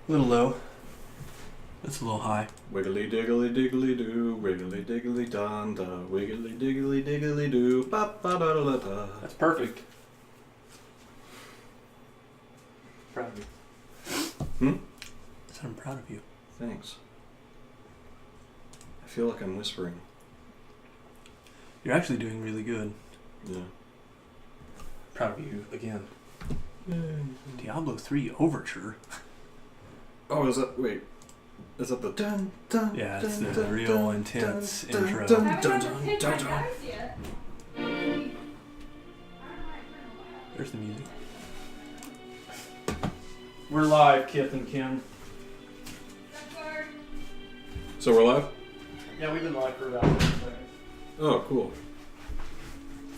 A little low. That's a little high. Wiggly diggly diggly doo, wiggly diggly dun da, wiggly diggly diggly doo, ba ba da da da. That's perfect. Proud of you. I said I'm proud of you. Thanks. I feel like I'm whispering. You're actually doing really good. Yeah. Proud of you again. Diablo 3 Overture. Oh, is that... Wait. Is that the dun dun? Yeah, it's dun, the dun, real dun, intense dun, intro. dun, I dun, haven't picked dun, my dun. dice yet. There's the music. We're live, Kith and Kim. So we're live? Yeah, we've been live for about 10 seconds. Oh, cool.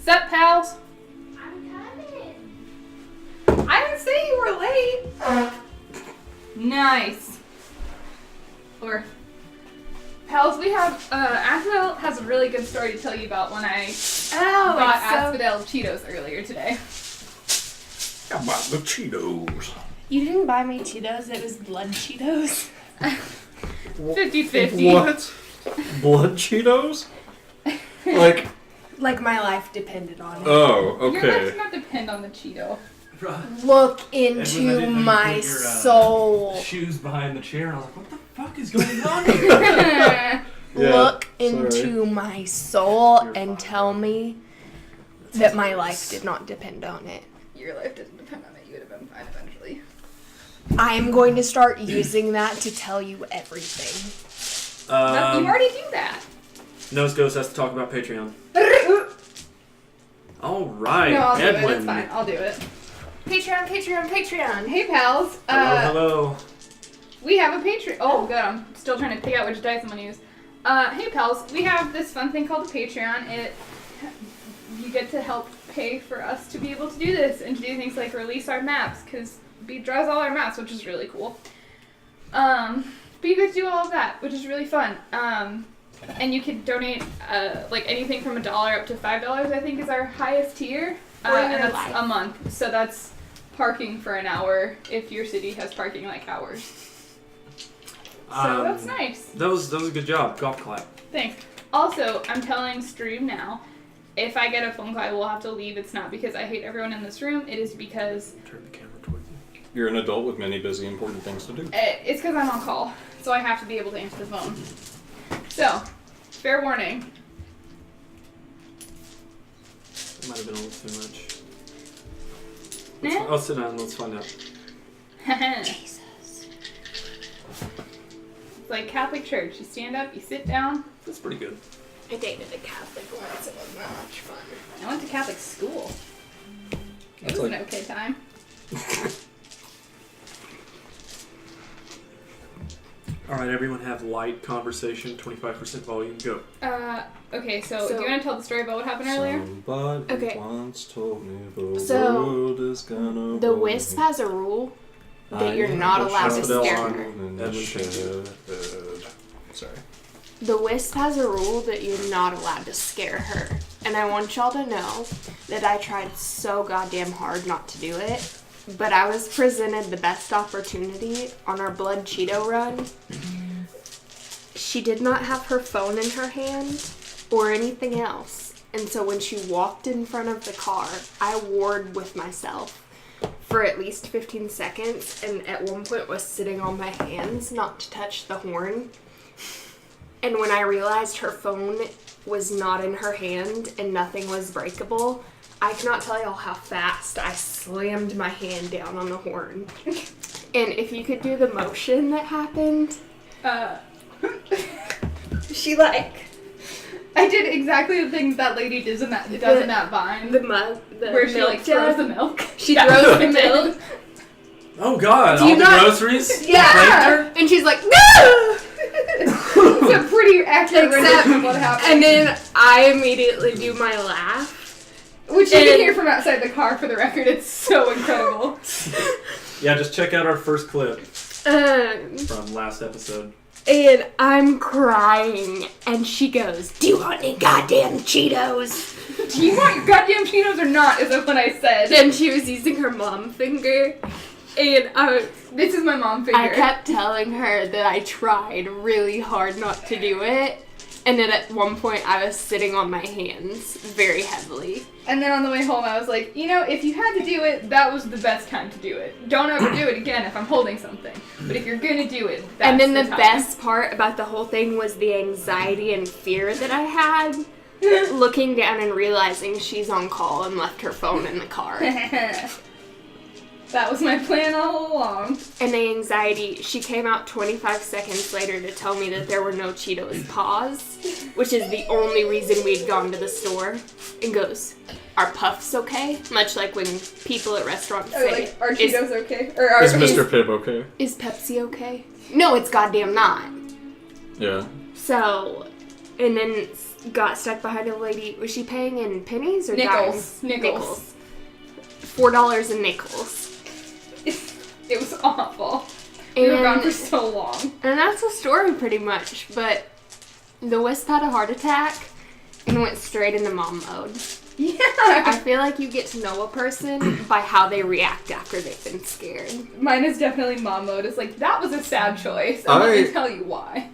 Sup, pals? I'm coming. I didn't say you were late. Nice. Or, pals, we have, Asphodel has a really good story to tell you about when I bought Asphodel Cheetos earlier today. How about the Cheetos? You didn't buy me Cheetos, it was blood Cheetos. 50-50. What? Blood Cheetos? Like... Like my life depended on it. Oh, Your life okay. does not depend on the Cheeto. Look Edwin, I into didn't know you my put your, soul. shoes behind the chair, and I was like, what the fuck is going on here? Yeah, Look sorry. into my soul You're and fine. tell me that my life did not depend on it. Your life doesn't depend on it. You would have been fine eventually. I am going to start using that to tell you everything. You already do that. Nose Ghost has to talk about Patreon. All right, No, I'll do it. Edwin. It's fine. I'll do it. Patreon, Patreon, Patreon. Hey, pals. Hello. We have a Patreon. Oh, good. I'm still trying to pick out which dice I'm gonna use. Hey, pals. We have this fun thing called the Patreon. You get to help pay for us to be able to do this and to do things like release our maps, because B draws all our maps, which is really cool. But you get to do all of that, which is really fun. And you can donate like anything from $1 up to $5, I think, is our highest tier. And that's a month. So that's parking for an hour if your city has parking like ours. So that's nice. That was a good job. Golf clap. Thanks. Also, I'm telling Stream now, if I get a phone call, I will have to leave. It's not because I hate everyone in this room. It is because Turn the camera towards you. You're an adult with many busy, important things to do. it's because I'm on call. So I have to be able to answer the phone. So, fair warning. It might have been a little too much. Nah. I'll sit down. Let's find out. Jesus. It's like Catholic Church. You stand up, you sit down. That's pretty good. I dated a Catholic once. It was not much fun. I went to Catholic school. It That's was like- an okay time. All right, everyone have light conversation, 25% volume, go. Okay, so do you want to tell the story about what happened earlier? Somebody Okay. once told me the So, world is gonna The roll Wisp me. has a rule that I you're am not the allowed to Asphodel scare on. her. in the Edwin, thank you. shed. Sorry. The Wisp has a rule that you're not allowed to scare her. And I want y'all to know that I tried so goddamn hard not to do it. But I was presented the best opportunity on our Blood Cheeto run. She did not have her phone in her hand or anything else. And so when she walked in front of the car, I warred with myself for at least 15 seconds. And at one point was sitting on my hands not to touch the horn. And when I realized her phone was not in her hand and nothing was breakable, I cannot tell y'all how fast I slammed my hand down on the horn. And if you could do the motion that happened, she I did exactly the thing that lady does in that vine. the mug, the where she milk like throws jug. the milk. She Yeah, throws I the did. milk. Oh God! Do All you the not- groceries. Yeah, Flanked her? and she's like, no! It's a pretty accurate rendition of what happened. And then I immediately do my laugh. Which you can and- hear from outside the car for the record. It's so incredible. Yeah, just check out our first clip Um, from last episode. and I'm crying, and she goes, "Do you want any goddamn Cheetos?" Do you want your goddamn Cheetos or not? Is what I said. And she was using her mom finger, And This is my mom figure. I kept telling her that I tried really hard not to do it. And then at one point I was sitting on my hands very heavily. And then on the way home I was like, if you had to do it, that was the best time to do it. Don't ever do it again if I'm holding something. But if you're gonna do it, that's And then the time. best part about the whole thing was the anxiety and fear that I had. Looking down and realizing she's on call and left her phone in the car. That was my plan all along. And the anxiety, she came out 25 seconds later to tell me that there were no Cheetos Paws, which is the only reason we'd gone to the store, and goes, "Are Puffs okay?" Much like when people at restaurants say, like, "Are Cheetos okay?" Or Is Mr. Pibb okay? "Is Pepsi okay?" No, it's goddamn not. Yeah. So, and then got stuck behind a lady. Was she paying in pennies or Nickels. dimes? Nickels. $4 in nickels. It was awful. We were gone for so long. And that's the story pretty much, but the Wisp had a heart attack and went straight into mom mode. Yeah. I feel like you get to know a person by how they react after they've been scared. Mine is definitely mom mode. It's like, that was a sad choice. And let me tell you why.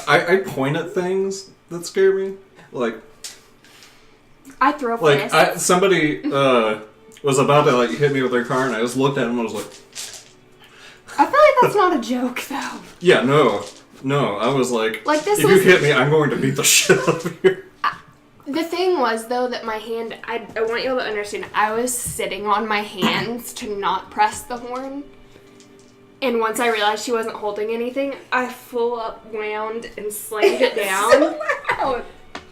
I point at things that scare me. Like I throw fists. Somebody was about to hit me with their car, and I just looked at him and was like, I feel like that's not a joke, though. yeah, no. I was like this if was... you hit me, I'm going to beat the shit out of you. The thing was, though, that my hand... I want you all to understand, I was sitting on my hands to not press the horn. And once I realized she wasn't holding anything, I full up wound and slammed it down. So loud.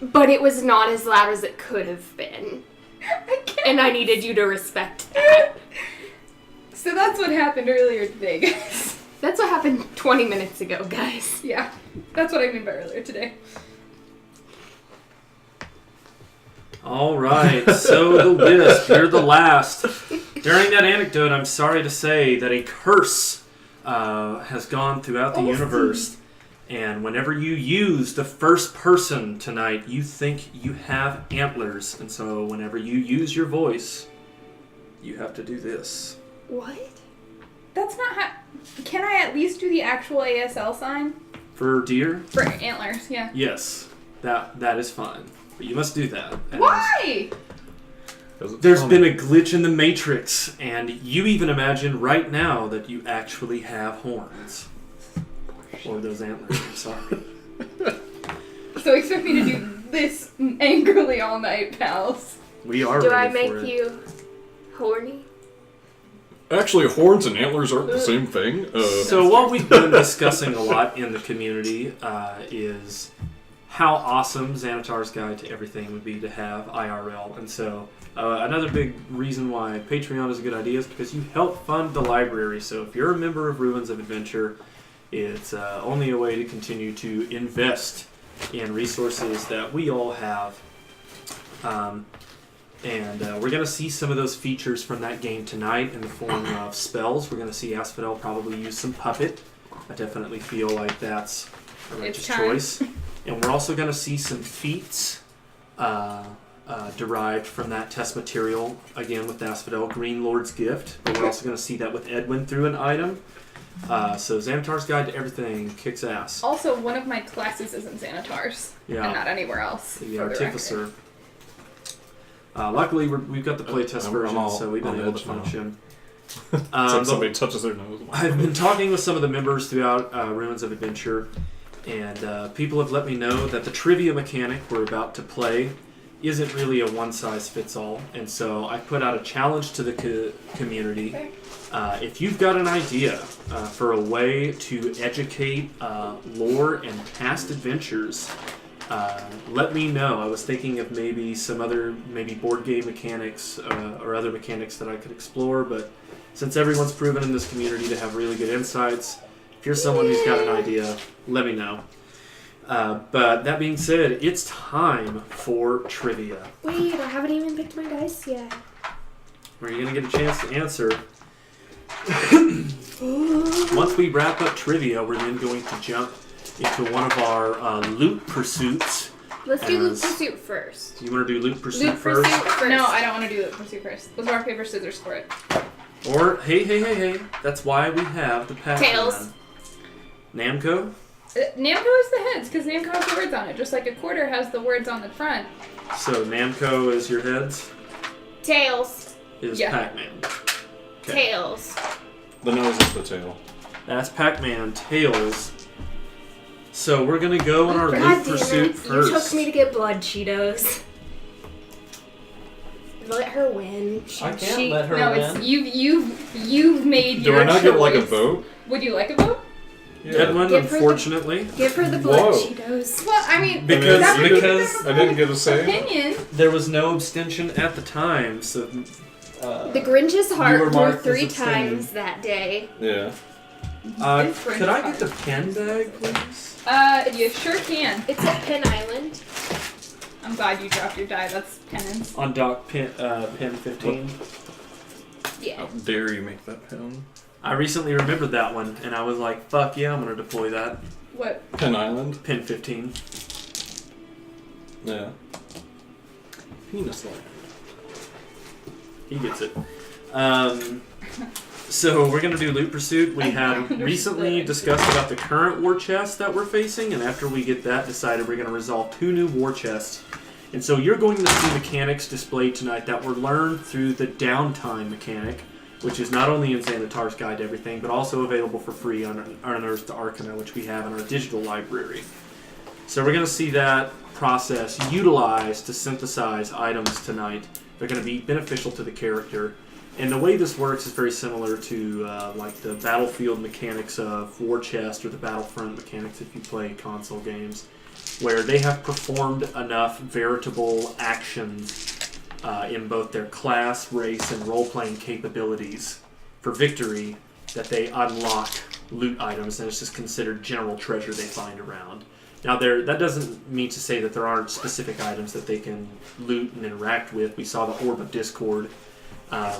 But it was not as loud as it could have been. I can't. And I needed you to respect that. So that's what happened earlier today, guys. That's what happened 20 minutes ago, guys. Yeah, that's what I mean by earlier today. All right, so the Wisp, you're the last. During that anecdote, I'm sorry to say that a curse has gone throughout the universe. And whenever you use the first person tonight, you think you have antlers. And so whenever you use your voice, you have to do this. What? That's not how... Can I at least do the actual ASL sign? For deer? For antlers, yeah. Yes, that is fine. But you must do that. And Why? there's been a glitch in the Matrix, and you even imagine right now that you actually have horns. Or those antlers, I'm sorry. So expect me to do this angrily all night, pals. We are Do ready I make for it. you horny? Actually, horns and antlers aren't the same thing. So what we've been discussing a lot in the community is how awesome Xanatar's Guide to Everything would be to have IRL. And so another big reason why Patreon is a good idea is because you help fund the library. So if you're a member of Ruins of Adventure, it's only a way to continue to invest in resources that we all have. And we're going to see some of those features from that game tonight in the form of spells. We're going to see Asphodel probably use some Puppet. I definitely feel like that's a righteous choice. And we're also going to see some feats derived from that test material, again with Asphodel, Green Lord's Gift. But we're also going to see that with Edwin through an item. So Xanatar's Guide to Everything kicks ass. Also, one of my classes is in Xanatar's, and not anywhere else. The Artificer. Luckily, we've got the playtest version, so we've been able to function. Somebody touches their nose. I've been talking with some of the members throughout Ruins of Adventure, and people have let me know that the trivia mechanic we're about to play isn't really a one-size-fits-all, and so I put out a challenge to the community. If you've got an idea for a way to educate lore and past adventures, let me know. I was thinking of maybe some other board game mechanics or other mechanics that I could explore, but since everyone's proven in this community to have really good insights, if you're someone who's got an idea, let me know. But that being said, it's time for trivia. Wait, I haven't even picked my dice yet. Where you're going to get a chance to answer. Once we wrap up trivia, we're then going to jump into one of our loot pursuits. Let's do Loot Pursuit first. You want to do Loot Pursuit first? No, I don't want to do Loot Pursuit first. Let's rock, paper, scissors for it. Or, hey. That's why we have the Pac-Man. Tails. Namco? Namco is the heads, because Namco has the words on it, just like a quarter has the words on the front. So Namco is your heads? Tails. Is Yeah. Pac-Man. Okay. Tails. The nose is the tail. That's Pac-Man. Tails. So we're gonna go on our God loot damn pursuit it. first. You took me to get blood Cheetos. Let her win. I can't let her No, win. it's you've made Do your I not choice. get like a vote? Would you like a vote? Edwin, Give her the- unfortunately, Give her the blood Whoa. Cheetos. Well, I mean, Because- that would be because their I didn't get a say. opinion. there was no abstention at the time, so The Grinch's You heart were grew marked as 3 abstaining. times that day. Yeah. It's French could I fry. get the pen bag, please? You sure can. It's at Pin Island. I'm glad you dropped your die. That's penance. On dock pen 15. Yeah. How dare you make that pen? I recently remembered that one, and I was like, fuck yeah, I'm gonna deploy that. What? Pen Island? Pin 15. Yeah. Penis line. He gets it. So we're gonna do loot pursuit. We I had understood. recently discussed about the current war chest that we're facing, and after we get that decided, we're gonna resolve 2 new war chests. And so you're going to see mechanics displayed tonight that were learned through the downtime mechanic, which is not only in Xanatar's Guide to Everything, but also available for free on Unearthed Arcana, which we have in our digital library. So we're going to see that process utilized to synthesize items tonight. They're going to be beneficial to the character. And the way this works is very similar to like the battlefield mechanics of War Chest or the Battlefront mechanics if you play console games, where they have performed enough veritable actions in both their class, race, and role-playing capabilities for victory that they unlock loot items, and it's just considered general treasure they find around. Now, that doesn't mean to say that there aren't specific items that they can loot and interact with. We saw the Orb of Discord, as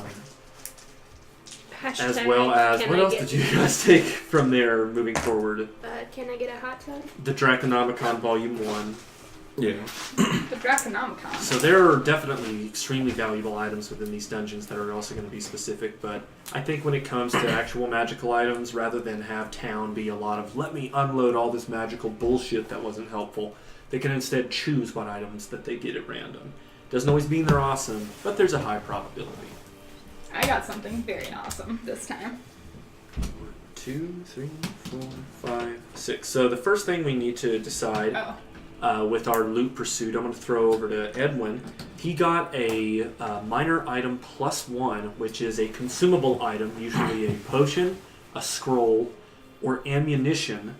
well as... What else did you guys take from there moving forward? Can I get a hot tub? The Draconomicon Volume 1. Yeah. The Draconomicon. So there are definitely extremely valuable items within these dungeons that are also going to be specific, but I think when it comes to actual magical items, rather than have town be a lot of, let me unload all this magical bullshit that wasn't helpful, they can instead choose what items that they get at random. Doesn't always mean they're awesome, but there's a high probability. I got something very awesome this time. 2, 3, 4, 5, 6. So the first thing we need to decide... Oh. With our loot pursuit, I'm going to throw over to Edwin. He got a minor item +1, which is a consumable item, usually a potion, a scroll, or ammunition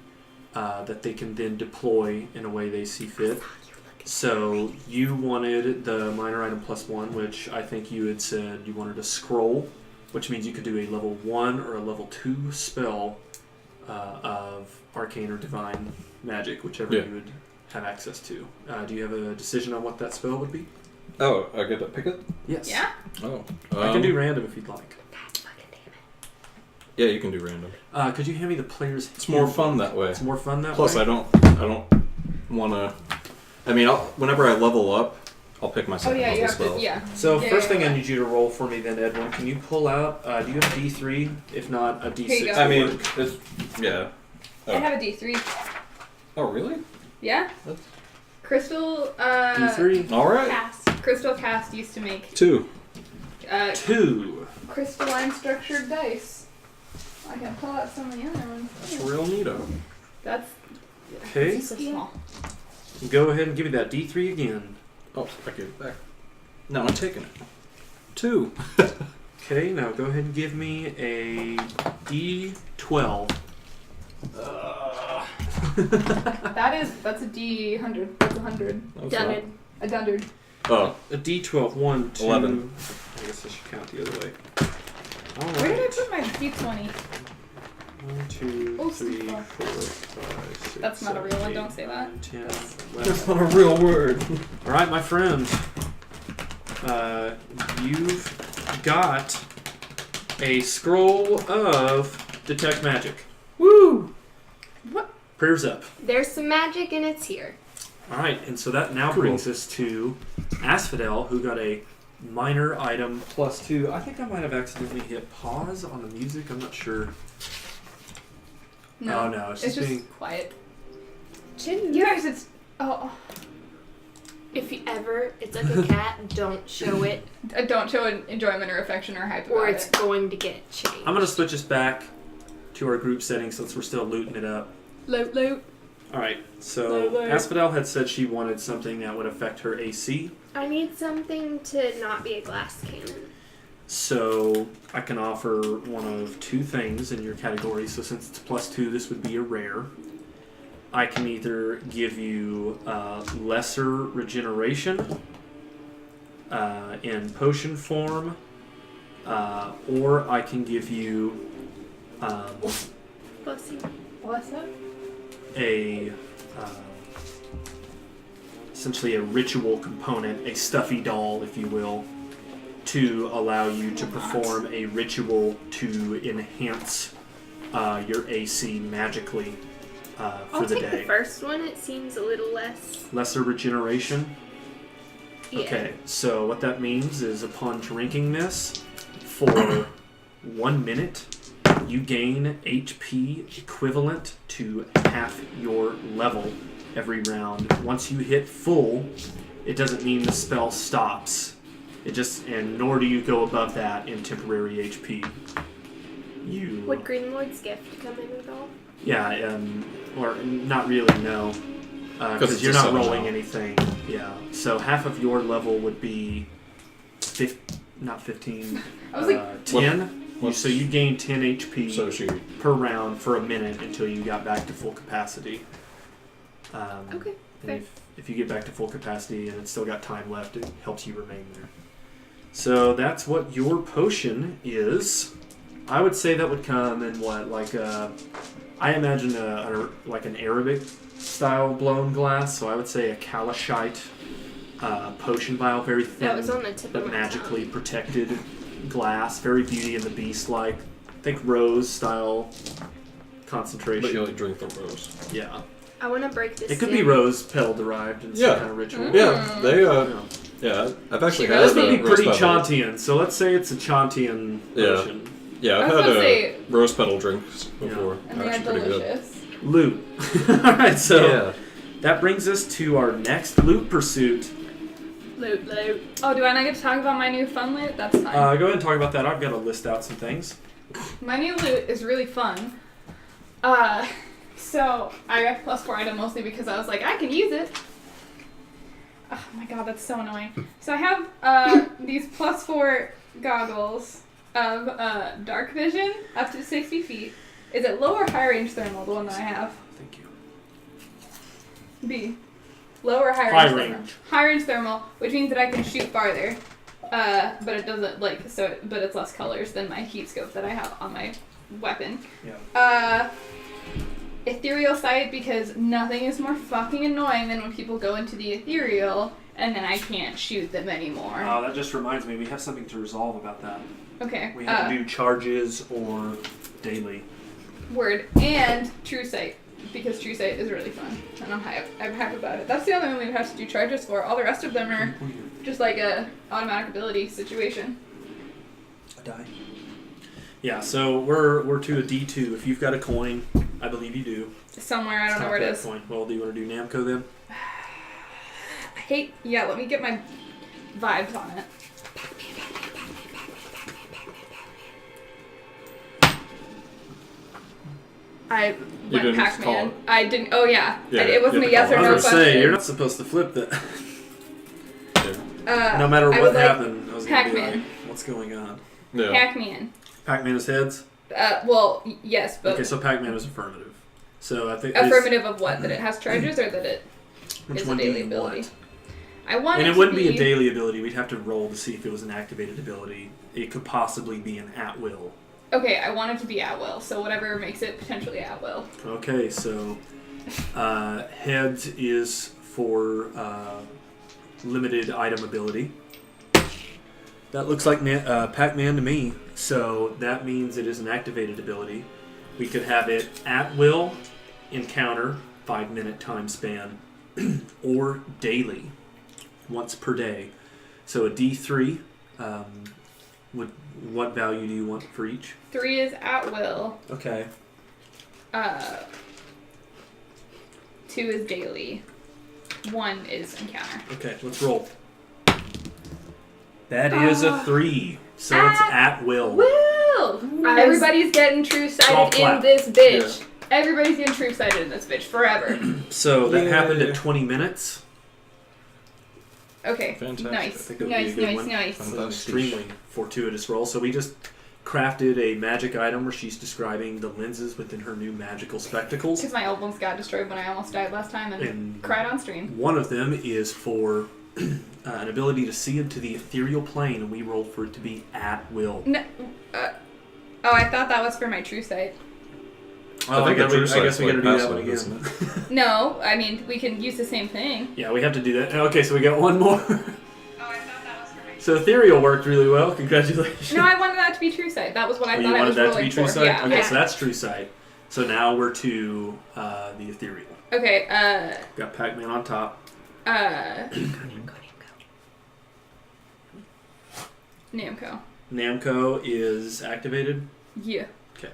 that they can then deploy in a way they see fit. So you wanted the minor item +1, which I think you had said you wanted a scroll, which means you could do a level 1 or a level 2 spell of arcane or divine magic, whichever you would have access to. Do you have a decision on what that spell would be? Oh, I get to pick it? Yes. Yeah? Oh. I can do random if you'd like. That's fucking damn it. Yeah, you can do random. Could you hand me the player's It's more fun that way. It's more fun that Plus, way? I don't want to... I mean, whenever I level up, I'll pick my Oh second yeah, you level have spells. to. Yeah. So Yeah, first yeah, thing yeah. I need you to roll for me then, Edwin. Can you pull out, do you have a D3? If not, a D6 Here you go. would I mean, work. it's... Yeah. I have a D3. Oh, really? Yeah. That's- Crystal. D3. All right. Pass. Crystal Cast used to make 2. 2. crystalline structured dice. I can pull out some of the other ones. That's real neato. That's. Okay. It's so small. Go ahead and give me that D3 again. Oh, I give it back. No, I'm taking it. 2. Okay, now go ahead and give me a D12. That's a D100. That's 100. That was Done fun. it. A dundred. Oh, A D12. 1, 2. 11. I guess I should count the other way. Where did I Alright. put my D20? 1, 2, Oh, 3, fuck. 4, 5, 6. That's not a real one. 7, Don't say that. 8, 10, that's 11. not a real word. Alright, my friend. You've got a scroll of Detect Magic. Woo! What? Prayers up. There's some magic and it's here. Alright, and so that now Cool. brings us to Asphodel, who got a minor item +2. I think I might have accidentally hit pause on the music. I'm not sure. No. Oh, no. It's It's just just being... quiet. Chin. You guys, it's... Oh. If you ever, it's like a cat, don't show it, Don't show enjoyment or affection or hype or about it's it. going to get changed. I'm going to switch us back to our group settings since we're still looting it up. Loot. Alright, so Loot. Asphodel had said she wanted something that would affect her AC. I need something to not be a glass cannon. So I can offer one of two things in your category. So since it's +2, this would be a rare. I can either give you lesser regeneration in potion form, or I can give you Bless you. What's up? a essentially a ritual component, a stuffy doll, if you will, to allow you to perform a ritual to enhance your AC magically for I'll the take day. the first one. It seems a little less. Lesser regeneration. Yeah. Okay, so what that means is upon drinking this for 1 minute, you gain HP equivalent to half your level every round. Once you hit full, it doesn't mean the spell stops. And nor do you go above that in temporary HP. Would Greenlord's gift come in at all? Yeah, or not really, no. 'Cause Because it's you're a not 7 rolling now. anything. Yeah. So half of your level would be not 15. I was like, 10. what's- So you gain 10 HP So she. per round for a minute until you got back to full capacity. Okay, And fair. if you get back to full capacity and it's still got time left, it helps you remain there. So that's what your potion is. I would say that would come in what, like I imagine like an Arabic style blown glass. So I would say a Kalashite potion vial, very thin, That was on the tip of but my magically tongue. protected glass, very Beauty and the Beast like. Think rose style concentration. But you only drink the rose. Yeah, I want to break this. it could be down. rose petal derived in some Yeah. kind of ritual. Yeah, they. Yeah. Yeah, I've actually She had really This would be rose pretty petal. Chantian, so let's say it's a Chantian Yeah. potion. Yeah, I I've was had gonna say- rose petal drinks before. and they are Actually, pretty good. delicious. Loot. Alright, so Yeah. that brings us to our next loot pursuit. Loot. Oh, do I not get to talk about my new fun loot? That's fine. Go ahead and talk about that. I've got to list out some things. My new loot is really fun. So I got +4 item mostly because I was like, I can use it. Oh my god, that's so annoying. So I have these +4 goggles of dark vision up to 60 feet. Is it low or high range thermal, the one that I have? Thank you. B. Low or high range High thermal? range. High range thermal, which means that I can shoot farther. But it doesn't but it's less colors than my heat scope that I have on my weapon. Yeah. Ethereal sight, because nothing is more fucking annoying than when people go into the ethereal and then I can't shoot them anymore. That just reminds me, we have something to resolve about that. Okay. We have to do charges or daily. Word. And true sight, because true sight is really fun. And I'm hype about it. That's the only one we have to do charges for. All the rest of them are just like a automatic ability situation. A die. Yeah, so we're to a D2. If you've got a coin, I believe you do. Somewhere, I don't know where it Tap is. that coin. Well, do you want to do Namco then? Let me get my vibes on it. I went didn't Pac-Man. call it. I didn't. Oh yeah, Yeah, it wasn't you a have yes to or call I no was question. going to say, you're not supposed to flip that. No matter I what would like happened, I was going to be Pac-Man. like, what's going on? Yeah. Pac-Man. Pac-Man is heads? Yes, but Okay, so Pac-Man is affirmative. So I think affirmative of what? That it has charges or that it which is a one do daily you ability? want? I want And it it to wouldn't be a daily ability. We'd have to roll to see if it was an activated ability. It could possibly be an at-will. Okay, I want it to be at will, so whatever makes it potentially at will. Okay, so heads is for limited item ability. That looks like Pac-Man to me, so that means it is an activated ability. We could have it at will, encounter, 5-minute time span, or daily, once per day. So a D3. What value do you want for each? 3 is at will. Okay. 2 is daily. 1 is encounter. Okay, let's roll. That is a 3. So it's at will. Will! Everybody's getting true-sighted in this bitch. Yeah. Everybody's getting true-sighted in this bitch forever. So that happened at 20 minutes. Okay. Fantastic. Nice. Nice. It's an extremely fortuitous roll. So we just crafted a magic item where she's describing the lenses within her new magical spectacles. Because my old ones got destroyed when I almost died last time and cried on stream. One of them is for an ability to see into the ethereal plane, and we rolled for it to be at will. No, I thought that was for my true sight. I think I guess we gotta do that one again. Isn't it? No, I mean, we can use the same thing. Yeah, we have to do that. Okay, so we got one more. I thought that was for my So ethereal worked really well. Congratulations. No, I wanted that to be true sight. That was what I thought I was rolling for. You wanted that to be true sight? Yeah. Okay, so that's true sight. So now we're to the ethereal. Okay, Got Pac-Man on top. Namco. Namco is activated. Yeah. Okay.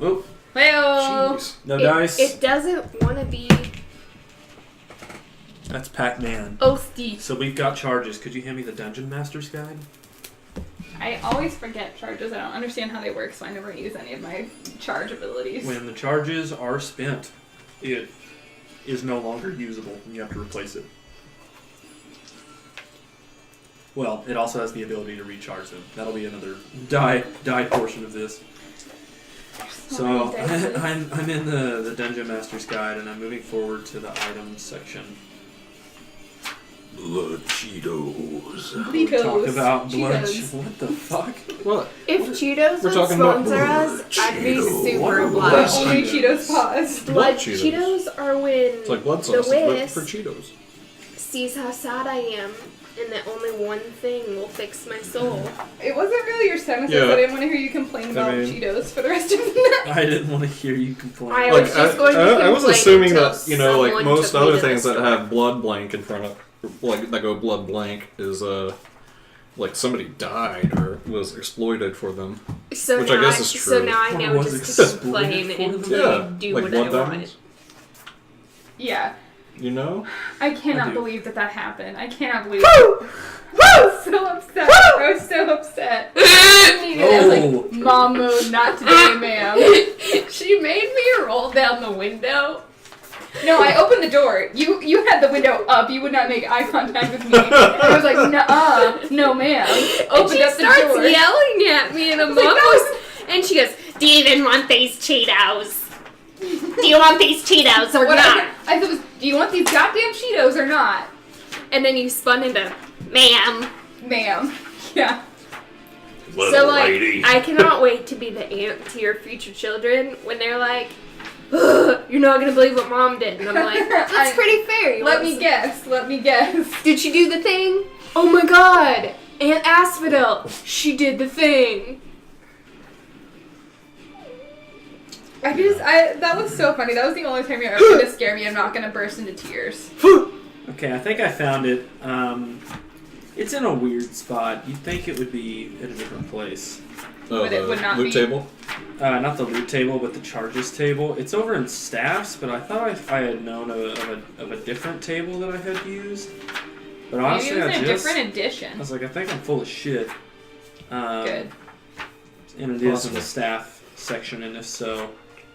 Oh, Hey-oh! Jeez. no dice. It doesn't want to be That's Pac-Man. Oasty. So we've got charges. Could you hand me the Dungeon Master's Guide? I always forget charges. I don't understand how they work, so I never use any of my charge abilities. When the charges are spent, it is no longer usable, and you have to replace it. Well, it also has the ability to recharge them. That'll be another die portion of this. So I'm in the Dungeon Master's Guide, and I'm moving forward to the items section. Blood Cheetos. Talk about blood. Cheetos. What the fuck? What? If Cheetos We're would talking about sponsor us, I'd be Cheetos. super But obliged. only Cheetos pause. Blood Cheetos. Cheetos are when It's like blood sauce, the but Wisp for Cheetos. sees how sad I am, and that only one thing will fix my soul. It wasn't really your sentences. Yeah. I didn't want to hear you complain about Cheetos for the rest of the night. I didn't want to hear you complain. I was just going to I was complain assuming until that, you know, like someone most took me other to the things that store. have blood blank in front of, like, that go blood blank is, like somebody died or was exploited for them. So Which now I guess is So true. now I Or know was just to exploited complain for and them? do like what blood I want. diamonds. Yeah. You know? I I cannot do. believe that happened. I cannot believe it. I was so upset. I was so upset. I was like, mom mode, not today, ma'am. She made me roll down the window. No, I opened the door. You had the window up. You would not make eye contact with me. And I was like, nuh-uh. No, ma'am. And Opened she up the starts door. yelling at me, and I'm like, almost. And she goes, "Do you even want these Cheetos? Do you want these Cheetos or What not?" I said was, do you want these goddamn Cheetos or not? And then you spun into, "Ma'am." Ma'am. Yeah. So like, I cannot wait to be the aunt to your future children when they're like, "Ugh, you're not gonna believe what mom did," and I'm like, "That's pretty fair." Let me guess. Let me guess. Did she do the thing? Oh my god, Aunt Asphodel, she did the thing. That was so funny. That was the only time you're ever going to scare me. I'm not going to burst into tears. Okay, I think I found it. It's in a weird spot. You'd think it would be at a different place. Oh, But it would not loot be. table? Not the loot table, but the charges table. It's over in staffs, but I thought I had known of a different table that I had used. But honestly, Maybe it was in a different I edition. was like, I think I'm full of shit. Good. And it is in Possible. the staff section, and if so,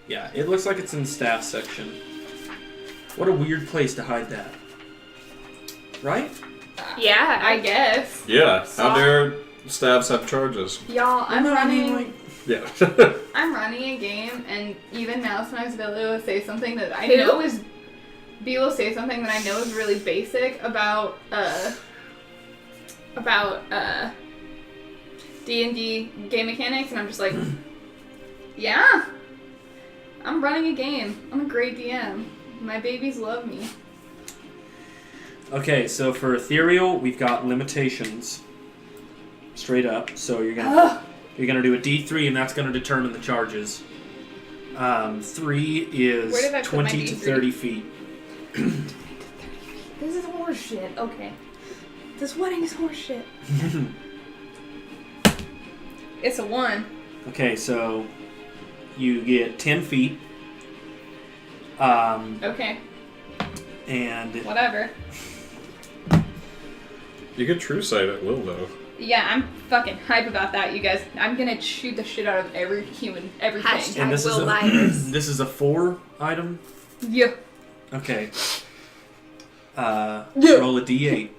yeah, it looks like it's in the staff section. What a weird place to hide that. Right? Yeah, I guess. Yeah. How dare staffs have charges? Y'all, I'm running. Yeah. I'm running a game, and even now, sometimes Billy will say something that I Who? know is. B will say something that I know is really basic about D&D game mechanics, and I'm just like, yeah, I'm running a game. I'm a great DM. My babies love me. Okay, so for ethereal, we've got limitations. Straight up. So you're gonna do a D3, and that's gonna determine the charges. 3 is Where did I put my 20 to D3? 30 feet. This is horseshit. Okay. This wedding is horseshit. It's a 1. Okay, so you get 10 feet. Okay, And whatever. You get true sight at will, though. Yeah, I'm fucking hype about that, you guys. I'm gonna shoot the shit out of every human, everything. Hashtag and this is Will a Liars. this is a 4 item. Yeah. Okay. Yeah. Roll a d8.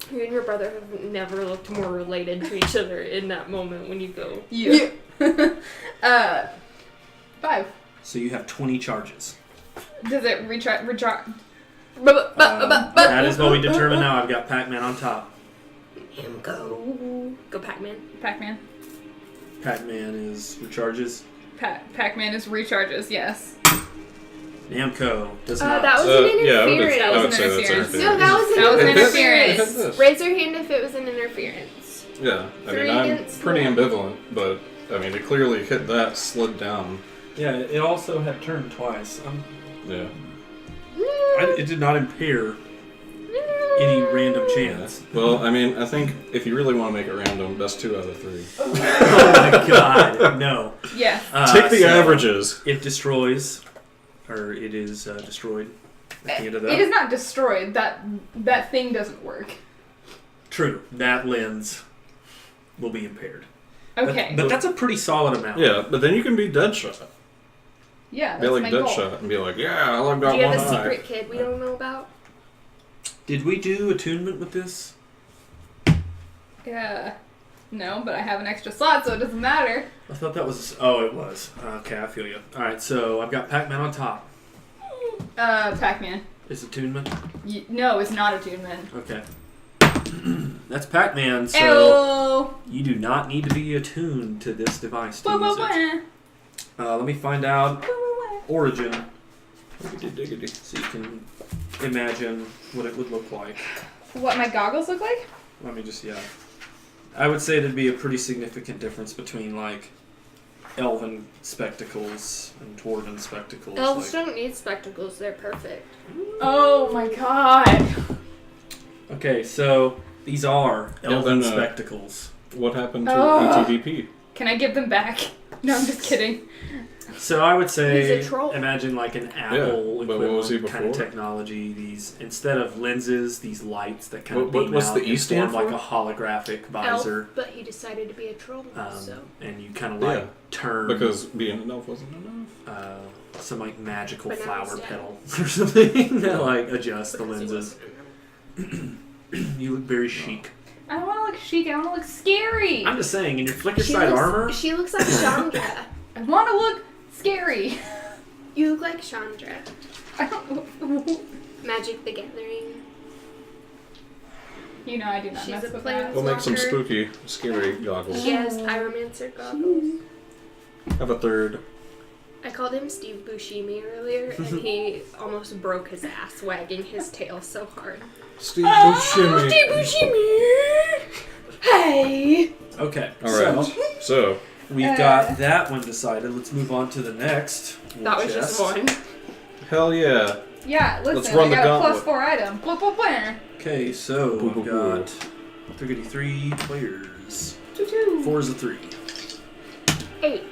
You and your brother have never looked more related to each other in that moment when you go. Yeah. 5. So you have 20 charges. Does it recharge? That is what we determine now. I've got Pac-Man on top. Him go. Go Pac-Man. Pac-Man. Pac-Man is recharges. Pac-Man is recharges, yes. Namco does not. That was an yeah, interference. I would say that's interference. interference. No, that was That was an an interference. interference. Raise your hand if it was an interference. Yeah, I 3 mean, I'm against pretty 1. ambivalent, but I mean, it clearly hit that, slid down. Yeah, it also had turned twice. Yeah. It did not impair any random chance. Well, I mean, I think if you really want to make it random, best 2 out of 3. Oh my god, no. Yes. Take the So averages. It destroys, or it is destroyed at the end of that. It is not destroyed. That thing doesn't work. True, that lens will be impaired. Okay. But that's a pretty solid amount. Yeah, but then you can be Deadshot. Yeah, Be that's like my goal. Deadshot and be like, yeah, I've got Do you one have a eye. secret kid we don't know about? Did we do attunement with this? Yeah. No, but I have an extra slot, so it doesn't matter. I thought that was... Oh, it was. Okay, I feel you. Alright, so I've got Pac-Man on top. Pac-Man. Is attunement? No, it's not attunement. Okay. That's Pac-Man, so Ew. you do not need to be attuned to this device to Wah, wah, use it. wah. Let me find out Wah, wah, wah. origin, Diggity, diggity. so you can imagine what it would look like. What my goggles look like? Let me just, yeah. I would say there'd be a pretty significant difference between, like, elven spectacles and dwarven spectacles. Elves like- don't need spectacles. They're perfect. Oh my god. Okay, so these are Yeah, elven then, spectacles. What happened to Oh. ETDP? Can I give them back? No, I'm just kidding. So I would say, He's a troll. imagine like an Yeah, Apple but what was he equivalent kind of before? technology. These, instead of lenses, these lights that kind of What- beam what's out the E and stand form like for? a holographic Elf, visor. but he decided to be a troll. So And you kind of like Yeah, turn Because being an elf wasn't enough. some like magical But now flower he's dead. petal or something that like adjust the because he lenses. wasn't. You look very chic. I don't want to look chic. I want to look scary. I'm just saying, in your flicker She side looks, armor, She looks like Chandra. I want to look scary. You look like Chandra. I don't. Magic the Gathering. You know I do not She's mess a with plain- that. We'll make some Stalker. spooky, scary goggles. She has Pyromancer goggles. Have a third. I called him Steve Buscemi earlier, and he almost broke his ass wagging his tail so hard. Steve Buscemi. Buscemi! Hey! okay. Alright, so, We've got that one decided. Let's move on to the next. That was chest. just one. hell yeah. Yeah, listen, Let's run I the got a gauntlet. +4 item. Blah, blah, blah. Okay, so Boo, boo, we've boo. got 33 players. Choo-choo. 4 is a 3. 8.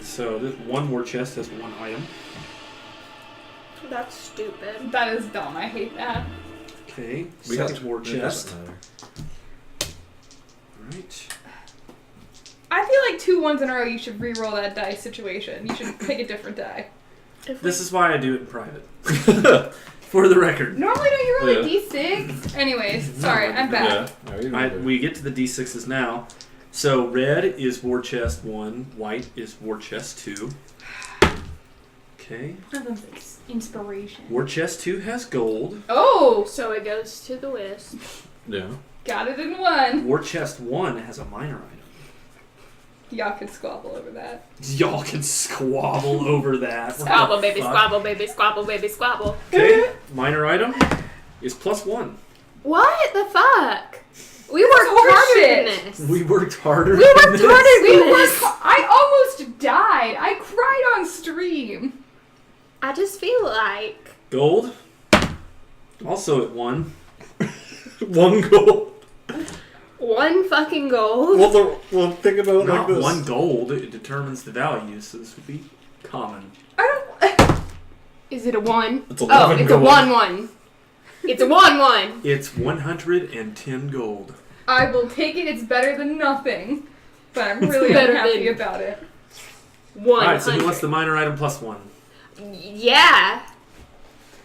So this one more chest has 1 item. That's stupid. That is dumb. I hate that. Okay, We got second war it doesn't chest. matter. Alright. I feel like 2 ones in a row you should re-roll that dice situation. You should pick a different die. This is why I do it in private. For the record. Normally don't you roll a Yeah. d6? Anyways, sorry, I'm back. Yeah. No, you don't do. We get to the d6s now. So red is war chest 1, white is war chest 2. Okay. One of them's like inspiration. War chest 2 has gold. Oh! So it goes to the wisp. Yeah. Got it in 1. War chest 1 has a minor item. Y'all could squabble over that. Y'all can squabble over that. What Squabble, the baby, fuck? squabble, baby, squabble, baby, squabble. Okay, minor item is +1. What the fuck? We worked horseshit. harder than this. We worked harder. We worked than harder this. than this. I almost died. I cried on stream. I just feel like Gold. Also at 1. 1 gold. 1 fucking gold. Well, think about it Not like this. 1 gold. It determines the value, so this would be common. Is it a 1? It's 11 it's gold. a 1-1. It's a 1-1. It's 110 gold. I will take it. It's better than nothing. But I'm really better unhappy than- about it. 100. Alright, so who wants the minor item plus 1? Yeah.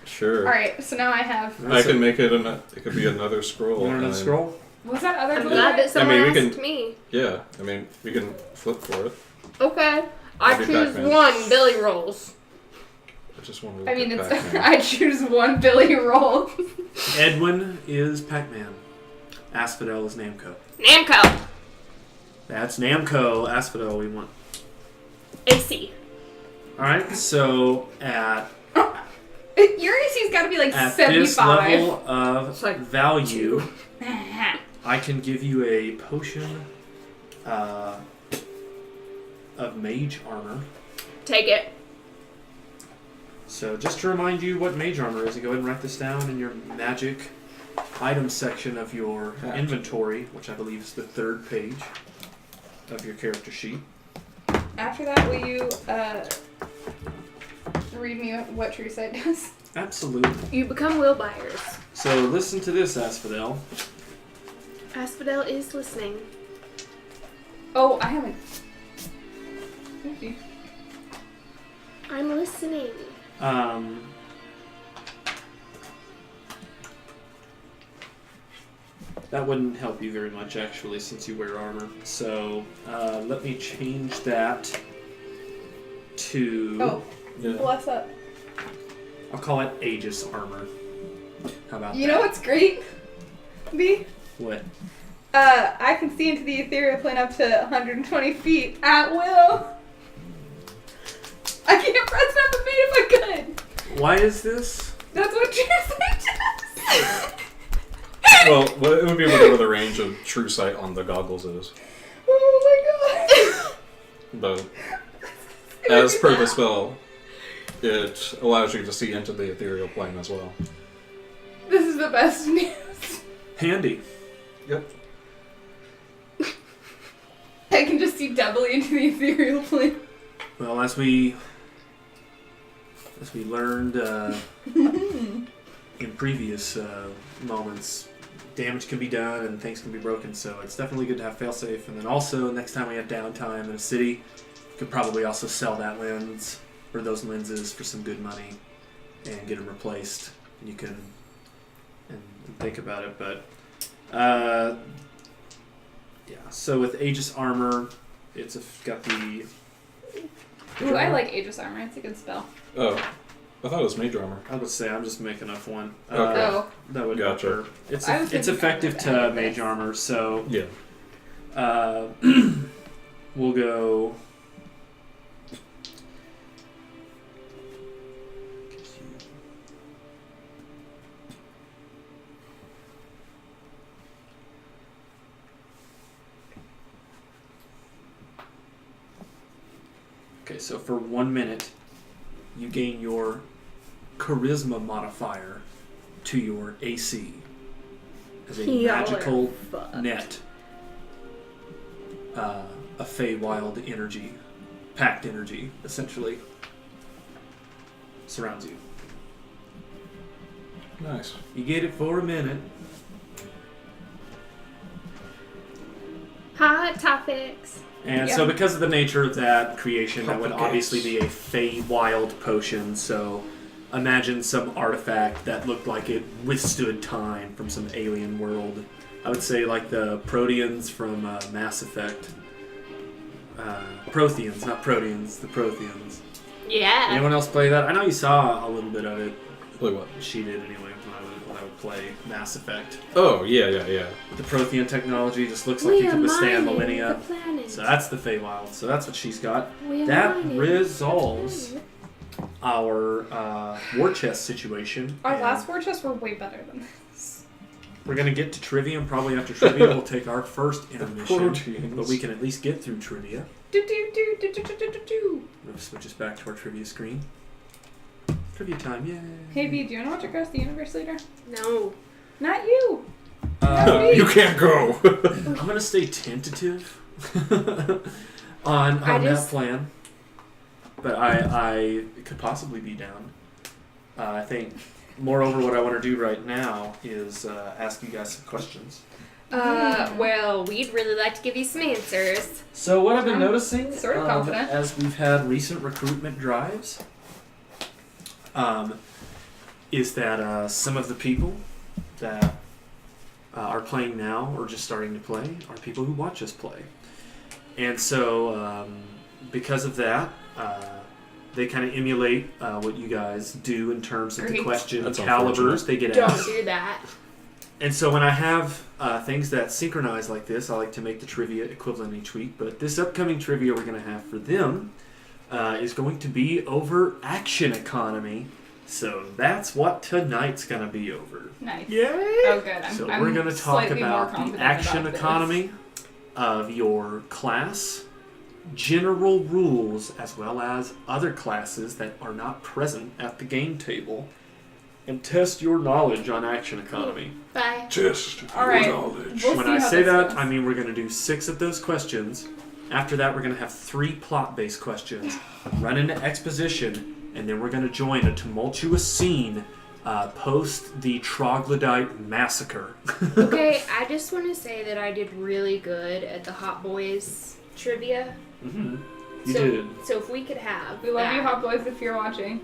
Sure. Alright, so now I have... I can make it it could be another scroll. You want another and- scroll? What's that other I'm blue glad guy? that someone we can- asked me. Yeah, I mean, we can flip for it. Okay. I I'll be choose back, man. 1 Billy rolls. I just want to I mean, it's... Pac-Man. I choose 1 Billy roll. Edwin is Pac-Man. Asphodel is Namco. Namco. That's Namco. Asphodel we want. AC. Alright, so at Your AC's gotta be like this 75. level of It's like value, I can give you a potion of mage armor. Take it. So just to remind you what mage armor is, you go ahead and write this down in your magic items section of your inventory, which I believe is the 3rd page of your character sheet. After that, will you read me what True Sight does? Absolutely. You become will buyers. So listen to this, Asphodel. Asphodel is listening. Oh, I haven't. Oopsie. I'm listening. That wouldn't help you very much, actually, since you wear armor. So let me change that to... Oh, Yeah. bless up. I'll call it Aegis armor. How about You that? know what's great? B? What? I can see into the ethereal plane up to 120 feet at will. I can't press number B if I could. Why is this? That's what True Sight does. Well, it would be whatever the range of true sight on the goggles is. Oh my god. But as per the spell, it allows you to see into the ethereal plane as well. This is the best news. Handy. Yep. I can just see doubly into the ethereal plane. Well, as we learned in previous moments, damage can be done and things can be broken, so it's definitely good to have failsafe. And then also, next time we have downtime in a city, you could probably also sell that lens or those lenses for some good money and get them replaced. And you can and think about it, but yeah. So with Aegis armor, it's got the Ooh, I like Aegis armor. It's a good spell. Oh, I thought it was mage armor. I would say I'm just making up one. Okay. Oh. That would Gotcha. help her. It's I was it's thinking effective kind of to the mage this. armor, so Yeah. we'll go. Okay, so for 1 minute, you gain your charisma modifier to your AC as a Y'all are magical fucked. net of Feywild energy, packed energy, essentially surrounds you. Nice. You get it for a minute. Hot topics. And Yeah. so because of the nature of that creation, that would Complicates. obviously be a Feywild potion, so imagine some artifact that looked like it withstood time from some alien world. I would say like the Proteans from Mass Effect. Protheans, not Proteans, the Protheans. Yeah. Anyone else play that? I know you saw a little bit of it. Play what? She did anyway when I would play Mass Effect. Oh, yeah. The Prothean technology just looks like it could withstand millennia. The planet. So that's the Feywild. So that's what she's got. We are That mining resolves the our war chest situation. Our and last war chests were way better than this. we're going to get to trivia, and probably after trivia we'll take our first intermission. Proteins. But we can at least get through trivia. Do do do do do do do do. We'll switch us back to our trivia screen. Trivia time, yay! Hey B, do you want to watch Across the Universe later? No. Not you. You can't go. I'm gonna stay tentative on that plan, but I could possibly be down. I think, moreover, what I want to do right now is ask you guys some questions. Well, we'd really like to give you some answers. So what I've been noticing, sort of confident. as we've had recent recruitment drives, is that some of the people that are playing now or just starting to play are people who watch us play. And so because of that, they kind of emulate what you guys do in terms of the question That's calibers they get Don't asked. do that. And so when I have things that synchronize like this, I like to make the trivia equivalent each week. But this upcoming trivia we're going to have for them is going to be over action economy. So that's what tonight's going to be over. Nice. Yay! Oh, good. So I'm we're going to talk slightly more about the confident action about this. economy of your class, general rules, as well as other classes that are not present at the game table, and test your knowledge on action economy. Bye. Test All right. knowledge. We'll When see I how say this that, goes. I mean we're going to do 6 of those questions. After that, we're going to have 3 plot-based questions, run into exposition, and then we're going to join a tumultuous scene post the Troglodyte massacre. Okay, I just want to say that I did really good at the Hot Boys trivia. Mm-hmm. You so, did. So if we could have We love that. you, Hot Boys, if you're watching.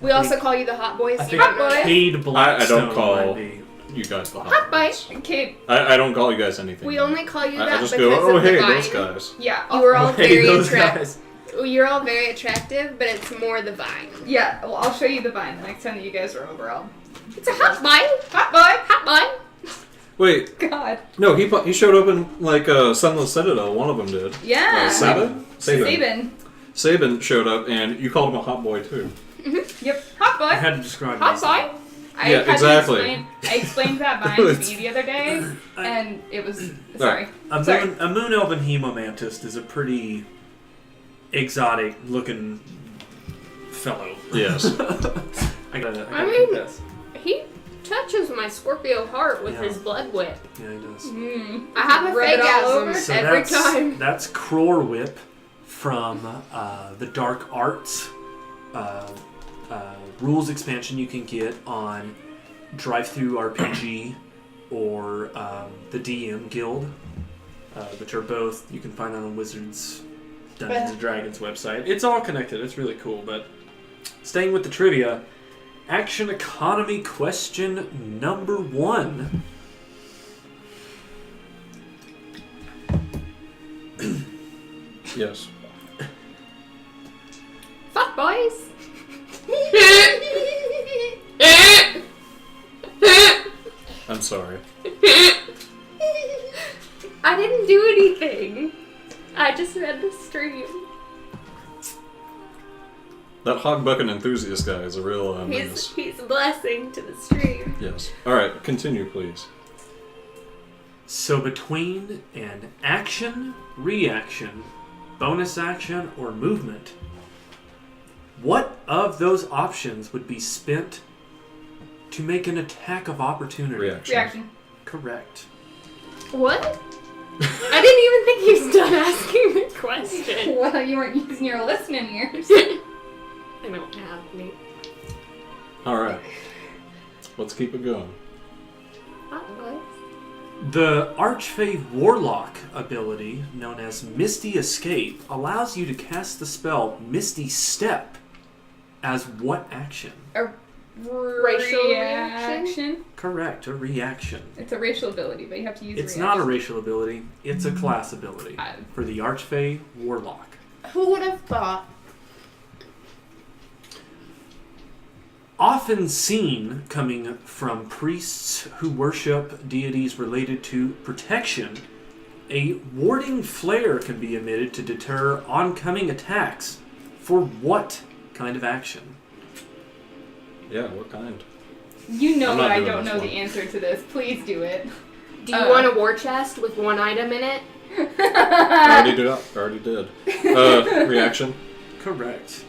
We also call you the Hot Boys. I You think don't know that? Cade Blackstone I don't call might be. you guys the Hot Boys. Kate, I don't call you guys anything. We only call you that I just because go, oh of the hey, vine. those guys. yeah. You were all Hey, very those attractive. guys. You're all very attractive, but it's more the vine. Yeah, well, I'll show you the vine the next time that you guys are over. It's a hot vine. Hot boy! Hot vine. Wait, God. no, he showed up in like Sunless Citadel. One of them did. Yeah. Sabin? Sabin. Sabin showed up, and you called him a hot boy too. Yep. Hot I boy. had to describe Hot these. vine. I Yeah, had to exactly. I explained that vine to B the other day, and it was... Sorry. Sorry. A moon elven hemomantis is a pretty exotic looking fellow. Yes. I gotta I mean- confess. He touches my Scorpio heart with Yeah. his blood whip. Yeah, he does. I have a Rub it all over? fagasm So every that's, time. That's Crore Whip from the Dark Arts rules expansion you can get on Drive-Thru RPG or the DM Guild, which are both, you can find on Wizards Dungeons and Dragons website. It's all connected. It's really cool. But staying with the trivia, action economy question number 1. Yes. Fuck boys. I'm sorry. I didn't do anything. I just read the stream. That hog bucking enthusiast guy is a real menace. He's a blessing to the stream. Yes. All right, continue, please. So between an action, reaction, bonus action, or movement, what of those options would be spent to make an attack of opportunity? Reaction. Correct. What? I didn't even think he was done asking the question. Well, you weren't using your listening ears. I don't have any. All right. Let's keep it going. Hot boys. The Archfey Warlock ability, known as Misty Escape, allows you to cast the spell Misty Step as what action? A Racial reaction? Correct, a reaction. It's a racial ability, but you have to use It's reaction. not a racial ability, it's a class ability for the Archfey Warlock. Who would have thought? Often seen coming from priests who worship deities related to protection, a warding flare can be emitted to deter oncoming attacks. For what kind of action? Yeah, what kind? You know I'm that not I doing don't this know one. the answer to this. Please do it. Do you want a war chest with one item in it? Already did. Reaction? Correct.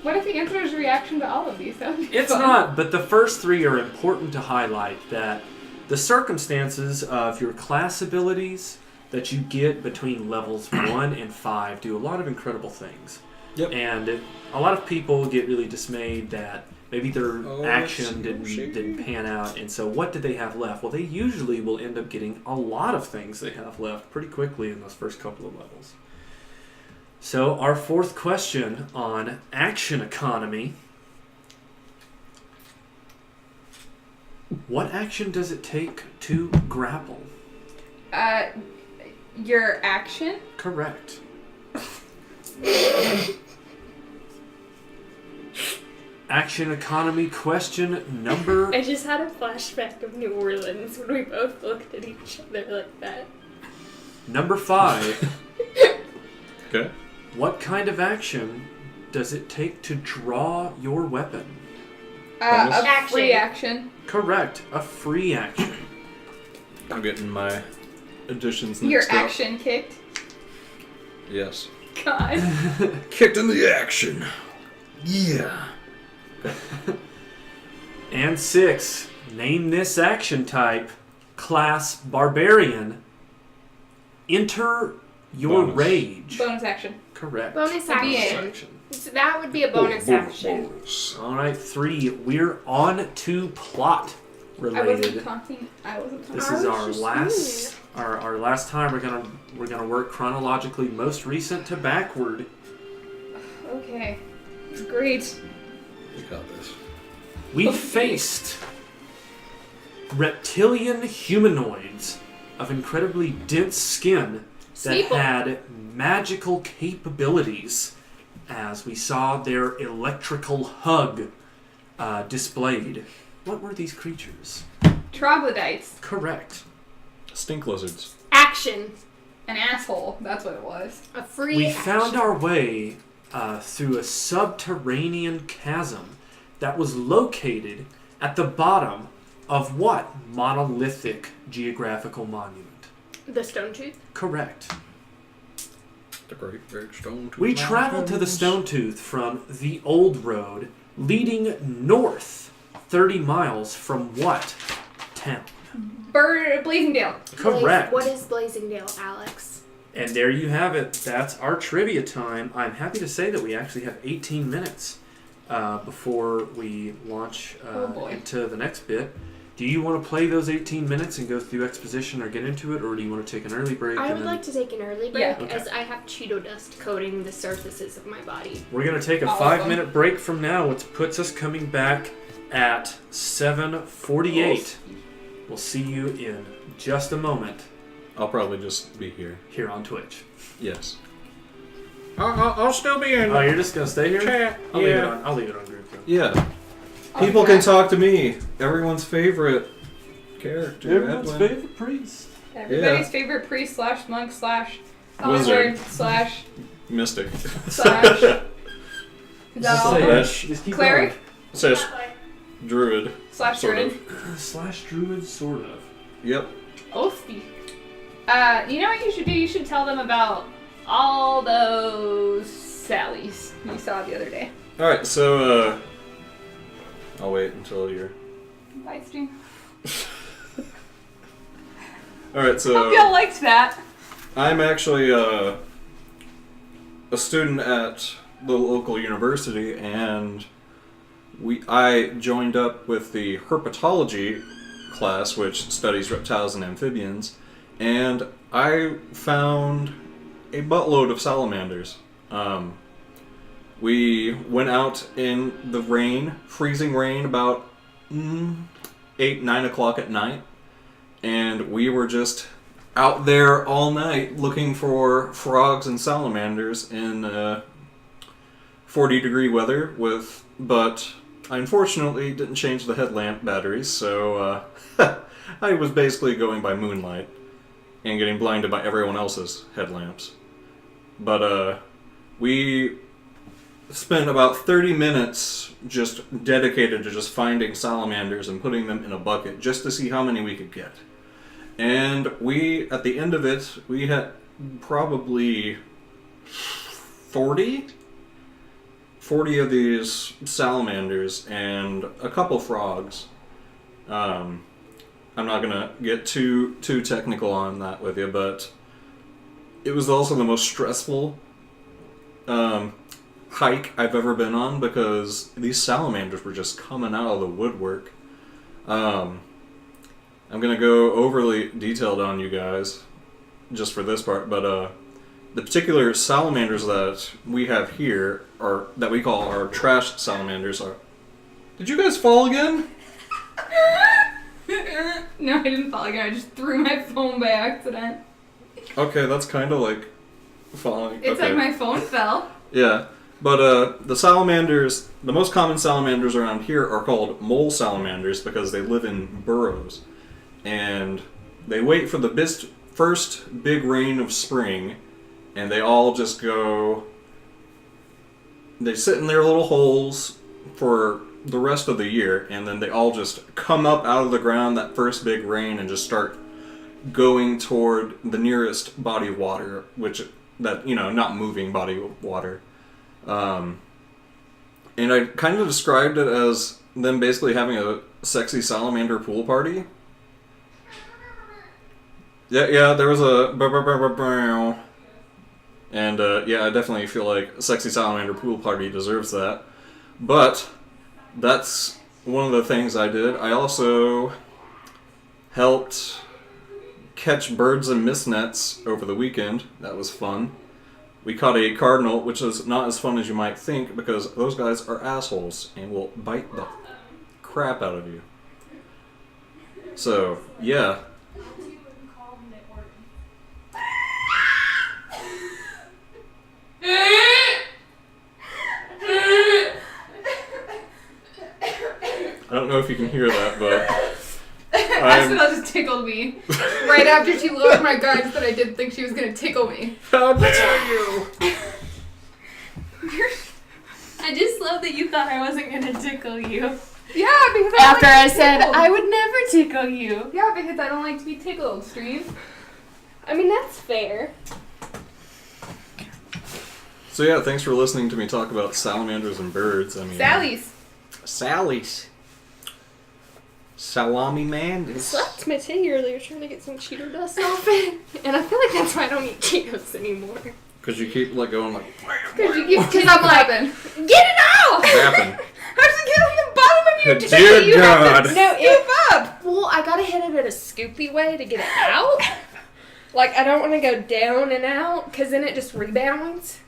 What if the answer is reaction to all of these? That would be It's fun. not, but the first 3 are important to highlight that the circumstances of your class abilities that you get between levels 1 and 5 do a lot of incredible things. Yep. And a lot of people get really dismayed that maybe their action didn't pan out, and so what did they have left? Well, they usually will end up getting a lot of things they have left pretty quickly in those first couple of levels. So our fourth question on action economy. What action does it take to grapple? Your action? Correct. Action economy question number... I just had a flashback of New Orleans when we both looked at each other like that. Number 5. Okay. What kind of action does it take to draw your weapon? A free action. Correct. A free action. I'm getting my additions next Your up. action kicked. Yes. God. Kicked in the action. Yeah. And 6. Name this action type. Class Barbarian. Enter your Bonus. rage. Bonus action. Correct. Bonus A BA. action. So that would be a bonus action. Alright, 3. We're on to plot I related. wasn't talking. This I is was our just last our last time. We're gonna work chronologically most recent to backward. Okay. Great. You got this. We faced reptilian humanoids of incredibly dense skin that Smeeple. had magical capabilities, as we saw their electrical hug displayed. What were these creatures? Troglodytes. Correct. Stink lizards. Action. An asshole. That's what it was. A free We action. found our way through a subterranean chasm that was located at the bottom of what monolithic geographical monument? The Stone Tooth. Correct. The Great Big Stone Tooth We traveled to the Stone Tooth from the old road, leading north 30 miles from what town? Blazing Dale. Correct. What is Blazingdale, Alex? And there you have it. That's our trivia time. I'm happy to say that we actually have 18 minutes before we launch Oh boy. into the next bit. Do you want to play those 18 minutes and go through exposition or get into it, or do you want to take an early break? I and would then... like to take an early break Yeah. Okay. as I have Cheeto dust coating the surfaces of my body. We're going to take a All of 5-minute break from now, which puts us coming back at 7:48. We'll see you in just a moment I'll probably just be here. here on Twitch. Yes. I'll still be in Oh, you're just going to stay here? chat. I'll leave it on group then. Yeah. People can talk to me. Everyone's favorite character. Everyone's Edwin. favorite priest. Everybody's favorite priest slash monk slash Wizard. wizard slash Mystic. slash. Is that all? Say it. Slash- Just keep Cleric Says druid. slash Sort druid. of. Slash druid, sort of. Yep. Oathby. You know what you should do? You should tell them about all those sallies you saw the other day. Alright, so, I'll wait until you're... Bye, Stu. Alright, so... Hope y'all liked that. I'm actually a student at the local university, and I joined up with the herpetology class, which studies reptiles and amphibians, and I found a buttload of salamanders. We went out in the rain, freezing rain, about 8, 9 o'clock at night, and we were just out there all night looking for frogs and salamanders in 40-degree weather, but I unfortunately didn't change the headlamp batteries, so I was basically going by moonlight and getting blinded by everyone else's headlamps. But we spent about 30 minutes just dedicated to just finding salamanders and putting them in a bucket just to see how many we could get. And at the end of it, we had probably 40 of these salamanders and a couple frogs. I I'm not gonna get too technical on that with you, but it was also the most stressful hike I've ever been on because these salamanders were just coming out of the woodwork. I'm gonna go overly detailed on you guys just for this part, but the particular salamanders that we have here are that we call our trash salamanders are. Did you guys fall again? No, I didn't fall again. I just threw my phone by accident. Okay, that's kind of like falling. It's okay. like my phone fell. Yeah, but the salamanders, the most common salamanders around here are called mole salamanders because they live in burrows. And they wait for the first big rain of spring, and they all just go... They sit in their little holes for the rest of the year, and then they all just come up out of the ground that first big rain and just start going toward the nearest body of water, not moving body of water. And I kind of described it as them basically having a sexy salamander pool party. Yeah, there was a... And, I definitely feel like a sexy salamander pool party deserves that. But that's one of the things I did. I also helped catch birds and mist nets over the weekend. That was fun. We caught a cardinal, which is not as fun as you might think, because those guys are assholes and will bite the crap out of you. So, yeah. I don't know if you can hear that, but Asphodel just tickled me right after she lowered my guards that I didn't think she was gonna tickle me. How dare you! I just love that you thought I wasn't gonna tickle you. Yeah, because After I said, tickled. I would never tickle you. Yeah, because I don't like to be tickled, Stream. I mean, that's fair. So yeah, thanks for listening to me talk about salamanders and birds. I mean, Sally's. Salami man. Slapped my titty earlier trying to get some Cheeto dust off it. And I feel like that's why I don't eat Cheetos anymore. Because you keep like going like. Because I'm laughing. Get it out! What happened? How does it get on the bottom of your dick? Dear You have to God. No, scoop up. Well, I gotta hit it at a scoopy way to get it out. Like, I don't want to go down and out, because then it just rebounds.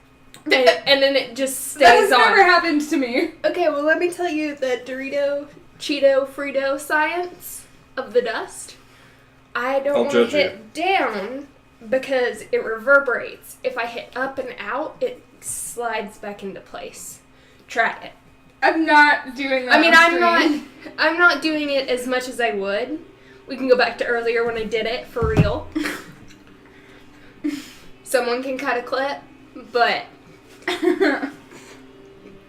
And then it just That has stays on. never happened to me. Okay, well, let me tell you the Dorito, Cheeto, Frito science of the dust. I don't I'll want to judge hit down because it reverberates. If I hit up and out, it slides back into place. Try it. I'm not doing that. I mean, on stream. I'm not doing it as much as I would. We can go back to earlier when I did it for real. Someone can cut a clip, but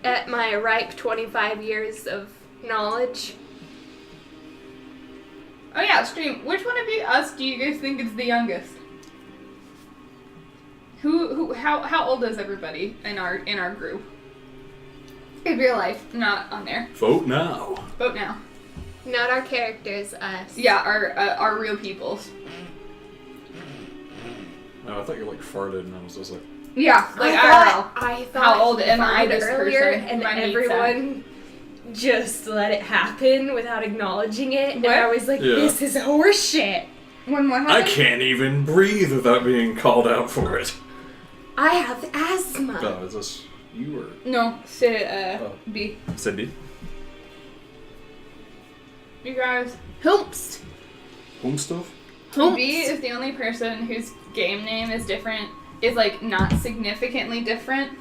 at my ripe 25 years of knowledge. Oh yeah, Stream. Which one of us do you guys think is the youngest? How old is everybody in our group? In real life, not on there. Vote now. Vote now. Not our characters, us. Yeah, our real peoples. Oh, I thought you like farted, and I was just like. Yeah, like I thought How old he am I, farted this earlier, person? and My meat everyone just let it happen without acknowledging it, and What? I was like, Yeah. "This is horseshit." When what I happened? can't even breathe without being called out for it. I have asthma. Oh, is this you or No, sit Oh. B. Cindy? You guys. Humps. Home stuff? Humps. B is the only person whose game name is different, is like not significantly different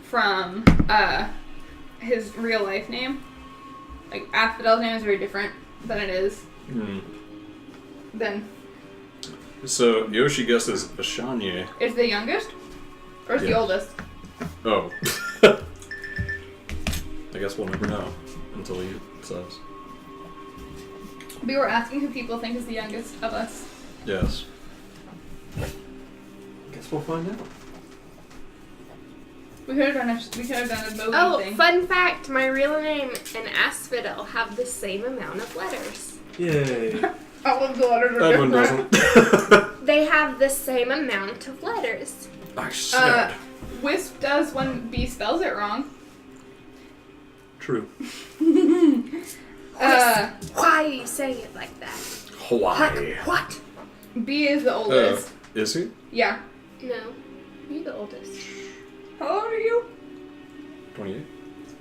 from his real life name. Like Asphodel's name is very different than it is than So Yoshi guesses Ashanye. is the youngest or is the Yeah. oldest. Oh. I guess we'll never know until he says. We were asking who people think is the youngest of us. Yes. Guess we'll find out. We could have done a voting Oh, thing. fun fact, my real name and Asphodel have the same amount of letters. Yay. All of the letters are That one different. doesn't. They have the same amount of letters. I said. Wisp does when B spells it wrong. True. Uh, Why are you saying it like that? Hawaii. What? B is the oldest. Is he? Yeah. No. You're the oldest. How old are you? 28.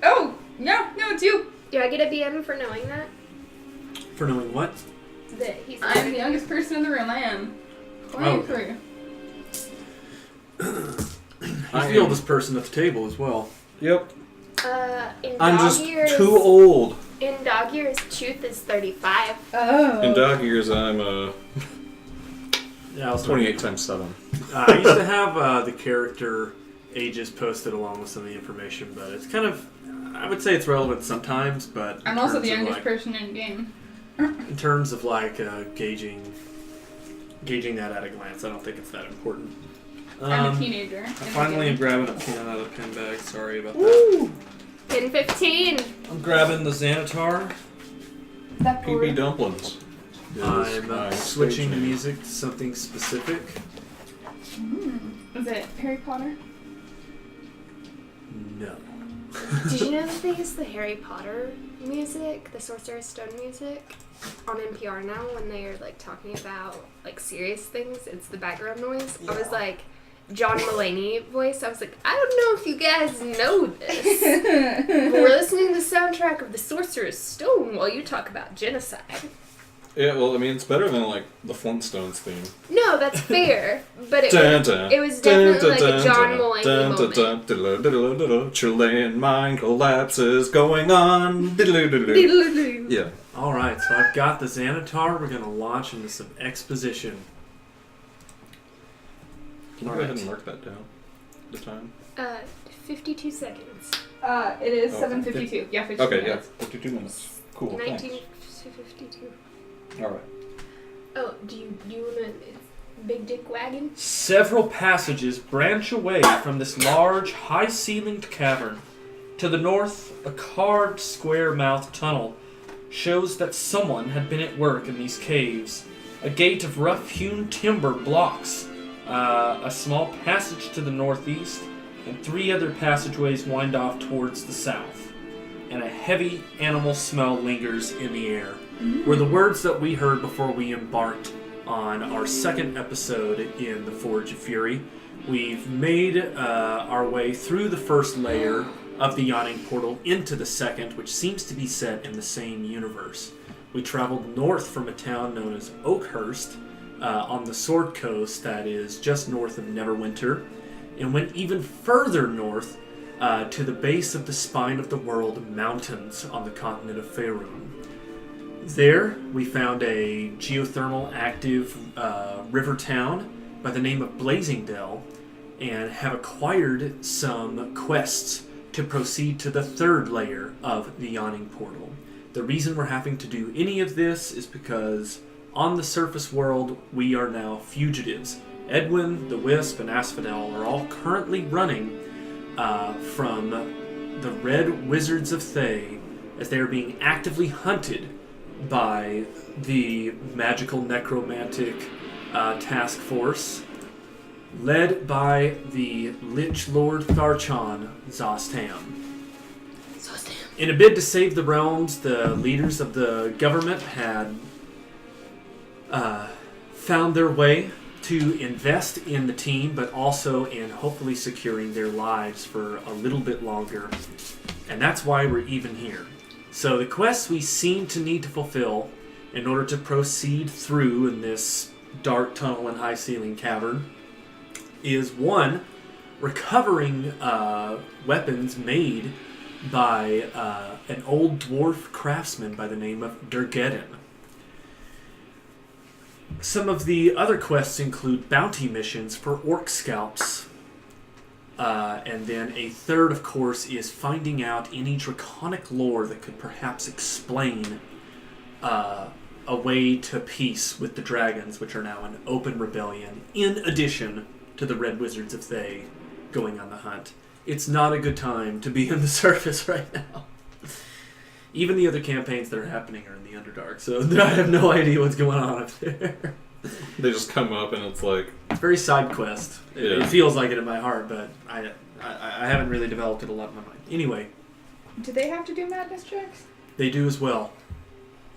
Oh, no, it's you. Do I get a BM for knowing that? For knowing what? That he's I'm the youngest person in the room. I am 23. He's the oldest person at the table as well. Yep. In I'm dog just years, too old. In dog years, Truth is 35. Oh. In dog years, I'm Yeah, I was 28 times 7. I used to have the character ages posted along with some of the information, but it's kind of, I would say it's relevant sometimes, but I'm also the terms of, youngest like, person in game. in terms of like gauging that at a glance, I don't think it's that important. I'm a teenager. I finally am grabbing a pen out of the pen bag. Sorry about that. Woo! Pin 15. I'm grabbing the Xanatar. That PB dumplings. I'm switching the music to something specific. Is it Harry Potter? No. Did you know that they use the Harry Potter music, the Sorcerer's Stone music, on NPR now when they're like talking about like serious things? It's the background noise. I was like, John Mulaney voice. I was like, I don't know if you guys know this, but we're listening to the soundtrack of the Sorcerer's Stone while you talk about genocide. Yeah, well, I mean, it's better than, like, the Flintstones theme. No, that's fair, but it was definitely like a John Mulaney moment. Chilean mind collapses going on. Yeah. Alright, so I've got the Xanatar. We're going to launch into some exposition. Can you go ahead and mark that down? The time? 52 seconds. It is Oh, 7:52. Yeah, 52 Okay, yeah. minutes. 52 minutes. Cool, thanks. 1952. Alright. Oh, do you want a big dick wagon? Several passages branch away from this large, high-ceilinged cavern. To the north, a carved, square-mouthed tunnel shows that someone had been at work in these caves. A gate of rough-hewn timber blocks a small passage to the northeast, and 3 other passageways wind off towards the south. And a heavy animal smell lingers in the air. Were the words that we heard before we embarked on our second episode in the Forge of Fury. We've made our way through the first layer of the Yawning Portal into the second, which seems to be set in the same universe. We traveled north from a town known as Oakhurst on the Sword Coast that is just north of Neverwinter, and went even further north to the base of the Spine of the World Mountains on the continent of Faerun. There, we found a geothermal active river town by the name of Blazing Dale, and have acquired some quests to proceed to the 3rd layer of the Yawning Portal. The reason we're having to do any of this is because on the surface world, we are now fugitives. Edwin, the Wisp, and Asphodel are all currently running from the Red Wizards of Thay as they are being actively hunted by the magical necromantic task force led by the Lich Lord Tharchan Zostam. In a bid to save the realms, the leaders of the government had found their way to invest in the team, but also in hopefully securing their lives for a little bit longer. And that's why we're even here. So the quests we seem to need to fulfill in order to proceed through in this dark tunnel and high ceiling cavern is 1, recovering weapons made by an old dwarf craftsman by the name of Durgeddon. Some of the other quests include bounty missions for orc scalps. And then a 3rd, of course, is finding out any draconic lore that could perhaps explain a way to peace with the dragons, which are now in open rebellion, in addition to the Red Wizards of Thay going on the hunt. It's not a good time to be in the surface right now. Even the other campaigns that are happening are in the Underdark, so I have no idea what's going on up there. They just come up and it's like... It's very side quest. It feels like it in my heart, but I haven't really developed it a lot in my mind. Anyway. Do they have to do madness checks? They do as well.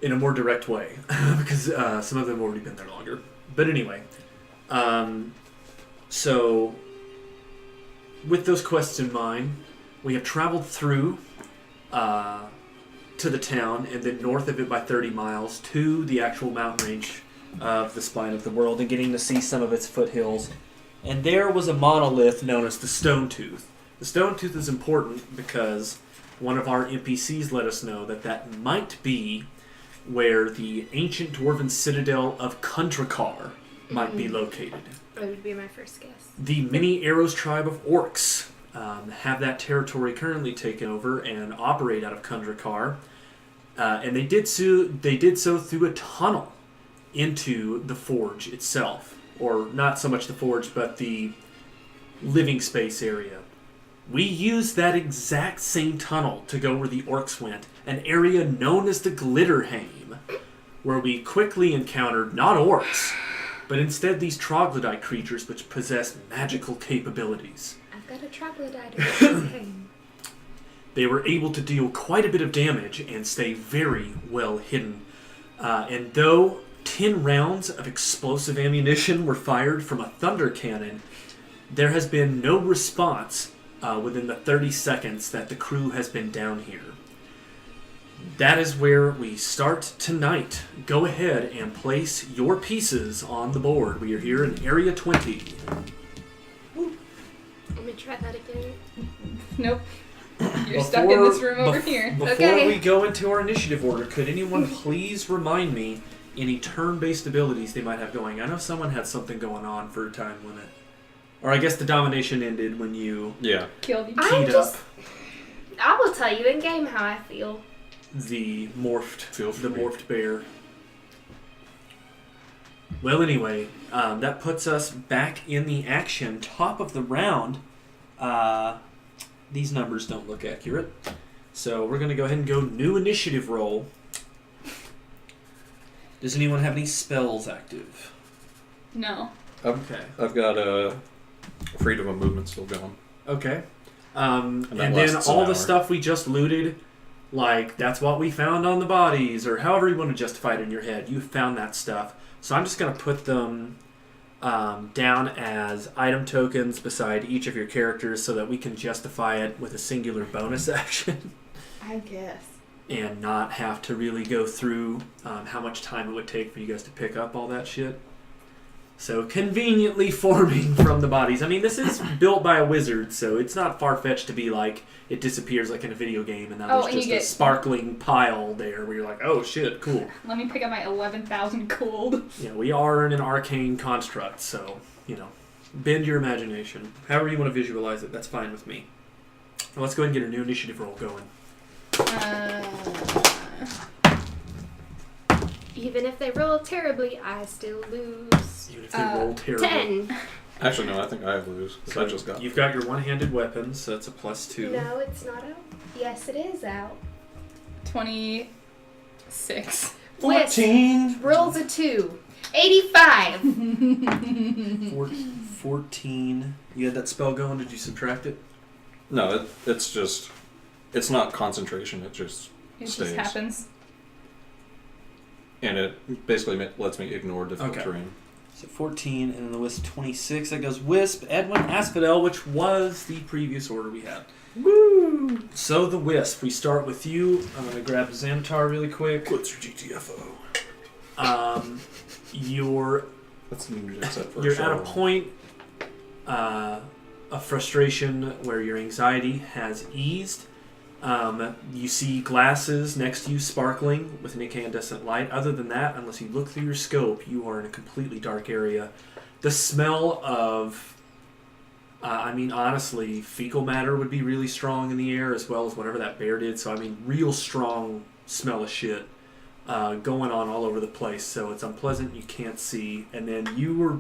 In a more direct way. Because some of them have already been there longer. But anyway. So, with those quests in mind, we have traveled through to the town, and then north of it by 30 miles to the actual mountain range of the Spine of the World, and getting to see some of its foothills. And there was a monolith known as the Stone Tooth. The Stone Tooth is important because one of our NPCs let us know that might be where the ancient dwarven citadel of Khundrukkar might be located. That would be my first guess. The Many Arrows tribe of orcs have that territory currently taken over and operate out of Khundrukkar. And they did so through a tunnel into the forge itself. Or not so much the forge, but the living space area. We used that exact same tunnel to go where the orcs went, an area known as the Glitterhame, where we quickly encountered not orcs, but instead these troglodyte creatures which possess magical capabilities. I've got a troglodyte. They were able to deal quite a bit of damage and stay very well hidden. And though 10 rounds of explosive ammunition were fired from a thunder cannon, there has been no response within the 30 seconds that the crew has been down here. That is where we start tonight. Go ahead and place your pieces on the board. We are here in Area 20. Let me try that again. Nope. You're stuck in this room over here. Before we go into our initiative order, could anyone please remind me any turn-based abilities they might have going? I know someone had something going on for a time limit. Or I guess the domination ended when you killed you. keyed up I will tell you in game how I feel. the morphed bear. Well, anyway, that puts us back in the action. Top of the round. These numbers don't look accurate. So we're going to go ahead and go new initiative roll. Does anyone have any spells active? No. Okay. I've got freedom of movement still going. Okay. And then lasts all an the hour. stuff we just looted, like that's what we found on the bodies, or however you want to justify it in your head, you found that stuff. So I'm just going to put them down as item tokens beside each of your characters so that we can justify it with a singular bonus action. I guess. And not have to really go through how much time it would take for you guys to pick up all that shit. So conveniently forming from the bodies. I mean, this is built by a wizard, so it's not far-fetched to be like it disappears like in a video game, and now there's just a sparkling pile there where you're like, oh shit, cool. Let me pick up my 11,000 gold. Yeah, we are in an arcane construct, so, bend your imagination. However you want to visualize it, that's fine with me. Well, let's go ahead and get a new initiative roll going. Even if they roll terribly, I still lose. Even if they roll terrible. 10. Actually, no, I think I lose, because I just got... You've got your one-handed weapon, so that's a +2. No, it's not out. Yes, it is out. 26. 14. Rolls a 2. 85. 14. You had that spell going, did you subtract it? No, it's just... It's not concentration, it just stays. Just happens. And it basically lets me ignore difficult terrain. So 14, and then the Wisp 26. That goes Wisp, Edwin, Asphodel, which was the previous order we had. Woo! So the Wisp, we start with you. I'm going to grab Xantar really quick. What's your GTFO? You're That's the music set for at a point of frustration where your anxiety has eased. You see glasses next to you sparkling with an incandescent light. Other than that, unless you look through your scope, you are in a completely dark area. The smell of, honestly, fecal matter would be really strong in the air, as well as whatever that bear did. So, real strong smell of shit going on all over the place. So it's unpleasant, you can't see. And then you were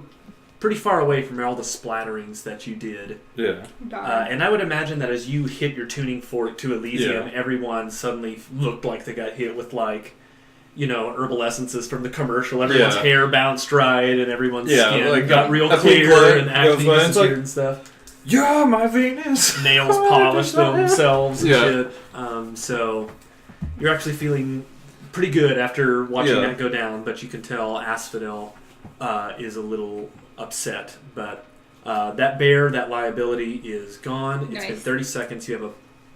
pretty far away from all the splatterings that you did. Yeah. And I would imagine that as you hit your tuning fork to Elysium, everyone suddenly looked like they got hit with herbal essences from the commercial. Everyone's hair bounced right, and everyone's skin got real clear, and acne disappeared and stuff. Yeah, my Venus! Nails polished themselves and shit. So you're actually feeling pretty good after watching that go down, but you can tell Asphodel is a little upset. But that bear, that liability is gone. It's been 30 seconds. You have a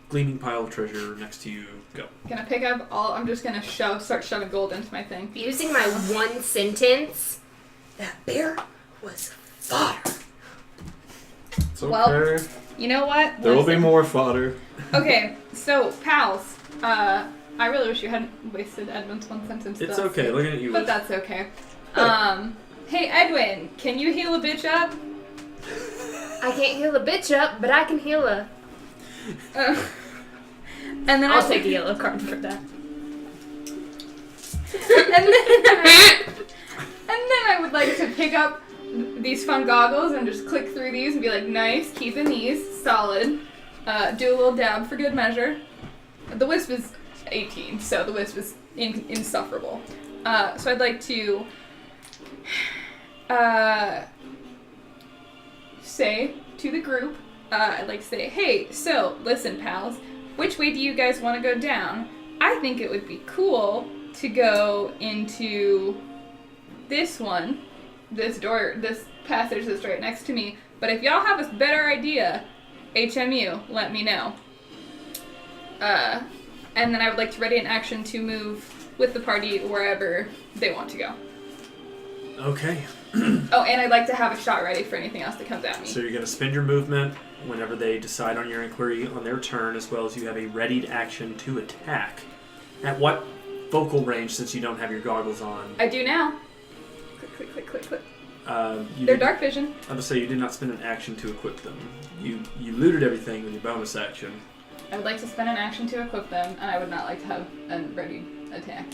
gleaming pile of treasure next to you. Go. Gonna pick up all. I'm just gonna start shoving gold into my thing. Using my one sentence, that bear was fodder. It's okay. Well, you know what? There will be more fodder. Okay, so pals, I really wish you hadn't wasted Edwin's one sentence. It's okay. Looking at you, but that's okay. Hey Edwin, can you heal a bitch up? I can't heal a bitch up, but I can heal a. And then I'll take a yellow card for that. And then I would like to pick up these fun goggles and just click through these and be like, nice, keeping these solid. Do a little dab for good measure. The wisp is 18, so the wisp is insufferable. So I'd like to say to the group, I'd like to say, hey, so listen, pals, which way do you guys want to go down? I think it would be cool to go into this one, this door, this passage that's right next to me. But if y'all have a better idea, HMU, let me know. And then I would like to ready an action to move with the party wherever they want to go. Okay. Oh, and I'd like to have a shot ready for anything else that comes at me. So you're going to spend your movement whenever they decide on your inquiry on their turn, as well as you have a readied action to attack. At what focal range, since you don't have your goggles on? I do now. Click, click, click, click, click. They're They're dark vision. I'm going to say you did not spend an action to equip them. You looted everything with your bonus action. I would like to spend an action to equip them, and I would not like to have a ready attack.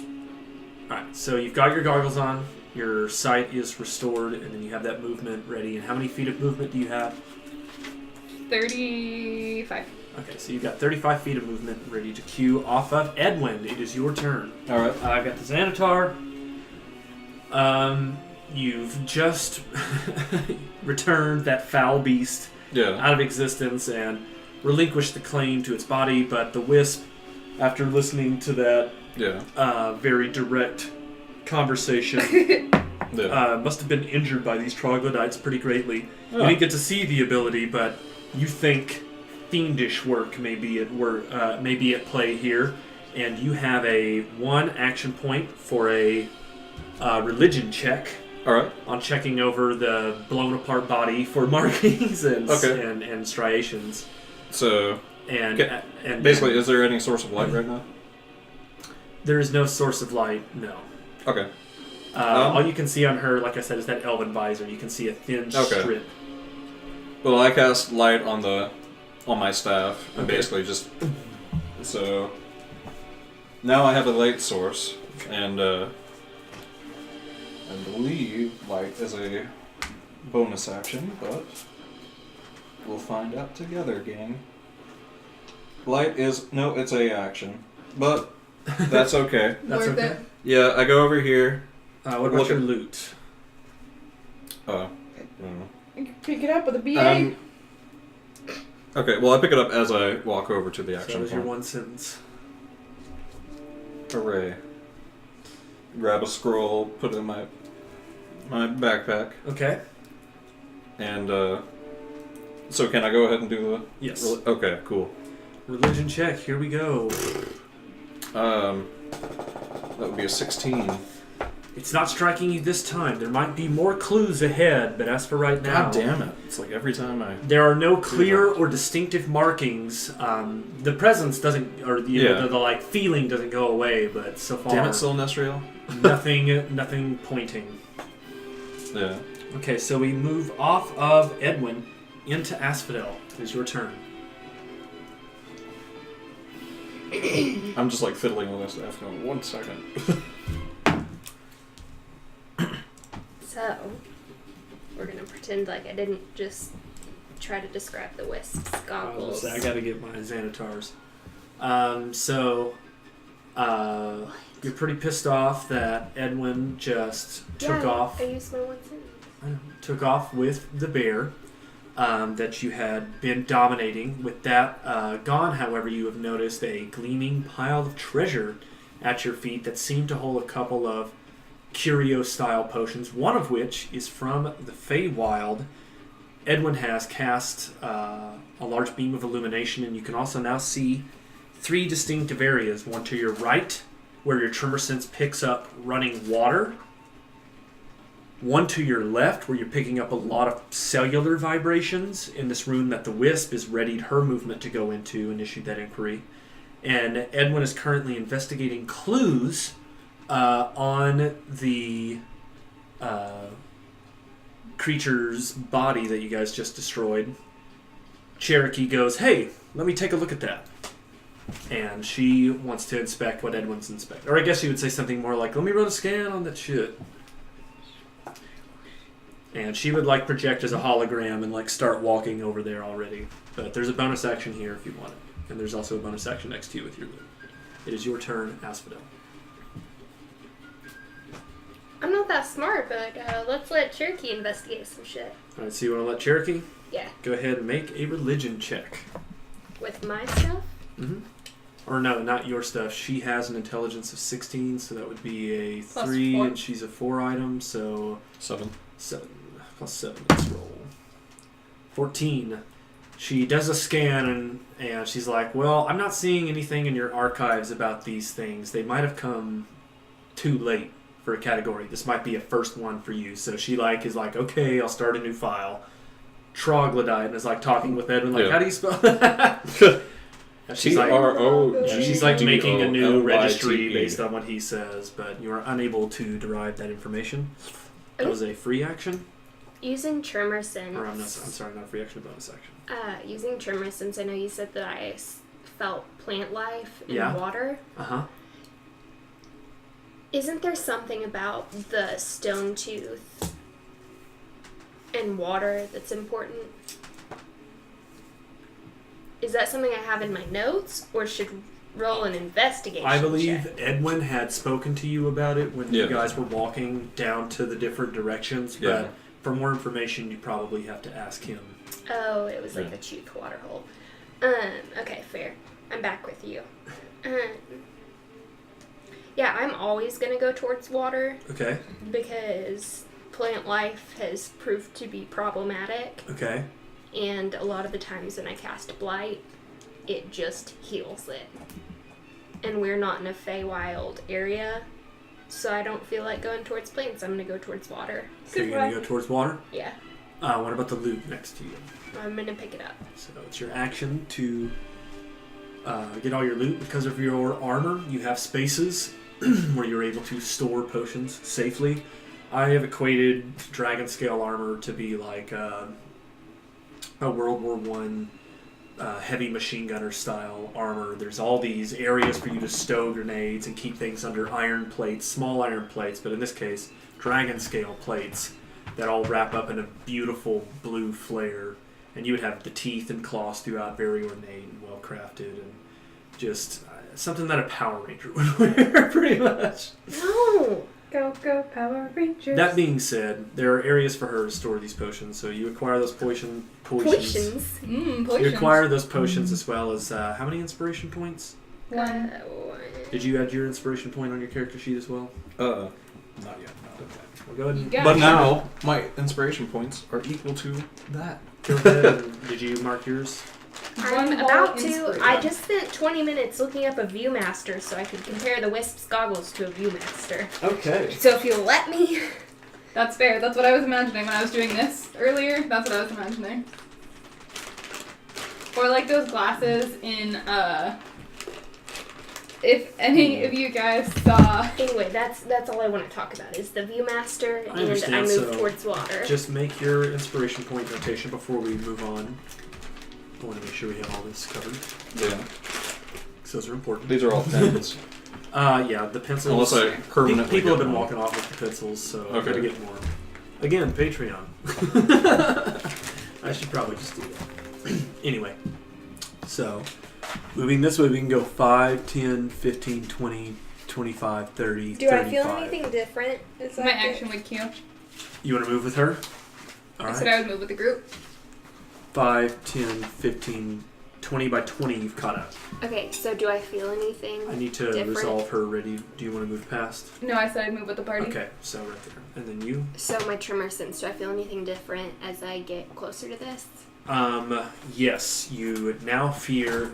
Alright, so you've got your goggles on, your sight is restored, and then you have that movement ready. And how many feet of movement do you have? 35. Okay, so you've got 35 feet of movement ready to queue off of Edwin. It is your turn. Alright. I've got the Xanatar. You've just returned that foul beast out of existence and relinquished the claim to its body, but the wisp, after listening to that very direct conversation, must have been injured by these troglodytes pretty greatly. You didn't get to see the ability, but you think fiendish work may be at play here, and you have a 1 action point for a religion check. All right. On checking over the blown apart body for markings and striations. So and basically, is there any source of light right now? There is no source of light. No. Okay. All you can see on her, like I said, is that elven visor. You can see a thin strip. Well, I cast light on my staff and basically just so now I have a light source, and I believe light is a bonus action, but we'll find out together, gang. Light is it's a action, but that's okay. That's Worth okay. it. Yeah, I go over here. What about your loot? You can pick it up with a BA. Okay, well I pick it up as I walk over to the So action that was your point. one sentence. Hooray. Grab a scroll, put it in my backpack. Okay. And, so can I go ahead and do the... Yes. Okay, cool. Religion check, here we go. That would be a 16. It's not striking you this time. There might be more clues ahead, but as for right now... God damn it. It's like every time I... There are no clear or distinctive markings. The presence doesn't... Or the feeling doesn't go away, but so far... Damn it, Silnestrial. Nothing pointing. Yeah. Okay, so we move off of Edwin into Asphodel. It is your turn. I'm just like fiddling with this after 1 second. So, We're gonna pretend like I didn't just try to describe the wisp's goggles. I gotta get my Xanatars. You're pretty pissed off that Edwin just took off. I used my one sentence. Took off with the bear that you had been dominating. With that gone, however, you have noticed a gleaming pile of treasure at your feet that seemed to hold a couple of curio-style potions, one of which is from the Feywild. Edwin has cast a large beam of illumination, and you can also now see 3 distinctive areas. One to your right, where your tremor sense picks up running water. One to your left, where you're picking up a lot of cellular vibrations in this room that the Wisp is readied her movement to go into and issue that inquiry. And Edwin is currently investigating clues on the creature's body that you guys just destroyed. Cherokee goes, "Hey, let me take a look at that." And she wants to inspect what Edwin's inspecting. Or I guess she would say something more like, "Let me run a scan on that shit." And she would like project as a hologram and like start walking over there already. But there's a bonus action here if you want it. And there's also a bonus action next to you with your loot. It is your turn, Asphodel. I'm not that smart, but let's let Cherokee investigate some shit. Alright, so you want to let Cherokee? Yeah. Go ahead and make a religion check. With my stuff? Mm-hmm. Or no, not your stuff. She has an intelligence of 16, so that would be a 3, +4. and she's a 4 item, so 7. 7. Plus 7, let's roll. 14. She does a scan, and she's like, "Well, I'm not seeing anything in your archives about these things. They might have come too late for a category. This might be a first one for you." So she is like, "Okay, I'll start a new file." Troglodyte, and is like talking with Edwin, like, Yeah. "How do you spell that?" And she's like, she's like making a new registry based on what he says, but you are unable to derive that information. That was a free action. Using tremor sense. Or I'm sorry, not a free action, a bonus action. Using tremor sense, I know you said that I felt plant life in water. Uh-huh. Isn't there something about the stone tooth and water that's important? Is that something I have in my notes, or should roll an investigation I believe check? Edwin had spoken to you about it when you Yeah. guys were walking down to the different directions, but Yeah. for more information, you probably have to ask him. Oh, it was like Yeah. the tooth water hole. Okay, fair. I'm back with you. Yeah, I'm always gonna go towards water Okay, because plant life has proved to be problematic, okay. and a lot of the times when I cast Blight, it just heals it. And we're not in a Feywild area, so I don't feel like going towards plants. I'm gonna go towards water. So you're going to go towards water? Yeah, What about the loot next to you? I'm gonna pick it up. So it's your action to get all your loot. Because of your armor, you have spaces where you're able to store potions safely. I have equated dragon scale armor to be like a World War I heavy machine gunner style armor. There's all these areas for you to stow grenades and keep things under iron plates, small iron plates, but in this case, dragon scale plates that all wrap up in a beautiful blue flare. And you would have the teeth and claws throughout, very ornate and well crafted, and just something that a Power Ranger would wear, pretty much. No! Go, go, Power Rangers. That being said, there are areas for her to store these potions, so you acquire those potions. Potions. Potions. You acquire those potions as well as how many inspiration points? One. Did you add your inspiration point on your character sheet as well? Not yet. Okay. Well, go ahead You and got But it. now, my inspiration points are equal to that. go ahead and did you mark yours? I'm One about whole to. inspiration. I just spent 20 minutes looking up a Viewmaster so I could compare the Wisp's goggles to a Viewmaster. Okay. So if you'll let me. That's fair. That's what I was imagining when I was doing this earlier. That's what I was imagining. Or like those glasses in, if any of you guys saw. Anyway, that's all I want to talk about is the Viewmaster, I and understand, I move so towards water. Just make your inspiration point notation before we move on. I want to make sure we have all this covered. Yeah. Because those are important. These are all pens. Yeah, the pencils. Unless I permanently People have get been one. walking off with the pencils, so I've Okay. got to get more. Again, Patreon. I should probably just do that. Anyway, so moving this way, we can go 5, 10, 15, 20, 25, 30, Do 35. I feel anything different? Is My action would queue. You want to move with her? All I right. said I would move with the group. 5, 10, 15, 20 by 20, you've caught up. Okay, so do I feel anything? I need to different? resolve her ready. Do you want to move past? No, I said I'd move with the party. Okay, so right there. And then you? So my tremor sense, do I feel anything different as I get closer to this? Yes, you now feel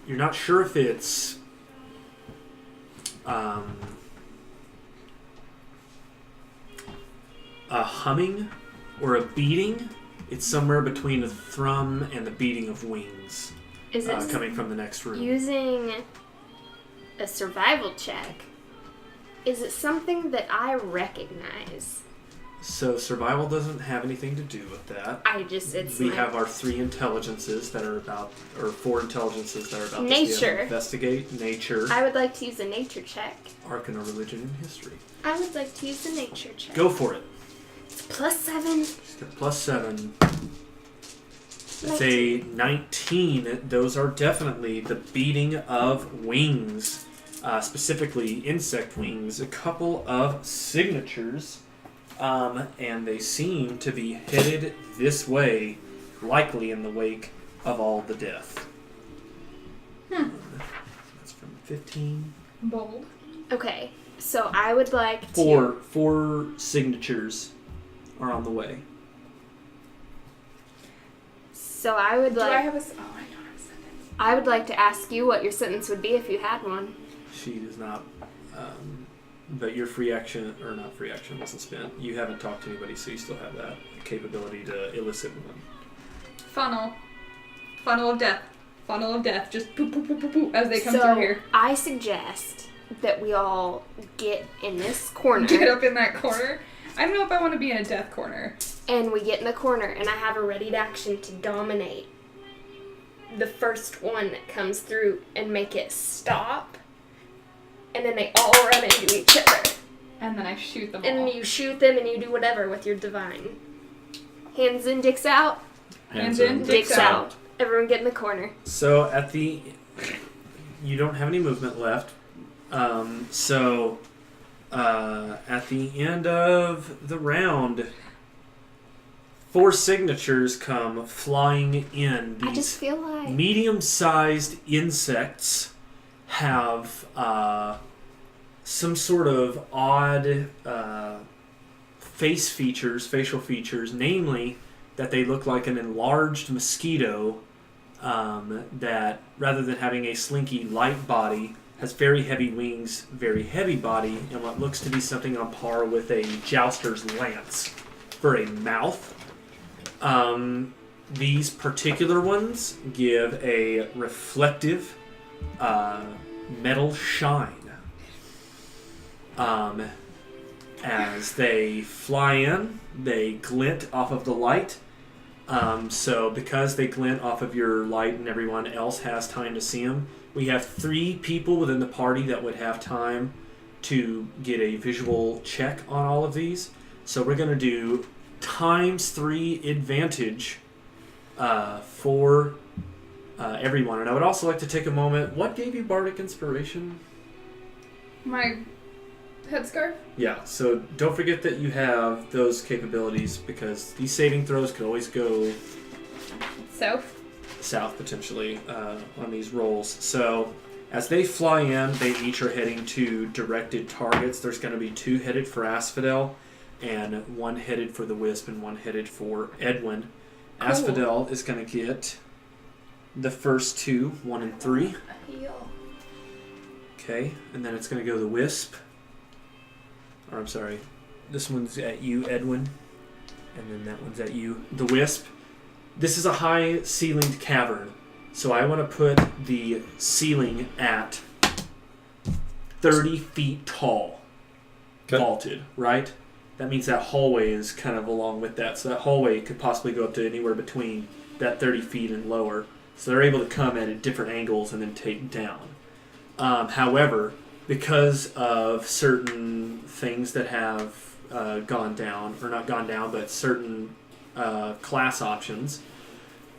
you're not sure if it's a humming or a beating. It's somewhere between a thrum and the beating of wings Is it coming from the next room. using a survival check? Is it something that I recognize? So survival doesn't have anything to do with that. We have our 3 intelligences that are about, or 4 intelligences that are about Nature. to be able to investigate nature, I would like to use a nature check. arcana, religion, and history. I would like to use a nature check. Go for it. It's +7. She's got +7. That's a 19. Those are definitely the beating of wings, specifically insect wings. A couple of signatures. And they seem to be headed this way, likely in the wake of all the death. That's from 15. Bold. Okay, so I would like Four signatures are on the way. So I would Do I like. have a... Oh, I don't have a sentence. I would like to ask you what your sentence would be if you had one. She does not. But your free action, or not free action, wasn't spent. You haven't talked to anybody, so you still have that capability to elicit one. Funnel. Funnel of death. Funnel of death. Just poop, poop, poop, poop, poop as they come So through here. I suggest that we all get in this corner. Get up in that corner. I don't know if I want to be in a death corner. And we get in the corner, and I have a readied action to dominate the first one that comes through and make it stop. And then they all run into each other. And then I shoot them And all. then you shoot them and you do whatever with your divine. Hands in, dicks out. Hands in, Dicks out. Everyone get in the corner. So you don't have any movement left. So at the end of the round, 4 signatures come flying in. I just These feel like... medium-sized insects have some sort of odd facial features, namely that they look like an enlarged mosquito that, rather than having a slinky light body, has very heavy wings, very heavy body, and what looks to be something on par with a jouster's lance for a mouth. These particular ones give a reflective metal shine as they fly in. They glint off of the light. So because they glint off of your light and everyone else has time to see them, we have 3 people within the party that would have time to get a visual check on all of these. So we're going to do ×3 advantage for everyone. And I would also like to take a moment. What gave you Bardic Inspiration? My headscarf? Yeah, so don't forget that you have those capabilities, because these saving throws could always go south potentially on these rolls. So as they fly in, they each are heading to directed targets. There's going to be 2 headed for Asphodel, and 1 headed for the Wisp, and 1 headed for Edwin. Cool. Asphodel is going to get the first 2, 1 and 3. Okay, and then it's going to go to the Wisp. Or I'm sorry, this one's at you, Edwin, and then that one's at you, the Wisp. This is a high-ceilinged cavern, so I want to put the ceiling at 30 feet tall, vaulted, right? That means that hallway is kind of along with that, so that hallway could possibly go up to anywhere between that 30 feet and lower, so they're able to come at different angles and then take down. However, because of certain things that have gone down, or not gone down, but certain class options.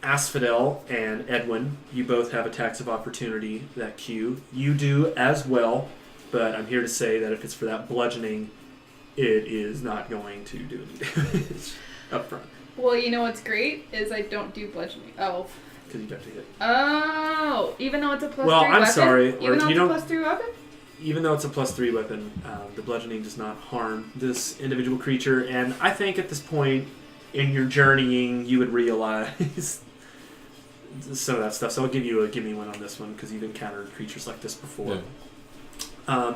Asphodel and Edwin, you both have attacks of opportunity that queue. You do as well, but I'm here to say that if it's for that bludgeoning, it is not going to do any damage up front. Well, you know what's great is I don't do bludgeoning. Oh. Because you have to hit. Oh, even though it's a +3 Well, I'm weapon? sorry, Even or though you it's a +3 weapon? Even though it's a +3 weapon, the bludgeoning does not harm this individual creature, and I think at this point in your journeying, you would realize some of that stuff. So I'll give you a gimme one on this one, because you've encountered creatures like this before. Yeah.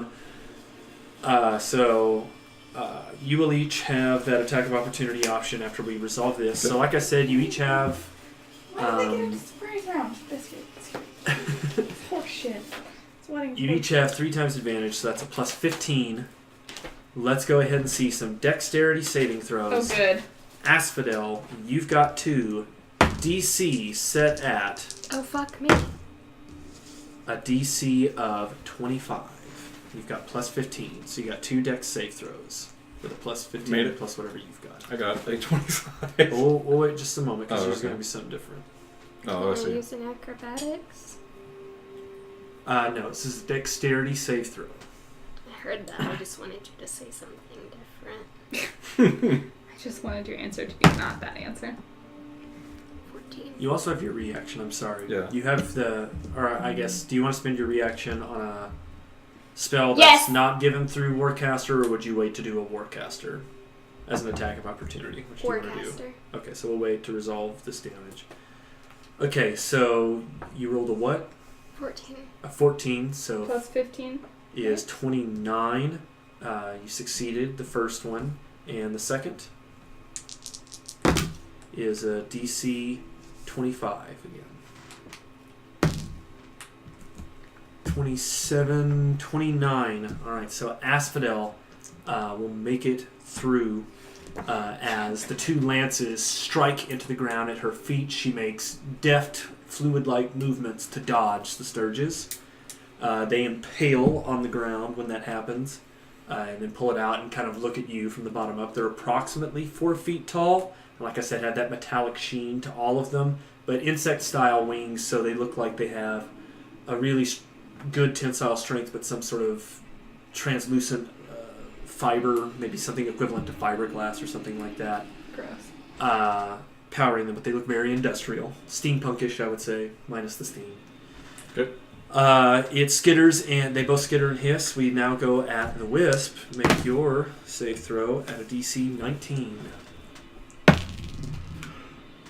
You will each have that attack of opportunity option after we resolve this. So like I said, you each have... Why did they get a surprise round? Biscuit. Horse shit. You each have 3 times advantage, so that's a +15. Let's go ahead and see some dexterity saving throws. Oh, good. Asphodel, you've got 2. DC set at Oh, fuck me. a DC of 25. You've got +15, so you got 2 dex save throws with a +15 Made it. plus whatever you've got. I got a 25. We'll wait just a moment, because there's okay. going to be something different. Oh, I Am I see. using acrobatics? No, this is a dexterity save throw. I heard that. I just wanted you to say something different. I just wanted your answer to be not that answer. 14. You also have your reaction, I'm sorry. Yeah. You have I guess, do you want to spend your reaction on a spell that's not given through Warcaster, or would you wait to do a Warcaster as an attack of opportunity? Which do you want to do? Warcaster. Okay, so we'll wait to resolve this damage. Okay, so you rolled a what? 14. A 14, so +15. is 29. You succeeded the first one, and the second is a DC 25 again. 27, 29. Alright, so Asphodel will make it through as the 2 lances strike into the ground at her feet. She makes deft, fluid-like movements to dodge the Sturges. They impale on the ground when that happens, and then pull it out and kind of look at you from the bottom up. They're approximately 4 feet tall. And like I said, had that metallic sheen to all of them, but insect-style wings, so they look like they have a really good tensile strength, but some sort of translucent fiber, maybe something equivalent to fiberglass or something like that. Gross. Powering them, but they look very industrial. Steampunkish, I would say, minus the steam. Good. It skitters, and they both skitter and hiss. We now go at the Wisp. Make your save throw at a DC 19.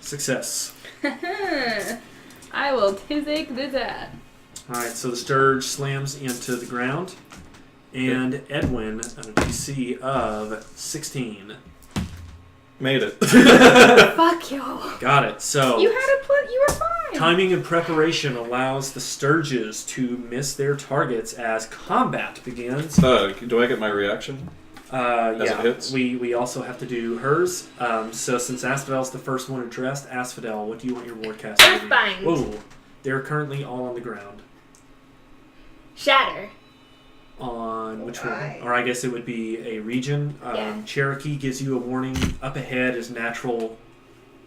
Success. I will tizzik the that. Alright, so the Sturge slams into the ground, and Edwin at a DC of 16. Made it. Fuck y'all. Got it. So You had a you were fine. timing and preparation allows the Sturges to miss their targets as combat begins. Do I get my reaction? As it hits? We also have to do hers. So since Asphodel's the first one addressed, Asphodel, what do you want your Warcaster to do? Earthbind. Whoa. They're currently all on the ground. Shatter. On which one? Or I guess it would be a region. Yeah. Cherokee gives you a warning. Up ahead is natural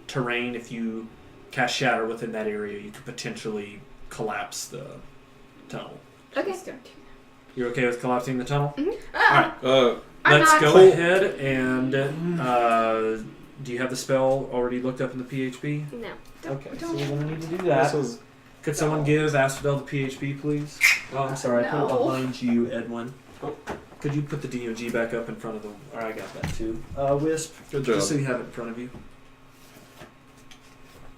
terrain. If you cast Shatter within that area, you could potentially collapse the tunnel. Okay. You're okay with collapsing the tunnel? Ah, Alright. I'm Let's not. go ahead and do you have the spell already looked up in the PHP? No. Okay, so don't- we're going to need to do This that. was Could someone give Asphodel the PHP, please? Oh, I'm sorry. I put it No. behind you, Edwin. Could you put the DOG back up in front of the... Or I got that too. Wisp, good job. just so you have it in front of you.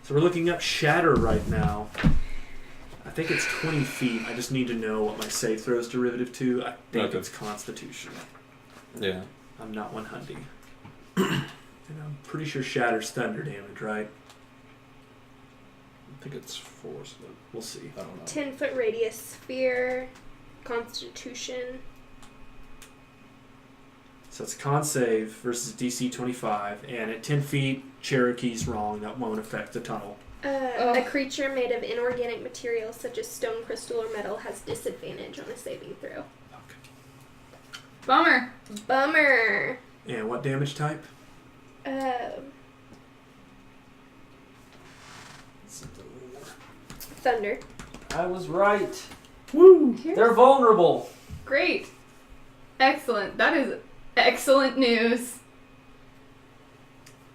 So we're looking up Shatter right now. I think it's 20 feet. I just need to know what my save throw is derivative to. I think Okay. it's Constitution. Yeah. I'm not one hundy. And I'm pretty sure Shatter's thunder damage, right? I think it's force, but We'll see. I don't know. 10-foot radius sphere. Constitution. So it's con save versus DC 25, and at 10 feet, Cherokee's wrong. That won't affect the tunnel. A creature made of inorganic materials such as stone, crystal, or metal has disadvantage on a saving throw. Okay. Bummer. Bummer. And what damage type? Thunder. I was right. Woo! They're vulnerable. Great. Excellent. That is excellent news.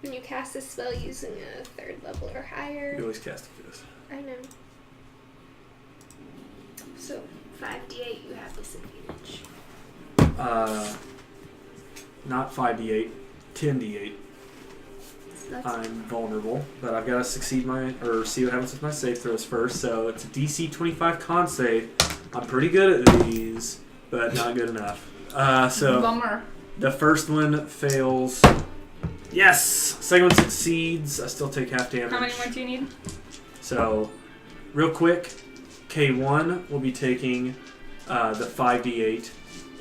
When you cast a spell using a 3rd level or higher. You always cast it this. I know. So 5d8, you have disadvantage. Not 5d8, 10d8. So that's I'm vulnerable, but I've got to see what happens with my save throws first. So it's a DC 25 con save. I'm pretty good at these, but not good enough. So Bummer. the first one fails. Yes! Second one succeeds. I still take half damage. How many more do you need? So, real quick, K1 will be taking the 5d8,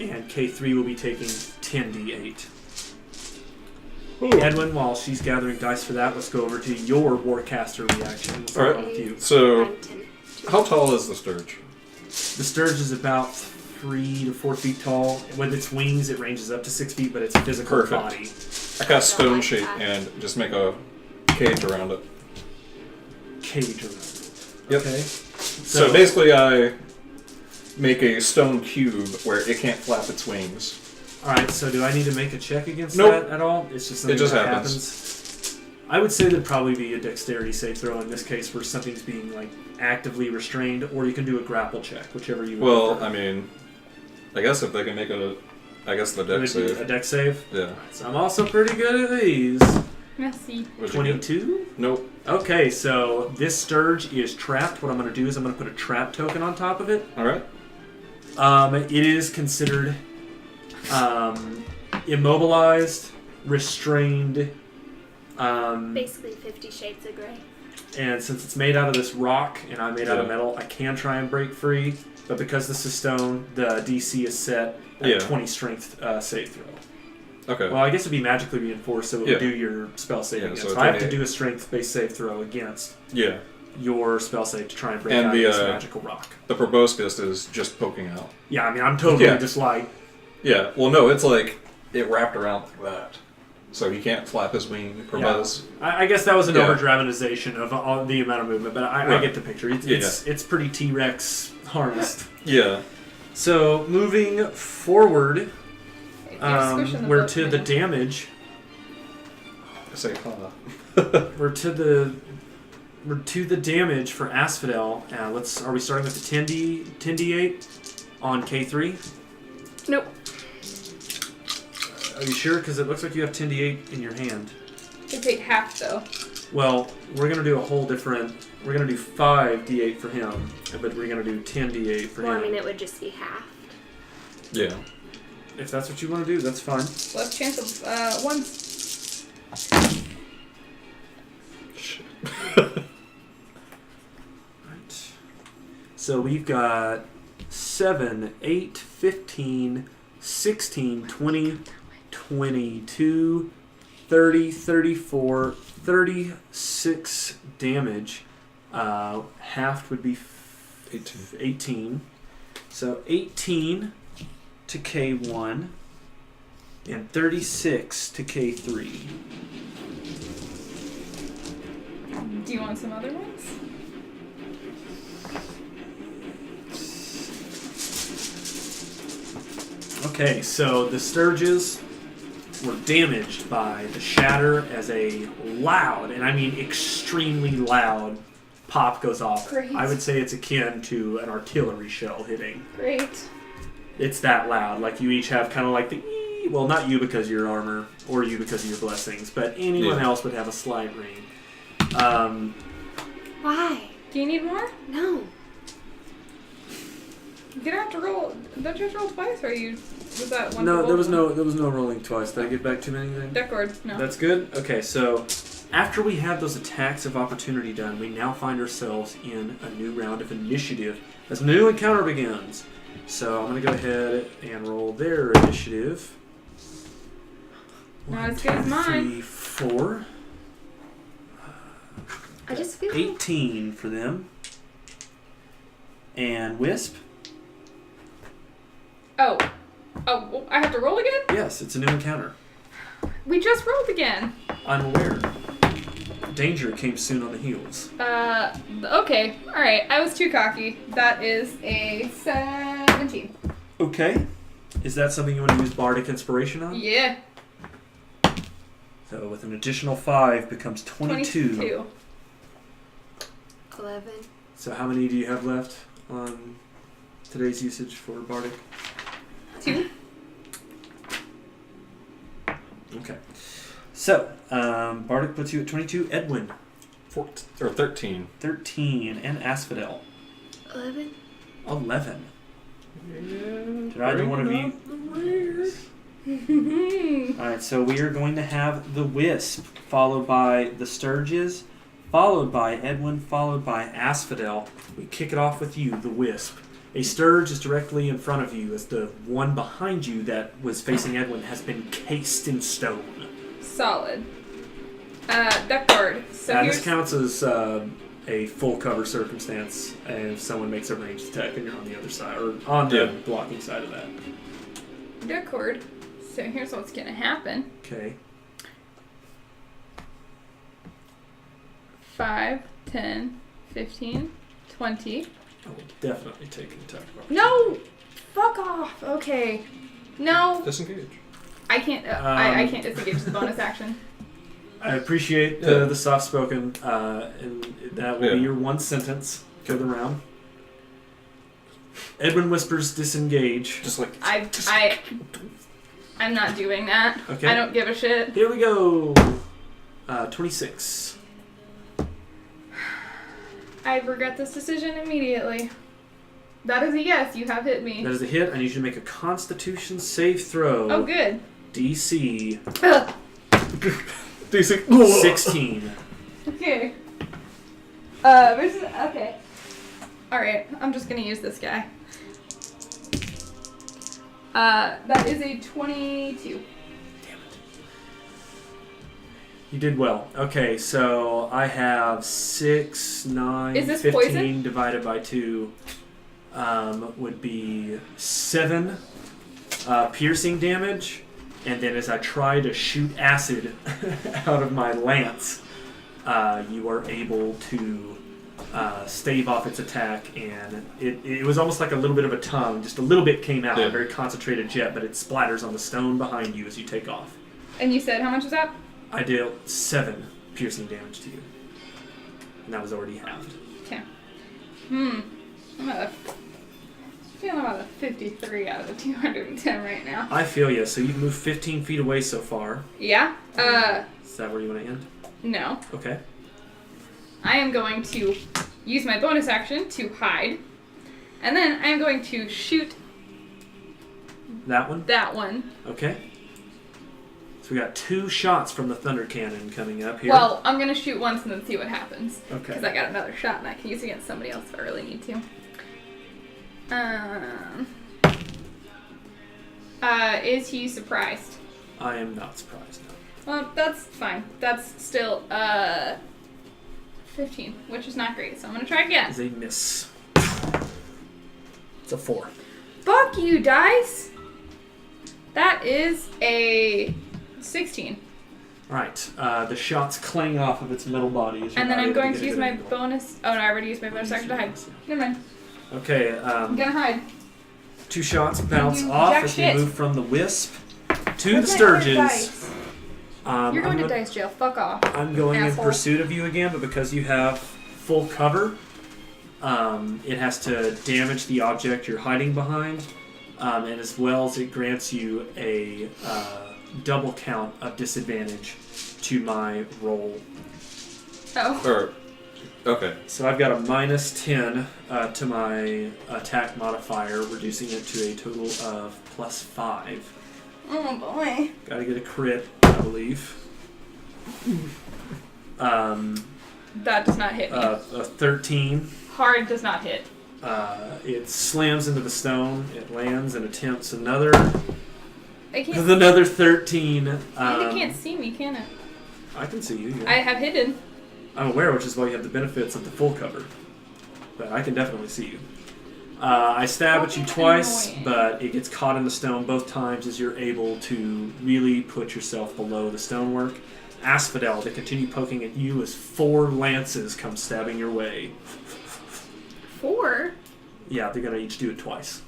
and K3 will be taking 10d8. Edwin, while she's gathering dice for that, let's go over to your Warcaster reaction. What's going on with you? So, 9, 10. how tall is the Sturge? The Sturge is about 3 to 4 feet tall. With its wings, it ranges up to 6 feet, but its physical Perfect. body. I cast I don't Stone like Shape that. and just make a cage around it. Cage around it. Yep. Okay. So basically, I make a stone cube where it can't flap its wings. Alright, so do I need to make a check against Nope. that at all? It's just something It just that happens. I would say there'd probably be a dexterity save throw in this case where something's being like actively restrained, or you can do a grapple check, whichever you would Well, prefer. I mean, I guess if they can make the It dex would be save. a dex save. Yeah. So I'm also pretty good at these. Merci. What'd you get? 22? Nope. Okay, so this Sturge is trapped. What I'm going to do is I'm going to put a trap token on top of it. All right. It is considered immobilized, restrained, Basically 50 Shades of Grey. and since it's made out of this rock and I'm made out of Yeah. metal, I can try and break free. But because this is stone, the DC is set at Yeah. 20 strength save throw. Okay. Well, I guess it'd be magically reinforced, so it would Yeah. do your spell save Yeah, against. so So I have to 28. do a strength-based save throw against Yeah. your spell save to try and break And out the, of this magical rock. The proboscis is just poking out. Yeah, I mean, I'm totally Yeah. just like, Yeah. Well, no, it's like it wrapped around like that, so he can't flap his wing. Probos. I guess that was an Yeah. over-dramatization of all the amount of movement, but I Right. get the picture. It's pretty T-Rex harnessed. Yeah. So, moving forward, You're squishing the we're book, to the man. damage. I say, We're to the damage for Asphodel. Are we starting with the 10d8 on K3? Nope. Are you sure? Because it looks like you have 10d8 in your hand. You take half though. Well, we're gonna do a whole different. We're gonna do 5d8 for him, but we're gonna do 10d8 for Well, him. I mean, it would just be half. yeah. If that's what you want to do, that's fine. Less chance of ones. Shit. Right. So we've got 7, 8, 15, 16, 20, 22, 30, 34, 36 damage. Half would be 18. So 18 to K1 and 36 to K3. Do you want some other ones? Okay, so the Sturges were damaged by the shatter as a loud, and I mean extremely loud, pop goes off. Great. I would say it's akin to an artillery shell hitting. Great. It's that loud. Like you each have kind of like the ee, well, not you because of your armor, or you because of your blessings, but anyone Yeah. else would have a slight ring. Why? Do you need more? No. You don't have to roll. Don't you have to roll twice? Or you was that one? No, for there was both? no rolling twice. Did I get back too many then? Deckord. No. That's good. Okay, so after we have those attacks of opportunity done, we now find ourselves in a new round of initiative as a new encounter begins. So I'm going to go ahead and roll their initiative. Not as good as mine. 3, 4. I just feel 18 for them. And Wisp. Oh, Oh, well, I have to roll again? Yes, it's a new encounter. We just rolled again. I'm aware. Danger came soon on the heels. Okay. Alright, I was too cocky. That is a 17. Okay. Is that something you want to use Bardic Inspiration on? Yeah. So with an additional 5 becomes 22. 11. So how many do you have left on today's usage for Bardic? 2. Okay. So, Bardic puts you at 22. Edwin. 13. 13. And Asphodel. 11. 11. Did either one of you... Alright, so we are going to have the Wisp, followed by the Sturges, followed by Edwin, followed by Asphodel. We kick it off with you, the Wisp. A Sturge is directly in front of you, as the one behind you that was facing Edwin has been cased in stone. Solid. Deck card. So This counts as a full cover circumstance, and if someone makes a ranged attack and you're on the other side, or on the blocking side of that. deck card. So here's what's gonna happen. Okay. 5, 10, 15, 20. I will definitely take an attack. No! Fuck off! Okay. No, Disengage. I can't. I can't disengage the bonus action. I appreciate the soft spoken, and that will be your one sentence for the round. Edwin whispers, "Disengage." Just like I'm not doing that. Okay. I don't give a shit. Here we go. 26. I regret this decision immediately. That is a yes. You have hit me. That is a hit. I need you to make a Constitution save throw. Oh, good. DC Ugh. DC 16. Okay. Okay. Alright, I'm just gonna use this guy. That is a 22. Damn it. You did well. Okay, so I have 6, 9, Is this 15 poison? divided by 2 would be 7 piercing damage. And then as I try to shoot acid out of my lance, you are able to stave off its attack, and it was almost like a little bit of a tongue. Just a little bit came out, a very concentrated jet, but it splatters on the stone behind you as you take off. And you said how much was that? I dealt 7 piercing damage to you. And that was already halved. Okay. I'm feeling about a 53 out of a 210 right now. I feel you. So you've moved 15 feet away so far. Yeah? Is that where you want to end? No. Okay. I am going to use my bonus action to hide. And then I am going to shoot That one? that one. Okay. So we got 2 shots from the thunder cannon coming up here. Well, I'm going to shoot once and then see what happens. Okay. Because I got another shot and I can use it against somebody else if I really need to. Is he surprised? I am not surprised. No. Well, that's fine. That's still, 15, which is not great, so I'm gonna try again. Is a miss. It's a 4. Fuck you, dice! That is a 16. Right. The shots clang off of its metal body. As you're And then not I'm able going get to a use good my angle. bonus... Oh, no, I already used my bonus action to hide. Never mind. Okay. I'm gonna hide. 2 shots bounce You off jack as shit. we move from the wisp to Where's the my other Sturges. dice? You're going to I'm dice jail. Fuck off. I'm going asshole. in pursuit of you again, but because you have full cover, it has to damage the object you're hiding behind, and as well as it grants you a double count of disadvantage to my roll. Oh. Okay. So I've got a -10 to my attack modifier, reducing it to a total of +5. Oh, boy. Gotta get a crit, I believe. That does not hit me. A 13. Hard does not hit. It slams into the stone. It lands and attempts another. I can't... With another 13. You can't see me, can it? I can see you. Yeah. I have hidden. I'm aware, which is why you have the benefits of the full cover. But I can definitely see you. I stab at you Fucking twice, annoying. but it gets caught in the stone both times as you're able to really put yourself below the stonework. Asphodel, they continue poking at you as 4 lances come stabbing your way. 4? Yeah, they're going to each do it twice.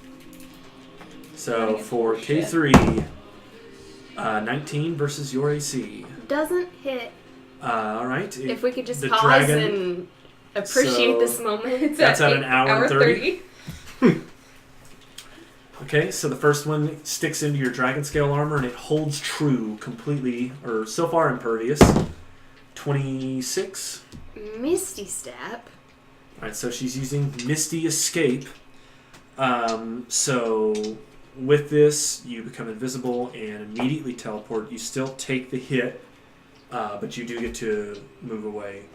So Running for into shit. K3, 19 versus your AC. Doesn't hit. Alright. If we could just the pause dragon- and appreciate So- this moment. That's at an hour and 30. 30. Okay, so the first one sticks into your dragon scale armor and it holds true completely, or so far impervious. 26. Misty Step. Alright, so she's using Misty Escape. So with this, you become invisible and immediately teleport. You still take the hit, but you do get to move away.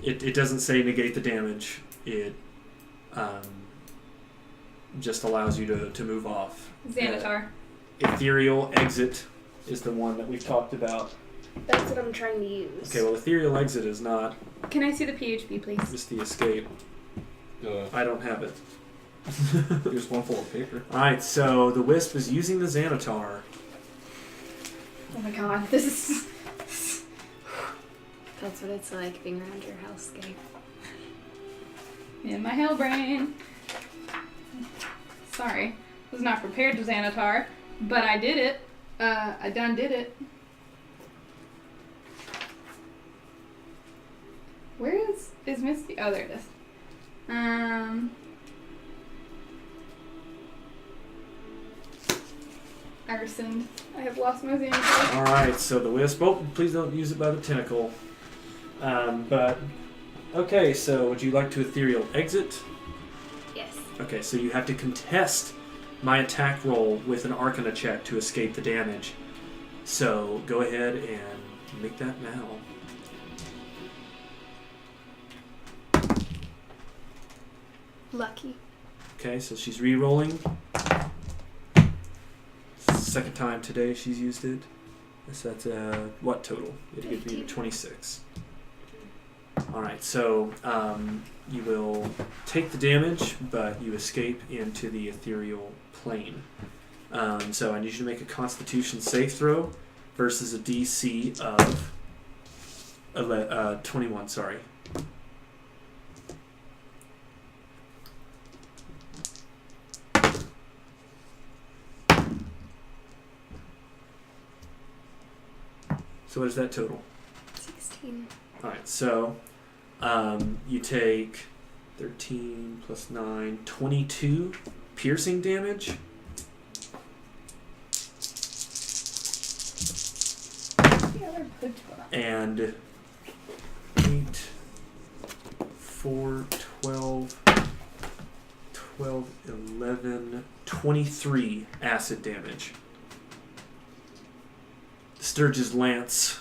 It doesn't say negate the damage. It just allows you to move off. Xanatar. Ethereal Exit is the one that we've talked about. That's what I'm trying to use. Okay, well, Ethereal Exit is not Can I see the PHP, please? Misty Escape. I don't have it. Here's one full of paper. Alright, so the Wisp is using the Xanatar. Oh my god, this is... That's what it's like being around your hellscape. in my hell brain. Sorry. Was not prepared to Xanatar, but I did it. I done did it. Where is Misty? Oh, there it is. I rescind. I have lost my Xanatar. Alright, so the Wisp. Oh, please don't use it by the tentacle. But, okay, so would you like to Ethereal Exit? Yes. Okay, so you have to contest my attack roll with an Arcana check to escape the damage. So go ahead and make that now. Lucky. Okay, so she's re-rolling. Second time today she's used it. So that's what total? It gives me 26. Alright, so you will take the damage, but you escape into the ethereal plane. So I need you to make a Constitution save throw versus a DC of 21, sorry. So what is that total? 16. Alright, so you take 13 plus 9, 22 piercing damage. The other good one. And 8, 4, 12, 12, 11, 23 acid damage. Sturge's lance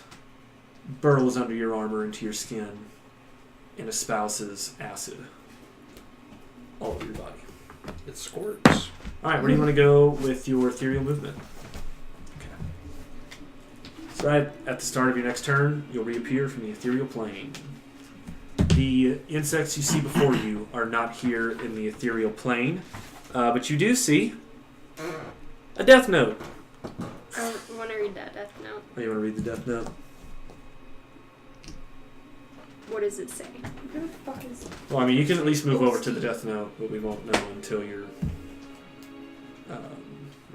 burrows under your armor into your skin and espouses acid all over your body. It squirts. Alright, where do you want to go with your ethereal movement? Okay. So right at the start of your next turn, you'll reappear from the ethereal plane. The insects you see before you are not here in the ethereal plane, but you do see a death note. I want to read that death note. Oh, you want to read the death note? What does it say? Who the fuck is... Well, I mean, you can at least move over to the death note, but we won't know until you're...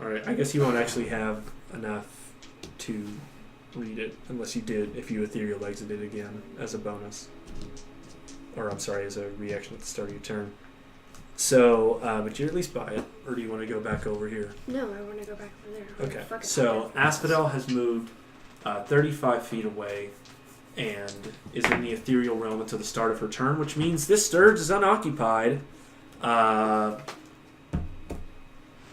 Alright, I guess you won't actually have enough to read it, unless you did, if you ethereal exited again as a bonus. Or, I'm sorry, as a reaction at the start of your turn. So, but you're at least by it, or do you want to go back over here? No, I want to go back over there. Okay, Fuck it, so I'll Asphodel has moved 35 feet away and is in the ethereal realm until the start of her turn, which means this Sturge is unoccupied. The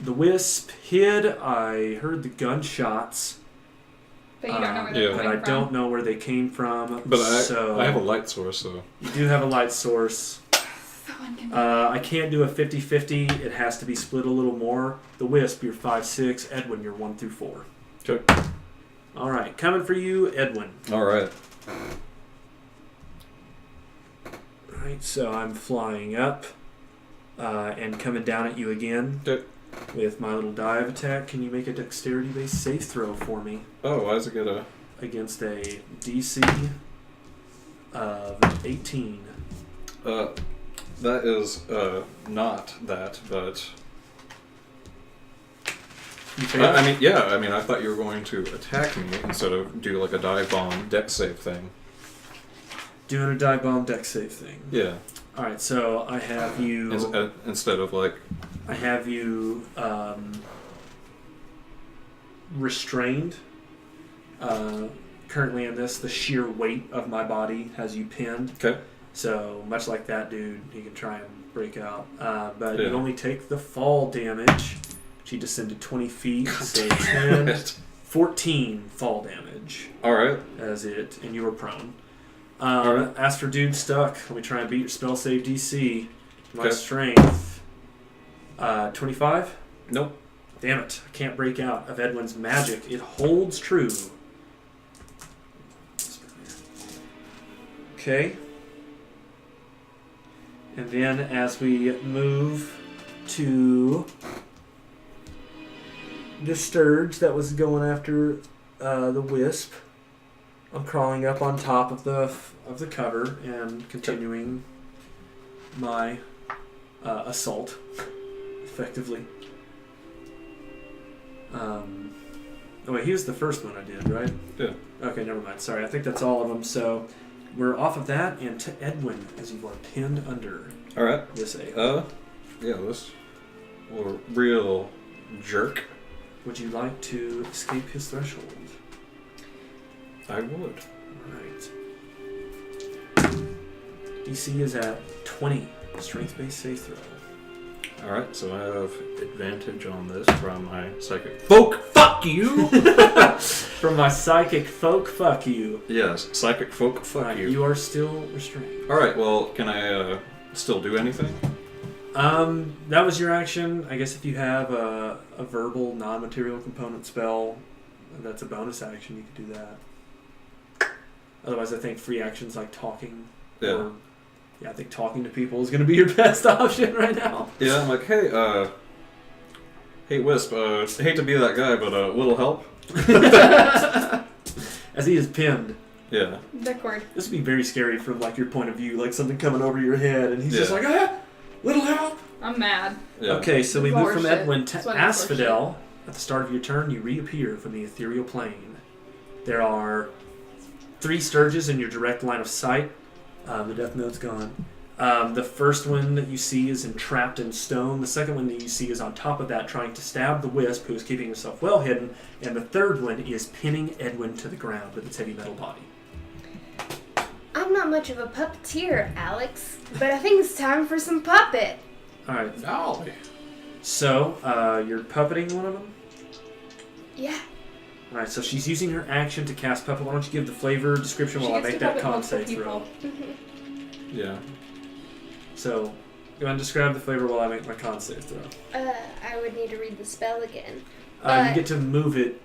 Wisp hid. I heard the gunshots, But you don't know where Yeah. they're but coming I from. don't know where they came from. But so I have a light source, so... You do have a light source. So inconvenient. I can't do a 50-50. It has to be split a little more. The Wisp, you're 5-6. Edwin, you're 1 through 4. Okay. All right, coming for you, Edwin. Alright. Alright, so I'm flying up and coming down at you again with my little dive attack. Can you make a dexterity-based save throw for me? Oh, why is it gonna... Against a DC of 18. That is not that, but... You fail? I mean, I thought you were going to attack me instead of do like a dive bomb dex save thing. Doing a dive bomb dex save thing. Yeah. Alright, so I have you... Instead of like... I have you restrained. Currently in this, the sheer weight of my body has you pinned. Okay. So, much like that dude, he can try and break out. But Yeah. you only take the fall damage. She descended 20 feet, so 10, 14 fall damage. Alright. As it, and you were prone. Alright. As for dude stuck, let me try and beat your spell save DC. My Okay. strength, 25? Nope. Damn it, I can't break out of Edwin's magic. It holds true. Okay. And then as we move to the Sturge that was going after the Wisp, I'm crawling up on top of the cover and continuing my assault effectively. Oh wait, he was the first one I did, right? Yeah. Okay, never mind. Sorry, I think that's all of them. So we're off of that and to Edwin as you are pinned under Alright. this ale. Yeah, this little real jerk. Would you like to escape his threshold? I would. Alright. DC is at 20. Strength-based save throw. Alright, so I have advantage on this from my psychic folk. Fuck you! From my psychic folk, fuck you. Yes, psychic folk. Fuck Alright, you. you are still restrained. Alright, well, can I still do anything? That was your action. I guess if you have a verbal non-material component spell, that's a bonus action, you could do that. Otherwise, I think free actions like talking. Yeah. Yeah, I think talking to people is going to be your best option right now. Yeah, I'm like, hey, Wisp, hate to be that guy, but a little help? As he is pinned. Yeah. Deckard. This would be very scary from like your point of view, like something coming over your head, and he's just Yeah. like, little help. I'm mad. Yeah. Okay, so we That's move from horseshit. Edwin to That's why that's Asphodel. At the start of your turn, you reappear from the ethereal plane. There are 3 Sturges in your direct line of sight. The death note's gone. The first one that you see is entrapped in stone. The second one that you see is on top of that, trying to stab the Wisp, who is keeping herself well hidden. And the third one is pinning Edwin to the ground with its heavy metal body. I'm not much of a puppeteer, Alex, but I think it's time for some puppet. All right. Ow. So you're puppeting one of them. Yeah. All right. So she's using her action to cast puppet. Why don't you give the flavor description while I make that con save throw? Yeah. So, you want to describe the flavor while I make my con save throw? I would need to read the spell again. You get to move it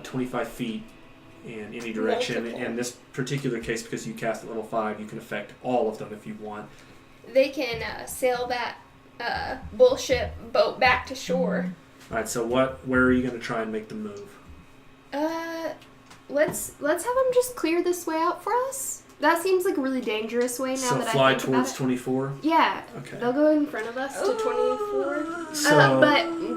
25 feet in any direction. Multiple. In this particular case, because you cast at level 5, you can affect all of them if you want. They can sail that bullshit boat back to shore. All right. So, where are you going to try and make the move? Let's have them just clear this way out for us. That seems like a really dangerous way now So that fly I think towards about 24. it. Yeah. Okay. They'll go in front of us to 24. So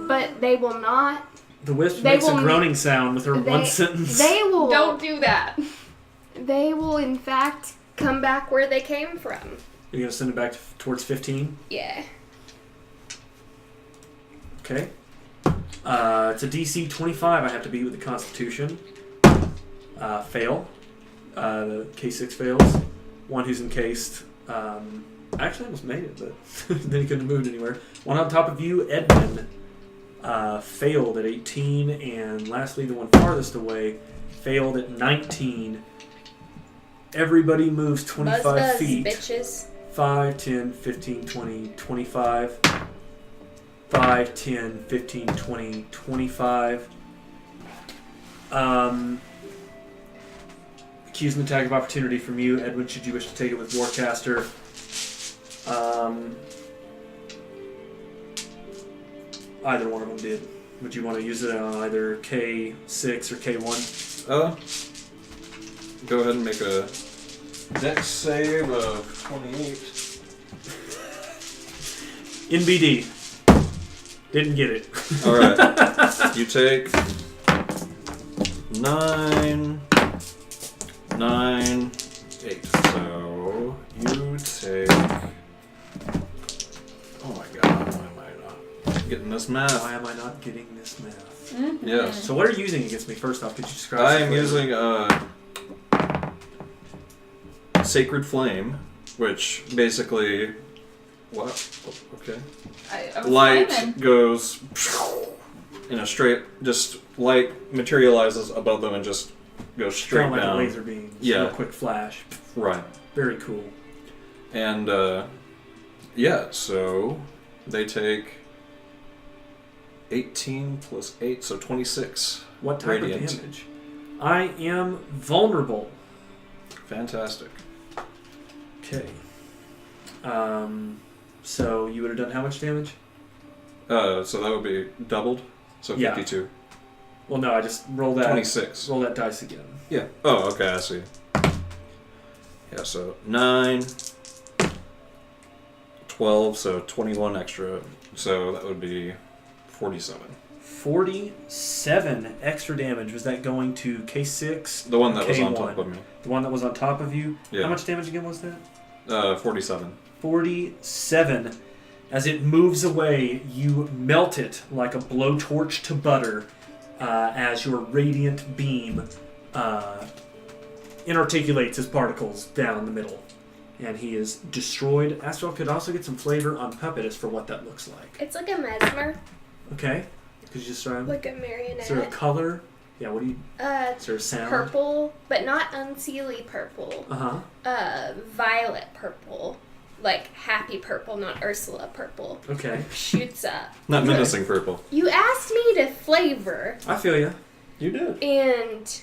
But they will not. the wisp they makes a will- groaning sound with her one sentence. They will. Don't do that. They will in fact come back where they came from. You're going to send it back towards 15. Yeah. Okay. It's a DC 25 I have to beat with the Constitution. Fail. The K6 fails. One who's encased. Actually, I almost made it, but then he couldn't have moved anywhere. One on top of you, Edmund, failed at 18. And lastly, the one farthest away failed at 19. Everybody moves 25 Buzz, feet. bitches. 5, 10, 15, 20, 25. 5, 10, 15, 20, 25. Accuse and attack of opportunity from you. Edwin, should you wish to take it with Warcaster. Either one of them did. Would you want to use it on either K6 or K1? Go ahead and make a dex save of 28. NBD. Didn't get it. Alright. You take 9, 8. So you take. Oh my god, why am I not getting this math? Why am I not getting this math? Mm-hmm. Yes. So what are you using against me? First off, could you describe? I am using Sacred Flame, which basically. What? Okay. I was Light flaming. goes in a straight, just light materializes above them and just goes straight Kind of like down. a laser beam. Just Yeah. a quick flash. Right. Very cool. And yeah, so they take 18 plus 8, so 26. What type Radiant. of damage? I am vulnerable. Fantastic. Okay. So you would have done how much damage? So that would be doubled, so Yeah. 52. Well, no, I just roll that. 26. Roll that dice again. Yeah. Oh, okay, I see. Yeah, so 9, 12, so 21 extra. So that would be 47. 47 extra damage. Was that going to K6? The one that was on K1? top of me. The one that was on top of you? Yeah. How much damage again was that? 47. 47. As it moves away, you melt it like a blowtorch to butter as your radiant beam inarticulates his particles down the middle. And he is destroyed. Astral could also get some flavor on Puppet as for what that looks like. It's like a mesmer, Okay? Could you just try them? like a Is there a marionette. color? Yeah, what do you... Is there a sound? Purple, but not unseelie purple. Uh-huh. Violet purple. Like happy purple, not Ursula purple. Okay. Shoots up. Not menacing purple. You asked me to flavor, I feel you. You did. and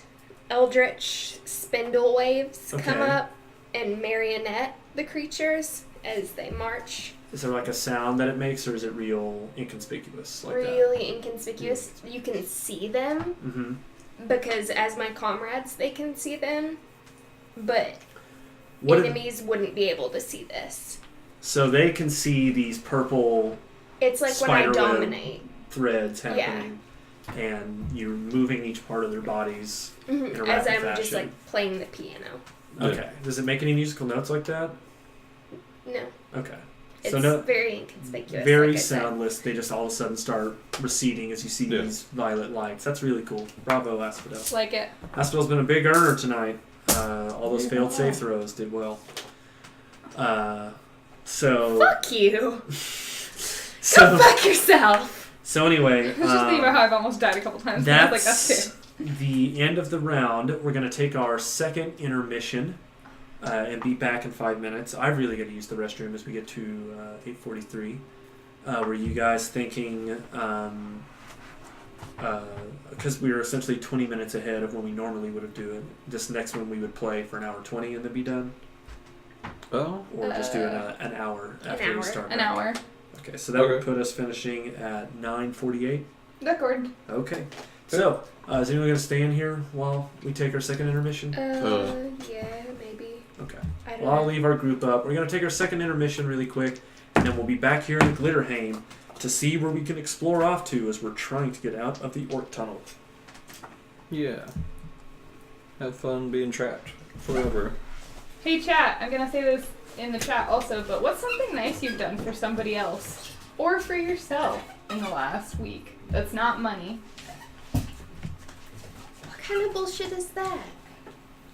eldritch spindle waves come Okay. up and marionette the creatures as they march. Is there like a sound that it makes, or is it real inconspicuous like that? Really inconspicuous. You can see them Mm-hmm. because as my comrades, they can see them, but What if- enemies wouldn't be able to see this. so they can see these purple It's like when I Spiderweb. dominate. threads happening, and you're moving each part of their bodies. Mhm, In a as rapid I'm just fashion. like playing the piano. Yeah. Okay. Does it make any musical notes like that? No, Okay. it's So no, very inconspicuous. very like I said. soundless. They just all of a sudden start receding as you see Yeah. these violet lights. That's really cool. Bravo, Asphodel. Like it. Asphodel's been a big earner tonight. All those failed save throws did well. So Fuck you. so Go fuck yourself. so anyway, I was just thinking about how I've almost died a couple times. And I was like, that's that's it. the end of the round. We're going to take our second intermission and be back in 5 minutes. I've really got to use the restroom as we get to 8:43. Were you guys thinking, because we were essentially 20 minutes ahead of when we normally would have do it, this next one we would play for an hour 20 and then be done? Oh. Or just do an hour after we hour. start? An hour. Okay, so that would Okay. put us finishing at 9:48. Record. Okay. So, is anyone going to stay in here while we take our second intermission? Yeah, maybe. Okay. I don't Well, I'll know. leave our group up. We're going to take our second intermission really quick, and then we'll be back here in the Glitterhame to see where we can explore off to as we're trying to get out of the Orc Tunnel. Yeah. Have fun being trapped forever. Hey chat, I'm gonna say this in the chat also, but what's something nice you've done for somebody else or for yourself in the last week that's not money? What kind of bullshit is that?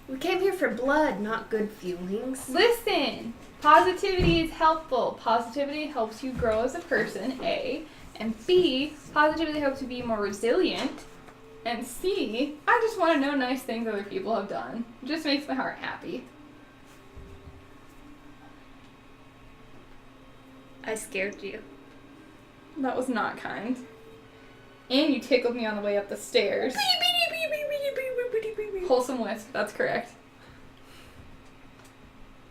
We came here for blood, not good feelings. Listen, positivity is helpful. Positivity helps you grow as a person, A. And B, positivity helps you be more resilient. And C, I just want to know nice things other people have done. It just makes my heart happy. I scared you. That was not kind. And you tickled me on the way up the stairs. Wholesome wisp, that's correct.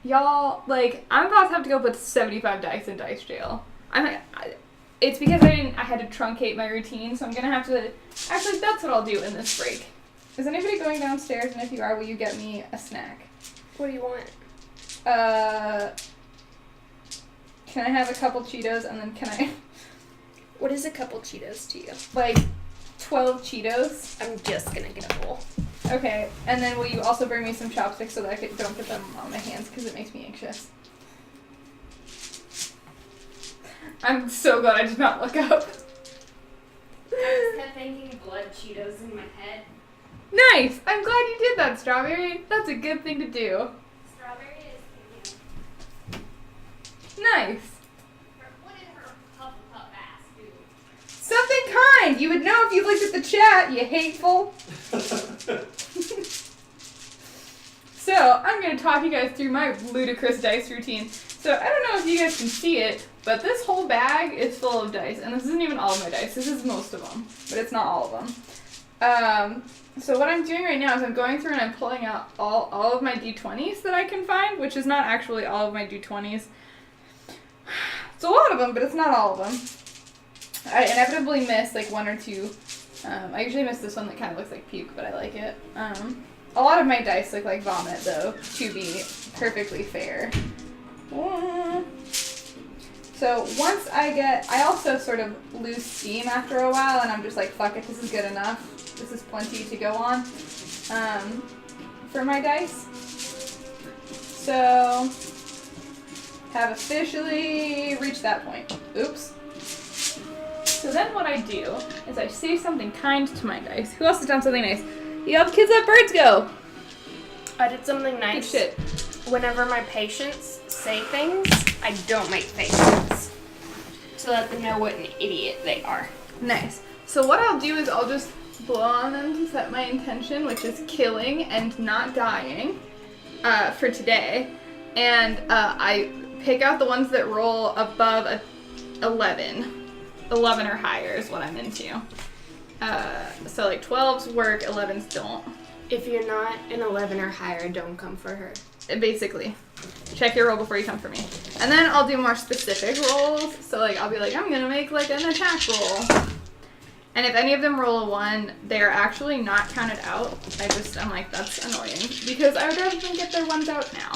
y'all, like, I'm about to have to go put 75 dice in dice jail. It's because I had to truncate my routine, so I'm gonna have to, actually, that's what I'll do in this break. Is anybody going downstairs, and if you are, will you get me a snack? What do you want? Can I have a couple Cheetos, and then can I, What is a couple Cheetos to you? like, 12 Cheetos? I'm just gonna get a bowl. Okay, and then will you also bring me some chopsticks so that I don't get them on my hands, because it makes me anxious. I'm so glad I did not look up. I just kept thinking blood Cheetos in my head. Nice! I'm glad you did that, Strawberry. That's a good thing to do. Strawberry is Nice. what did her Hufflepuff ass do? Something kind! You would know if you looked at the chat, you hateful. So, I'm going to talk you guys through my ludicrous dice routine. So, I don't know if you guys can see it, but this whole bag is full of dice. And this isn't even all of my dice. This is most of them. But it's not all of them. So what I'm doing right now is I'm going through and I'm pulling out all of my d20s that I can find, which is not actually all of my d20s. It's a lot of them, but it's not all of them. I inevitably miss like one or two. I usually miss this one that kind of looks like puke, but I like it. A lot of my dice look like vomit, though, to be perfectly fair. So once I also sort of lose steam after a while, and I'm just like, fuck it, this is good enough. This is plenty to go on for my dice. So, have officially reached that point. Oops. So then what I do is I say something kind to my dice. Who else has done something nice? You have kids let birds go. I did something nice. Good shit. Whenever my patients say things, I don't make faces. To let them know what an idiot they are. Nice. So what I'll do is I'll just blow on them to set my intention, which is killing and not dying for today. And I pick out the ones that roll above a 11. 11 or higher is what I'm into. So like 12s work, 11s don't. If you're not an 11 or higher, don't come for her. Basically. Check your roll before you come for me. And then I'll do more specific rolls. So like I'll be like, I'm gonna make like an attack roll. And if any of them roll a 1, they're actually not counted out. I'm like, that's annoying. Because I would rather them get their 1s out now.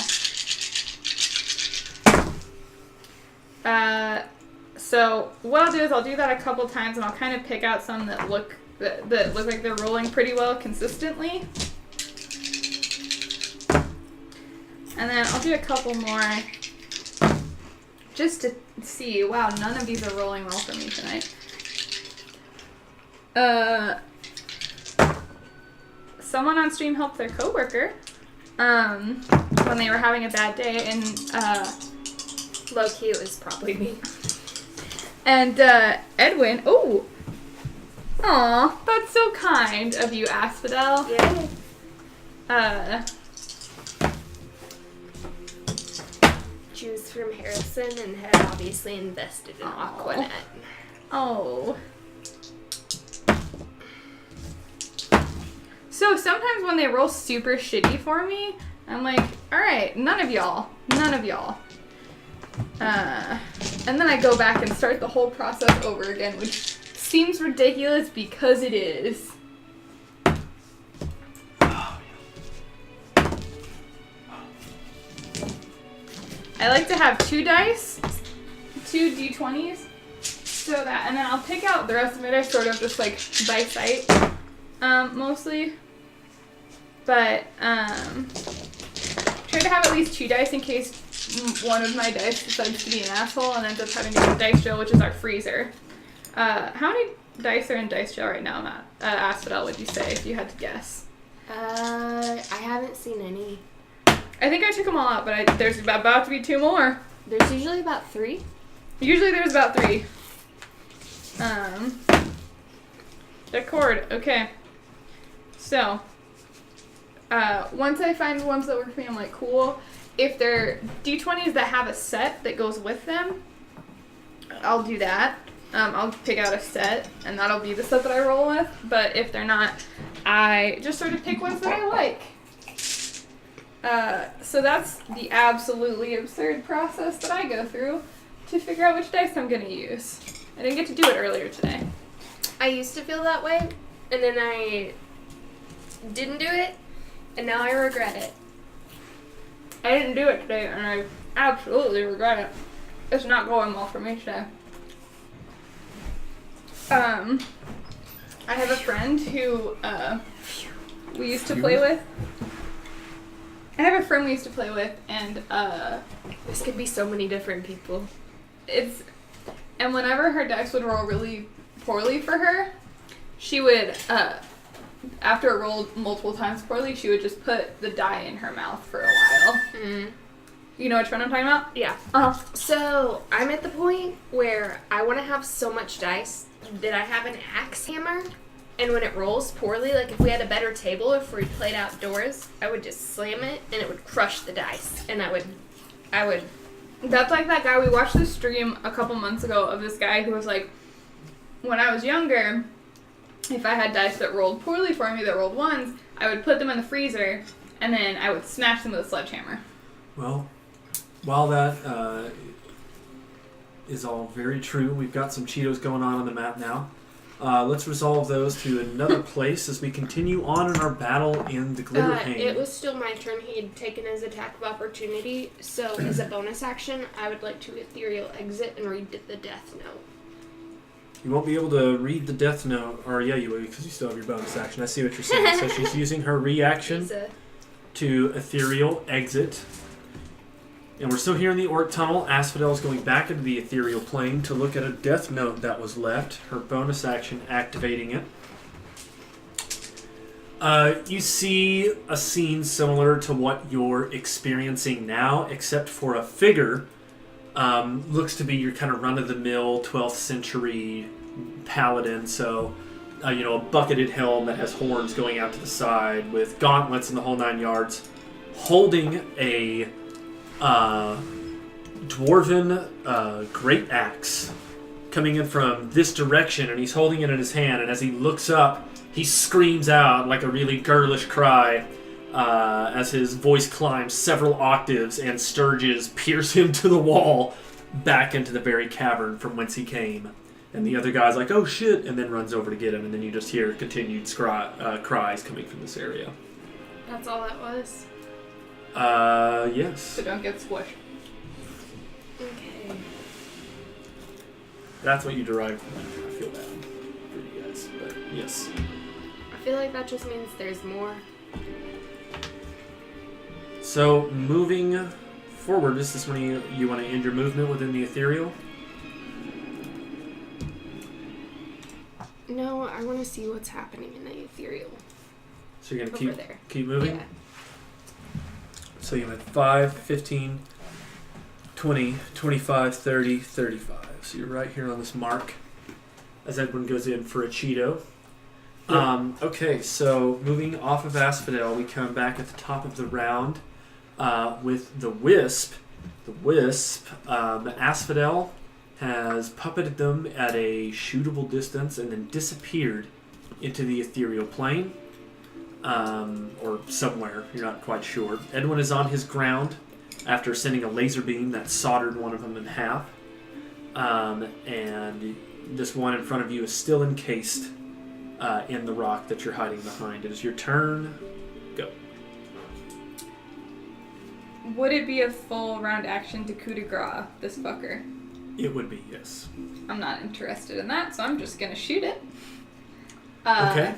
So what I'll do is I'll do that a couple times, and I'll kind of pick out some that look like they're rolling pretty well consistently. And then I'll do a couple more just to see. Wow, none of these are rolling well for me tonight. Someone on stream helped their coworker when they were having a bad day, and Low-key, it was probably me. And Edwin, aw, that's so kind of you, Asphodel. Yeah. She was from Harrison and had obviously invested in Aquanet. Oh. So sometimes when they roll super shitty for me, I'm like, alright, none of y'all. And then I go back and start the whole process over again, which seems ridiculous because it is. I like to have 2 dice, 2 d20s, so that, and then I'll pick out the rest of it. I sort of just like by sight, mostly. But try to have at least 2 dice in case one of my dice decides to be an asshole and ends up having to go to dice jail, which is our freezer. How many dice are in dice jail right now, Matt? Asphodel, would you say, if you had to guess? I haven't seen any. I think I took them all out, but there's about to be 2 more. There's usually about 3. Usually there's about 3. Record. Okay. So, once I find ones that work for me, I'm like, cool. If they're d20s that have a set that goes with them, I'll do that. I'll pick out a set, and that'll be the set that I roll with. But if they're not, I just sort of pick ones that I like. So that's the absolutely absurd process that I go through to figure out which dice I'm going to use. I didn't get to do it earlier today. I used to feel that way, and then I didn't do it, and now I regret it. I didn't do it today, and I absolutely regret it. It's not going well for me today. I have a friend who we used to play with. And This could be so many different people. and whenever her dice would roll really poorly for her, she would, after it rolled multiple times poorly, she would just put the die in her mouth for a while. Mm. You know which one I'm talking about? Yeah. Uh-huh. So I'm at the point where I want to have so much dice that I have an axe hammer, and when it rolls poorly, like if we had a better table, if we played outdoors, I would just slam it and it would crush the dice, and I would. That's like that guy, we watched this stream a couple months ago of this guy who was like, when I was younger, if I had dice that rolled poorly for me, that rolled ones, I would put them in the freezer, and then I would smash them with a sledgehammer. Well, while that is all very true, we've got some Cheetos going on the map now. Let's resolve those to another place as we continue on in our battle in the Glitterhame. It was still my turn. He had taken his attack of opportunity, so as a bonus action, I would like to ethereal exit and read the death note. You won't be able to read the death note, or yeah, you will, because you still have your bonus action. I see what you're saying. So she's using her reaction to ethereal exit. And we're still here in the Orc Tunnel. Asphodel is going back into the ethereal plane to look at a death note that was left. Her bonus action activating it. You see a scene similar to what you're experiencing now, except for a figure. Looks to be your kind of run-of-the-mill 12th century paladin. So, a bucketed helm that has horns going out to the side with gauntlets in the whole 9 yards, holding a dwarven great axe coming in from this direction, and he's holding it in his hand, and as he looks up, he screams out like a really girlish cry as his voice climbs several octaves and sturges pierce him to the wall back into the very cavern from whence he came. And the other guy's like, oh shit, and then runs over to get him, and then you just hear continued cries coming from this area. That's all that was? Yes. So don't get squished. Okay. That's what you derive from that. I feel bad for you guys, but yes. I feel like that just means there's more. So, moving forward, is this when you want to end your movement within the ethereal? No, I want to see what's happening in the ethereal. So you're going Over to there. keep moving? Yeah. So you have 5, 15, 20, 25, 30, 35. So you're right here on this mark as Edwin goes in for a Cheeto. Okay, so moving off of Asphodel, we come back at the top of the round with the Wisp. The Wisp, Asphodel has puppeted them at a shootable distance and then disappeared into the ethereal plane. Or somewhere, you're not quite sure. Edwin is on his ground after sending a laser beam that soldered one of them in half. And this one in front of you is still encased in the rock that you're hiding behind. It is your turn. Go. Would it be a full round action to coup de grace this fucker? It would be, yes. I'm not interested in that, so I'm just gonna shoot it. Okay.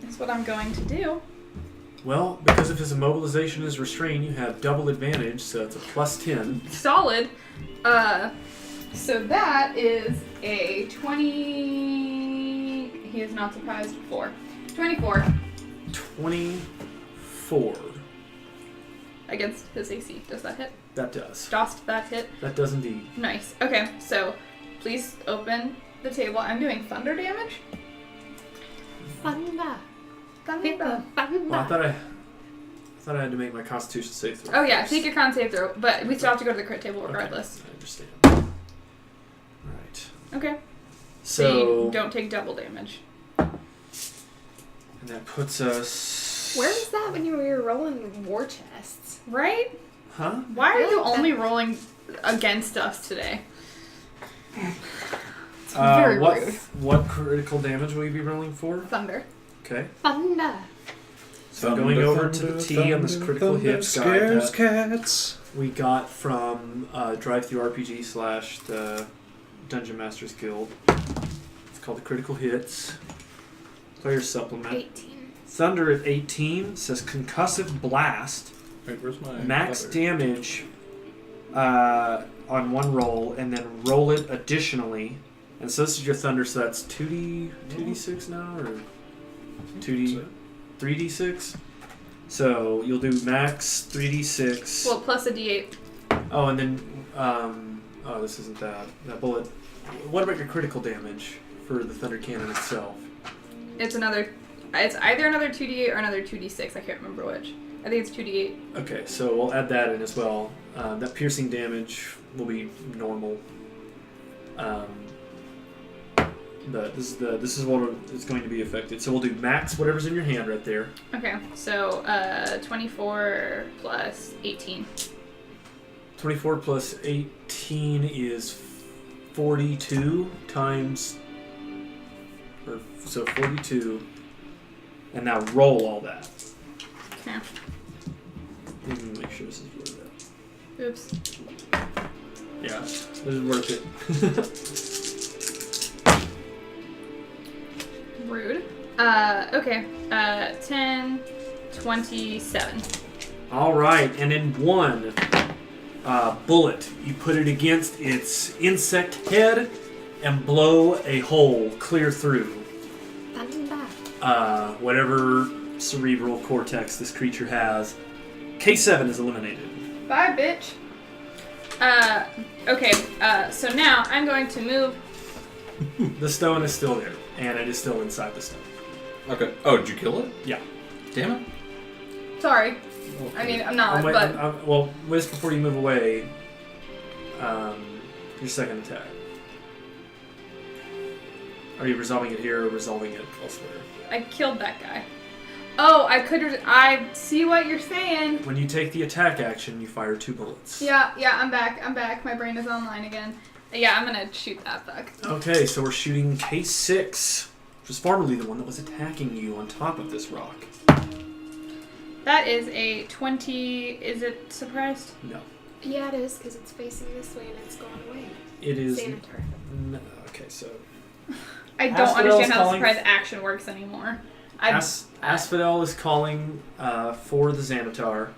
That's what I'm going to do. Well, because of his immobilization is restrained, you have double advantage, so it's a plus 10. Solid. So that is a 20... He is not surprised. 4. 24. 24. Against his AC. Does that hit? That does. Dost that hit? That does indeed. Nice. Okay, so please open the table. I'm doing thunder damage. Thunder. Thunder. Well, I thought I had to make my Constitution save throw. Oh yeah, take your con save throw, but we still have to go to the crit table regardless. Okay, I understand. Alright. Okay. So you don't take double damage. and that puts us Where was that when you were rolling war chests? Right? Huh? Why are you Really? only rolling against us today? It's very what rude. what critical damage will you be rolling for? Thunder. Okay. Thunder. So going over to the T on this critical hits guide scares that cats. we got from Drive-Thru RPG / the Dungeon Masters Guild. It's called the critical hits. Player supplement. 18. Thunder at 18 says concussive blast. Wait, where's my Max letter? damage on one roll, and then roll it additionally. And so this is your thunder, so that's 2d6 now, or 3d6? So you'll do max 3d6. Well, plus a D8. Oh, and then, this isn't that bullet. What about your critical damage for the thunder cannon itself? It's either another 2D8 or another 2D6. I can't remember which. I think it's 2D8. Okay, so we'll add that in as well. That piercing damage will be normal. But this is what is going to be affected. So we'll do max whatever's in your hand right there. Okay, so 24 plus 18. 24 plus 18 is 42 times... So 42. And now roll all that. Okay. Let me make sure this is worth it. Oops. Yeah, this is worth it. Rude. Okay. 10, 27. All right, and in one bullet, you put it against its insect head and blow a hole clear through. Thunder. Whatever cerebral cortex this creature has. K7 is eliminated. Bye, bitch. Okay, so now I'm going to move. The stone is still there, and it is still inside the stone. Okay. Oh, did you kill it? Yeah. Damn it. Sorry. I mean, I'm not, Wait, but... well, just before you move away, your second attack. Are you resolving it here or resolving it elsewhere? I killed that guy. Oh, I see what you're saying. When you take the attack action, you fire 2 bullets. Yeah, I'm back. My brain is online again. Yeah, I'm gonna shoot that fuck. Okay, so we're shooting K6, which was formerly the one that was attacking you on top of this rock. That is a 20... Is it surprised? No. Yeah, it is, because it's facing this way and it's going away. It is... Senator. No, okay, so... I don't Asphodel's understand how the calling- surprise action works anymore. Asphodel is calling for the Xanatar.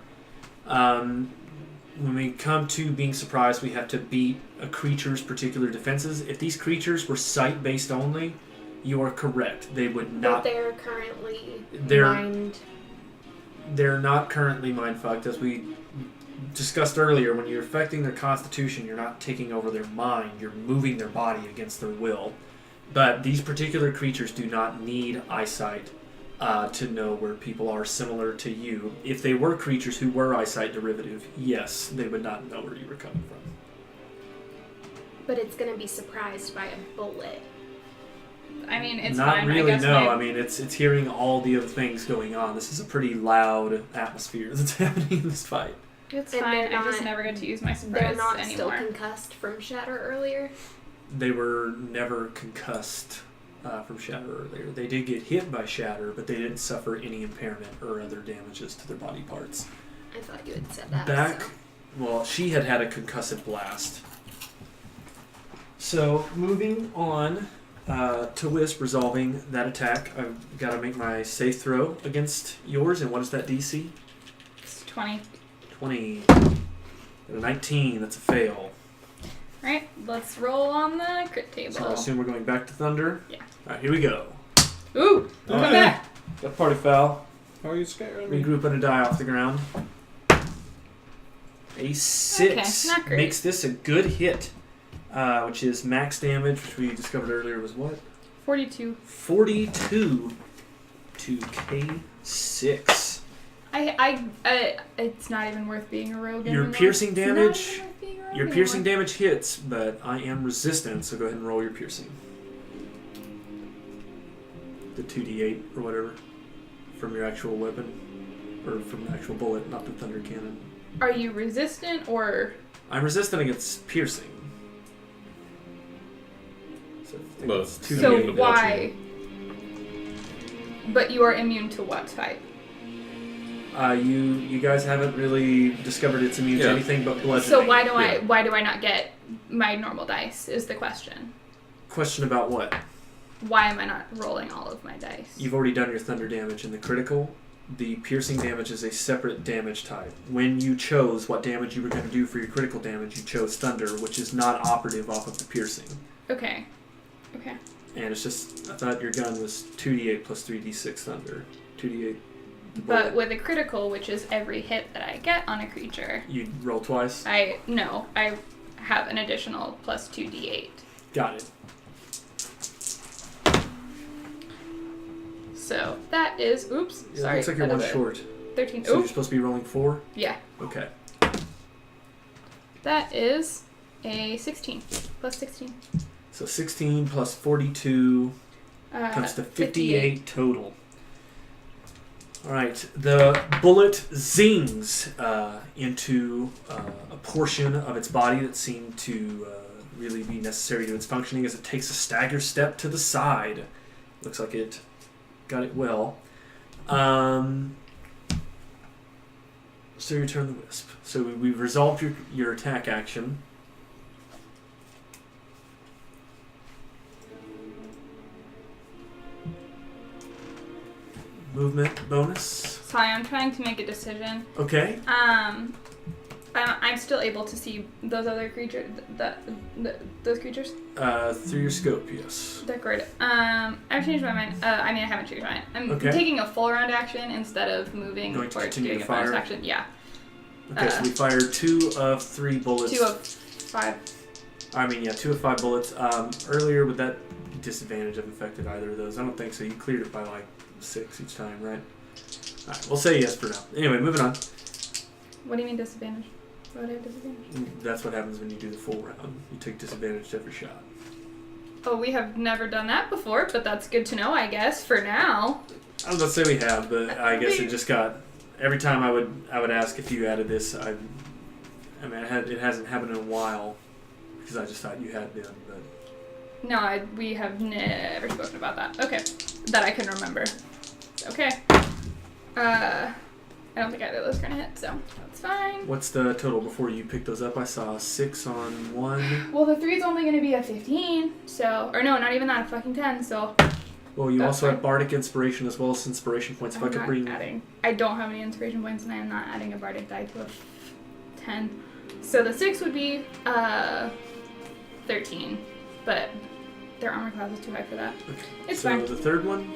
When we come to being surprised, we have to beat a creature's particular defenses. If these creatures were sight-based only, you are correct. They would not... But they're currently They're not currently mind-fucked. As we discussed earlier, when you're affecting their constitution, you're not taking over their mind. You're moving their body against their will. But these particular creatures do not need eyesight to know where people are similar to you. If they were creatures who were eyesight derivative, yes, they would not know where you were coming from. But it's going to be surprised by a bullet. I mean, it's not fine. really, I guess no. my- I mean, it's hearing all the other things going on. This is a pretty loud atmosphere that's happening in this fight. It's And fine. they're I just not- never get to use my They're surprise not anymore. still concussed from Shatter earlier. They were never concussed from Shatter earlier. They did get hit by Shatter, but they didn't suffer any impairment or other damages to their body parts. I thought you had said that. Back, So. well, she had a concussive blast. So, moving on to Wisp, resolving that attack. I've got to make my safe throw against yours, and what is that DC? It's 20. 20. Got a 19, that's a fail. Right, let's roll on the crit table. So I assume we're going back to Thunder? Yeah. Alright, here we go. Ooh, come Okay. back. Got party foul. How are you scaring me? Regroup and a die off the ground. A 6 Okay, not great. makes this a good hit, which is max damage, which we discovered earlier was what? 42. 42 to K6. It's not even worth being a rogue Your anymore. piercing It's not damage- even worth being a rogue Your piercing anymore. damage hits, but I am resistant, so go ahead and roll your piercing. The 2d8 or whatever from your actual weapon. or from the actual bullet, not the thunder cannon. Are you resistant or? I'm resistant against piercing. So, I think Well, it's two So immune to why? But you are immune to what type? You guys haven't really discovered it's immune to anything but bludgeoning. So why do I not get my normal dice? Is the question. Question about what? Why am I not rolling all of my dice? You've already done your thunder damage in the critical. The piercing damage is a separate damage type. When you chose what damage you were going to do for your critical damage, you chose thunder, which is not operative off of the piercing. Okay. And it's just, I thought your gun was 2d8 plus 3d6 thunder. 2d8. But with a critical, which is every hit that I get on a creature, You roll twice? I have an additional plus 2d8. Got it. So that is, oops, Yeah, sorry. looks like you're that one is a short. 13. So you're Oops. supposed to be rolling 4? Yeah. Okay. That is a 16. Plus 16. So 16 plus 42 comes to 58 total. Alright, the bullet zings into a portion of its body that seemed to really be necessary to its functioning as it takes a stagger step to the side. Looks like it got it well. So you return the wisp. So we've resolved your attack action. Movement bonus. Sorry, I'm trying to make a decision. Okay. I'm still able to see those other creatures. Those creatures. Through your scope, yes. Decorated. I've changed my mind. I haven't changed my mind. I'm Okay. taking a full round action instead of moving Going to or continue doing to a bonus fire? action. Yeah. Okay, so we fired 2 of 3 bullets. 2 of 5. 2 of 5 bullets. Earlier, would that disadvantage have affected either of those? I don't think so. You cleared it by like 6 each time, right? Alright, we'll say yes for now. Anyway, moving on. What do you mean disadvantage? Why would I have disadvantage? That's what happens when you do the full round. You take disadvantage to every shot. Oh, we have never done that before, but that's good to know, I guess, for now. I was about to say we have, but I guess it just got... Every time I would ask if you added this, it hasn't happened in a while, because I just thought you had been, but... No, we have never spoken about that. Okay. That I can remember. Okay. I don't think either of those are going to hit, so that's fine. What's the total before you pick those up? I saw 6 on 1. Well, the 3 is only going to be a 15, so... Or no, not even that, a fucking 10, so... Well, you That's also fine. have Bardic Inspiration as well as Inspiration Points. If I could bring... I don't have any inspiration points, and I am not adding a bardic die to a 10. So the 6 would be 13, but their armor class is too high for that. Okay. It's so fine. the third one?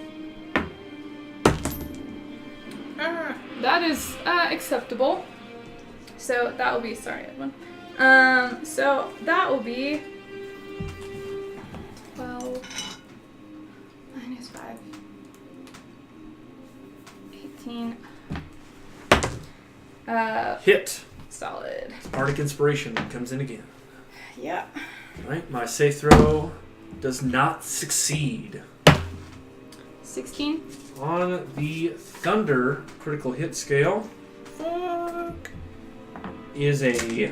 That is acceptable. So that will be, sorry, Edwin. So that will be 12 minus 5. 18. Hit. Solid. Bardic Inspiration comes in again. Yeah. Alright, my save throw does not succeed. 16. On the Thunder critical hit scale, is a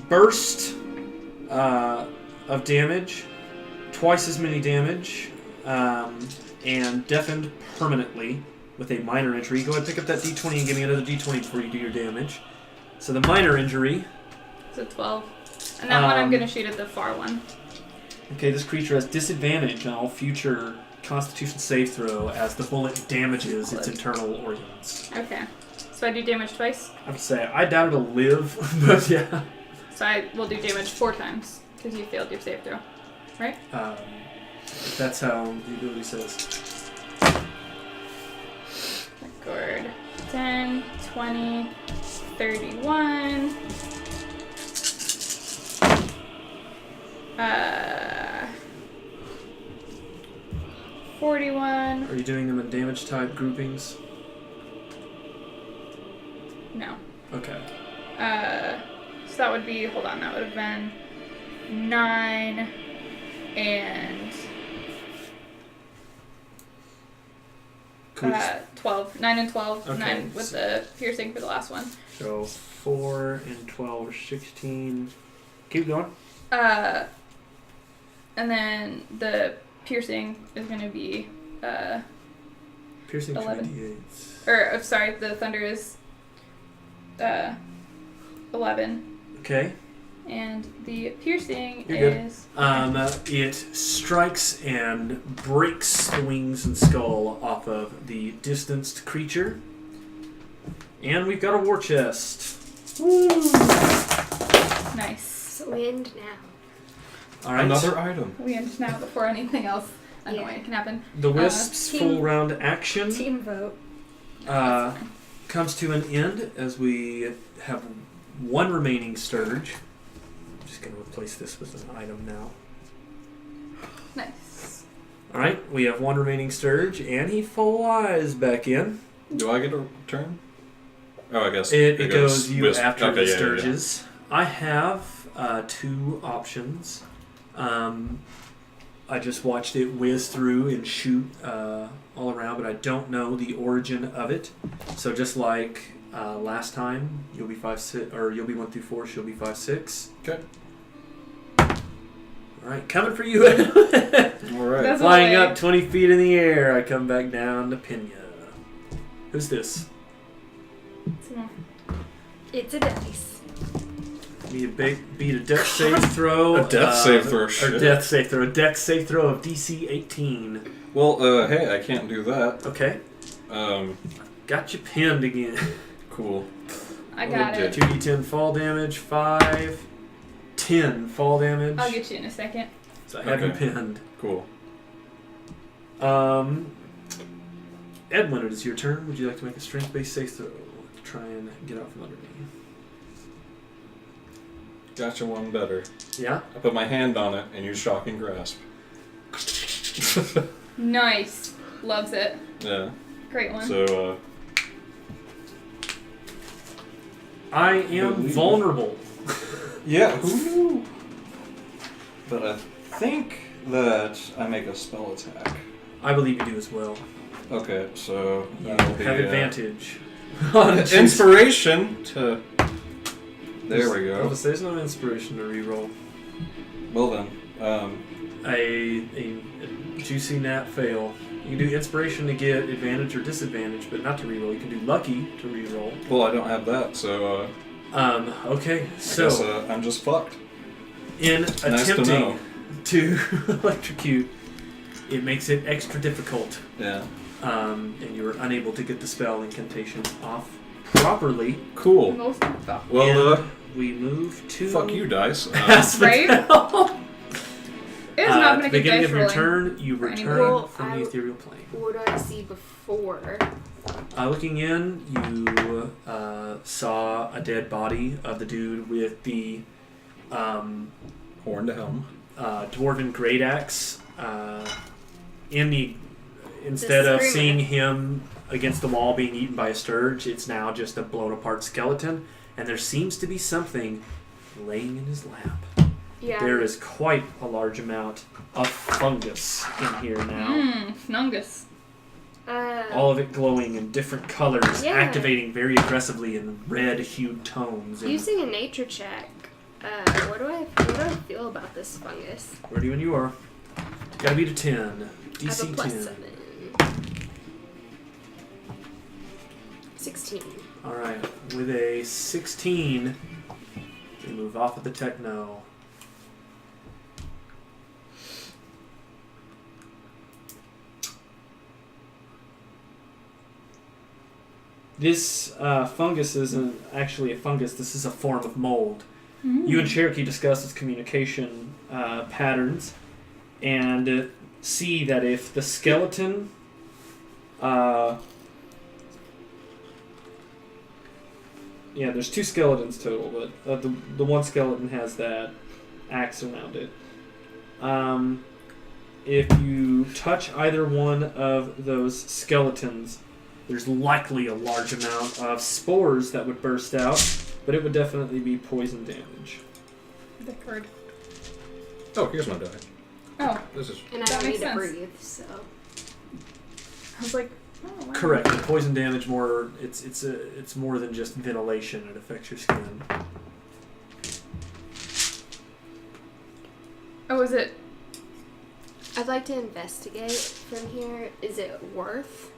burst of damage, twice as many damage, and deafened permanently with a minor injury. Go ahead and pick up that d20 and give me another d20 before you do your damage. So the minor injury... So 12. And that one I'm going to shoot at the far one. Okay, this creature has disadvantage on all future Constitution save throw as the bullet damages its internal organs. Okay. So I do damage twice. I would say, I doubt it'll live, but yeah. So I will do damage 4 times because you failed your save throw. Right? That's how the ability says. Record. 10, 20, 31. 41. Are you doing them in damage type groupings? No. Okay. So that would be, hold on, that would have been 9 and 12. 9 and 12. Okay. 9 with the piercing for the last one. So 4 and 12 are 16. Keep going. And then the piercing is going to be Piercing 11. 28. sorry, the thunder is 11. Okay. And the piercing You're good. is... It strikes and breaks the wings and skull off of the distanced creature. And we've got a war chest. Woo! Nice. So we end now. All right. Another item. We end now before anything else annoying can happen. The Wisp's team- full round action Team vote. comes to an end as we have one remaining Sturge. I'm just going to replace this with an item now. Nice. Alright, we have one remaining Sturge, and he flies back in. Do I get a turn? Oh, I guess It goes you Wisp. after Okay, the yeah, yeah, yeah. Sturges. I have 2 options. I just watched it whiz through and shoot all around, but I don't know the origin of it. So just like last time, you'll be 5-6, or you'll be 1 through 4. She'll be 5-6. Okay. All right, coming for you. All right. That's Flying away. up 20 feet in the air, I come back down to pin ya. Who's this? It's a dice. Beat a death save throw. A death save throw, Or shit. death save throw. A death save throw of DC 18. Well, hey, I can't do that. Okay. Got you pinned again. Cool. I got it. 2d10 fall damage, 5, 10 fall damage. I'll get you in a second. So I have you Okay. pinned. Cool. Edwin, it is your turn. Would you like to make a strength-based save throw to try and get out from under me? Gotcha one better. Yeah? I put my hand on it and use shocking grasp. Nice. Loves it. Yeah. Great one. So, I am Believe. vulnerable. yeah, who knew? But I think that I make a spell attack. I believe you do as well. Okay, so You that'll be have advantage. on inspiration to. There we go. There's no inspiration to reroll. Well then, A juicy nat fail. You can do inspiration to get advantage or disadvantage, but not to reroll. You can do lucky to reroll. well, I don't have that, so Okay, I so guess I'm just fucked. in Nice to attempting know. to electrocute, it makes it extra difficult, Yeah. and you are unable to get the spell incantation off properly. Cool. Most of the Well, And we move to fuck you, dice. Right? It has not been a at the good beginning dice of your rolling. turn, you for return anybody. Well, from the ethereal plane. What do I see before? Looking in, you saw a dead body of the dude with the Horn to helm. dwarven great axe. Instead of screamer. seeing him against the wall being eaten by a sturge, it's now just a blown apart skeleton, and there seems to be something laying in his lap. Yeah. There is quite a large amount of fungus in here now. Fungus. All of it glowing in different colors, Yeah. activating very aggressively in red-hued tones. And Using a nature check, what do I feel about this fungus? ready when you are. Gotta beat a 10. I have a DC plus 10. 7. 16. Alright, with a 16, we move off of the techno. This fungus isn't actually a fungus, this is a form of mold. You and Cherokee discuss its communication patterns and see that if the skeleton yeah, there's 2 skeletons total, but the one skeleton has that axe around it. If you touch either one of those skeletons, there's likely a large amount of spores that would burst out, but it would definitely be poison damage. The card. Oh, here's my die. Oh, This is. And I That don't makes need to sense. breathe, so. I was like, Oh, wow. Correct. The poison damage it's more than just ventilation. It affects your skin. Oh, is it? I'd like to investigate from here. Is it worth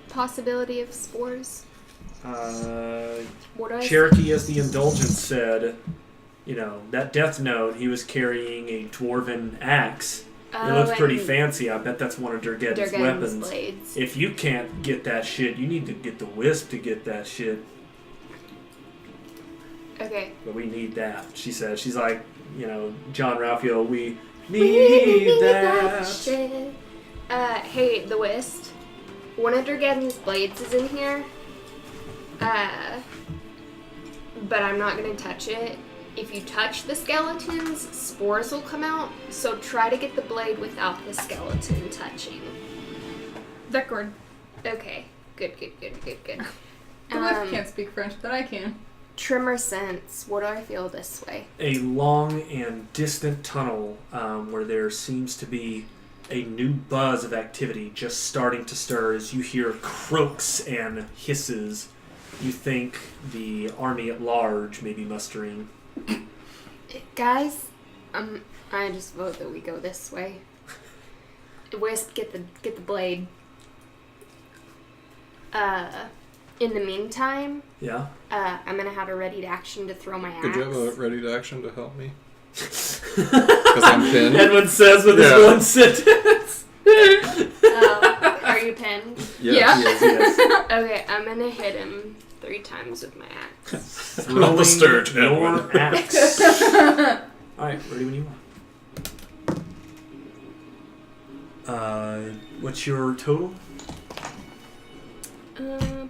possibility of spores? What do I Cherokee, as the Indulgence said, that death note, he was carrying a dwarven axe. It looks pretty fancy. I bet that's one of Durgeddon's weapons. Blades. If you can't get that shit, you need to get the wisp to get that shit. Okay. But we need that, she said. She's like, John Ralphio, we need that. Shit. Hey, the wisp. One of Durgeddon's blades is in here. But I'm not gonna touch it. If you touch the skeletons, spores will come out, so try to get the blade without the skeleton touching. Deckord. Okay. Good. The wife can't speak French, but I can. Tremor sense. What do I feel this way? A long and distant tunnel where there seems to be a new buzz of activity just starting to stir as you hear croaks and hisses. You think the army at large may be mustering. Guys, I just vote that we go this way. Wisp, get the blade. In the meantime, Yeah? I'm gonna have a ready to action to throw my axe. Could you have a ready to action to help me? Because I'm pinned. Edwin says with his one sentence. Are you pinned? Yeah. Yes. Okay, I'm gonna hit him 3 times with my axe. Not the sturge, your Edwin. axe. Alright, ready when you are. What's your total?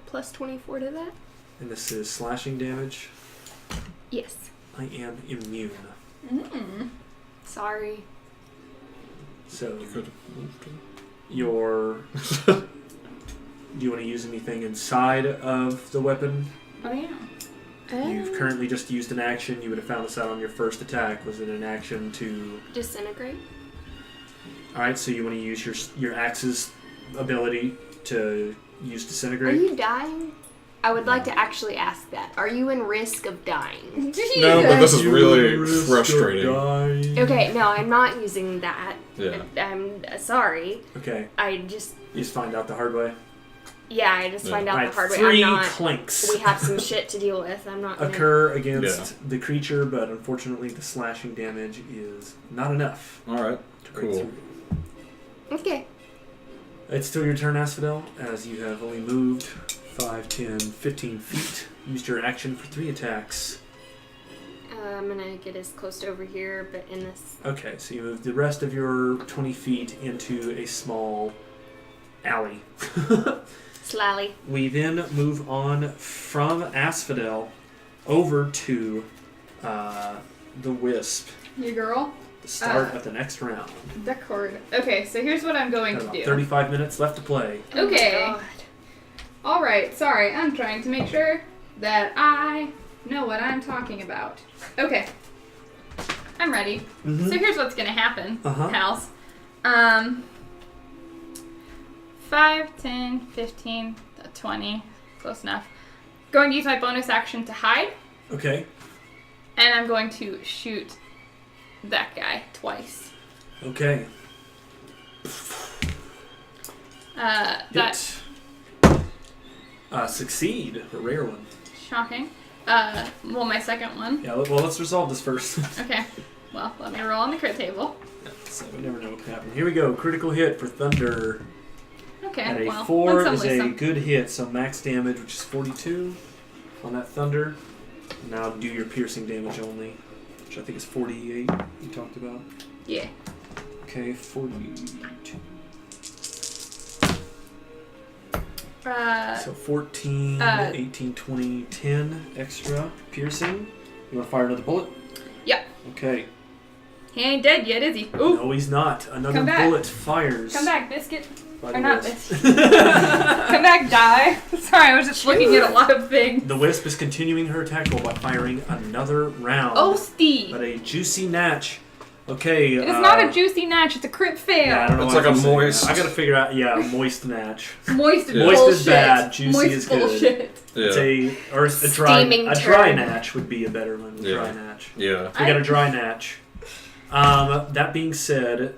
Plus 24 to that? And this is slashing damage. Yes. I am immune. Sorry. So You could have moved him. do you want to use anything inside of the weapon? Oh, yeah. You've currently just used an action. You would have found this out on your first attack. Was it an action to... Disintegrate? Alright, so you want to use your axe's ability to use Are disintegrate? you dying? I would like to actually ask that. Are you in risk of dying? No, but this is You really risk of frustrating. dying. Okay, no, I'm not using that. Yeah. I'm sorry. Okay, I just... you just find out the hard way. Yeah, I just find out Alright, the hard way. 3 I'm not... clinks We have some shit to deal with. I'm not gonna... occur against the creature, but unfortunately the slashing damage is not enough Alright, to break cool. through. Okay. It's still your turn, Asphodel, as you have only moved 5, 10, 15 feet. Used your action for 3 attacks. I'm gonna get as close to over here, but in this... Okay, so you move the rest of your 20 feet into a small alley. Slally. We then move on from Asphodel over to the Wisp. You girl. The start of the next round. Deckord. Okay, so here's what I'm going Got to about do. 35 minutes left to play. Okay. Oh my God. Alright, sorry. I'm trying to make sure that I know what I'm talking about. Okay. I'm ready. Mhm. So here's what's gonna happen, Uh-huh. pals. 5, 10, 15, 20. Close enough. Going to use my bonus action to hide, Okay. and I'm going to shoot that guy twice. Okay. That Succeed. A rare one. shocking. Well, my second one. Yeah, well, let's resolve this first. Okay. Well, let me roll on the crit table. So we never know what can happen. Here we go. Critical hit for Thunder. Okay. At a well, 4 win some, is lose a some. good hit, so max damage, which is 42 on that Thunder. Now do your piercing damage only, which I think is 48 you talked about. Yeah. Okay, 42. So 14, 18, 20, 10 extra piercing. You want to fire another bullet? Yep. Okay. He ain't dead yet, is he? Ooh. No, he's not. Another Come back. bullet fires. Come back, biscuit. by Or the not wisp. biscuit. Come back, die. Sorry, I was just looking at a lot of things. The wisp is continuing her attack roll by firing another round. Oh, Steve. But a juicy natch Okay. It is not a juicy natch. It's a crit fail. Yeah, I don't know It's why like I'm a saying moist- that. I gotta figure out. Yeah, moist natch. Moist, Yeah. Moist bullshit. is bad, juicy Moist is good. bullshit. It's Yeah. a dry Steaming a dry turd. natch would be a better one. Yeah. Dry natch. Yeah. We got a dry natch. That being said,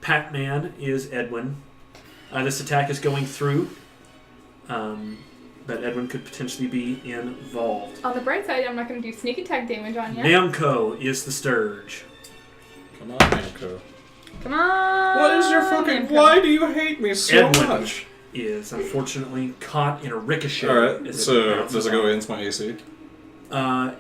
Pac-Man is Edwin. This attack is going through, but Edwin could potentially be involved. On the bright side, I'm not going to do sneak attack damage on you. Namco is the Sturge. Come on, Namco. Come on. What is your fucking... Namco. Why do you hate me so Edwin much? is unfortunately caught in a ricochet. Alright, as so bounces does it go off. against my AC?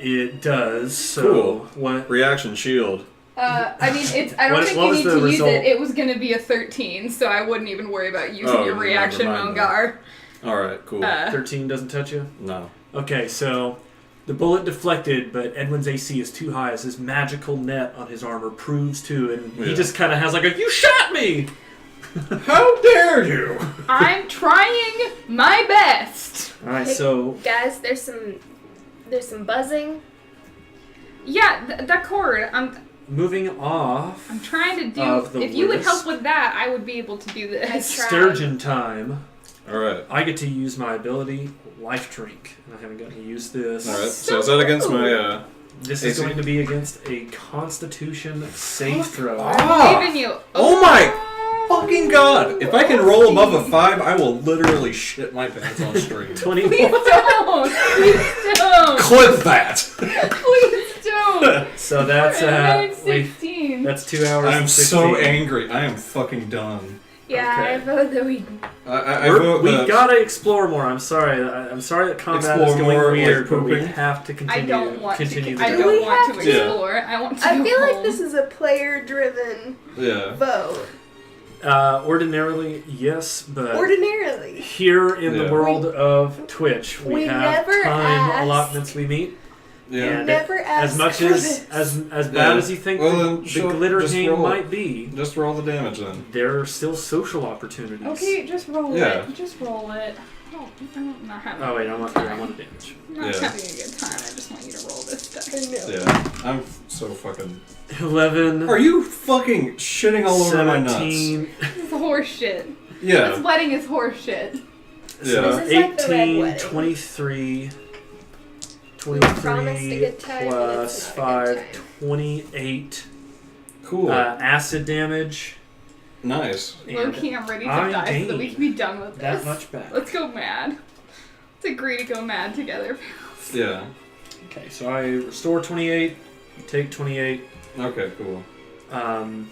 It does. So Cool. what? Reaction shield. I mean, it's. I don't What- think what you was need the to use result? it. It was going to be a 13, so I wouldn't even worry about using Oh, your never reaction, mind Mongar. Alright, cool. 13 doesn't touch you? No. Okay, so the bullet deflected, but Edwin's AC is too high as his magical net on his armor proves to, and he Yeah. just kind of has like a, you shot me! How dare you? I'm trying my best. Alright, Hey, so Guys, there's some buzzing. Yeah, that chord. moving off, I'm trying to do. Of the If you would list. help with that, I would be able to do this. I tried. Sturgeon time. Alright. I get to use my ability, Life Drink, and I haven't gotten to use this. Alright, so is that against my, This is AC? going to be against a Constitution save throw. I'm leaving you. Oh my fucking god! If I can roll above a 5, I will literally shit my pants on stream. 24. Please don't. Please don't. Clip that! Please don't. So that's I'm wait, 16. that's 2 hours. I'm and 16. so angry. I am fucking done. Yeah, Okay. I vote that we. I vote We've that... got to explore more. I'm sorry. I'm sorry that combat is Explore going more, weird, like but we pooping? have to continue. I don't want continue to. the I game. don't we want have to to? explore. I want to. I go feel like home. this is a player-driven Yeah. vote. Ordinarily, yes, but Ordinarily. here in Yeah. the world of Twitch, we we have never time asked. allotments we meet. Yeah. And Never asked as much for as this. as bad Yeah. as you think Well, the then just Glitterhame roll it. might be, Just roll the damage then. there are still social opportunities. Okay, just roll Yeah. it. Just roll it. I'm not having. Oh wait, a I good want time. a damage. I'm not Yeah. having a good time. I just want you to roll this dice. I know. Yeah. I'm so fucking... 11. Are you fucking shitting all over my nuts? 17. This is horse shit. This Yeah. wedding is horse shit. Yeah. This is like the red 18, wedding. 23, We promised a 23 good time, and plus it's not a good 5, time. 28. Cool. Acid damage. Nice. And Low-key, I'm ready to I die so that we gained can be done with that this. much back. Let's go mad. Let's agree to go mad together. Yeah. Okay, so I restore 28, you take 28. Okay, cool. And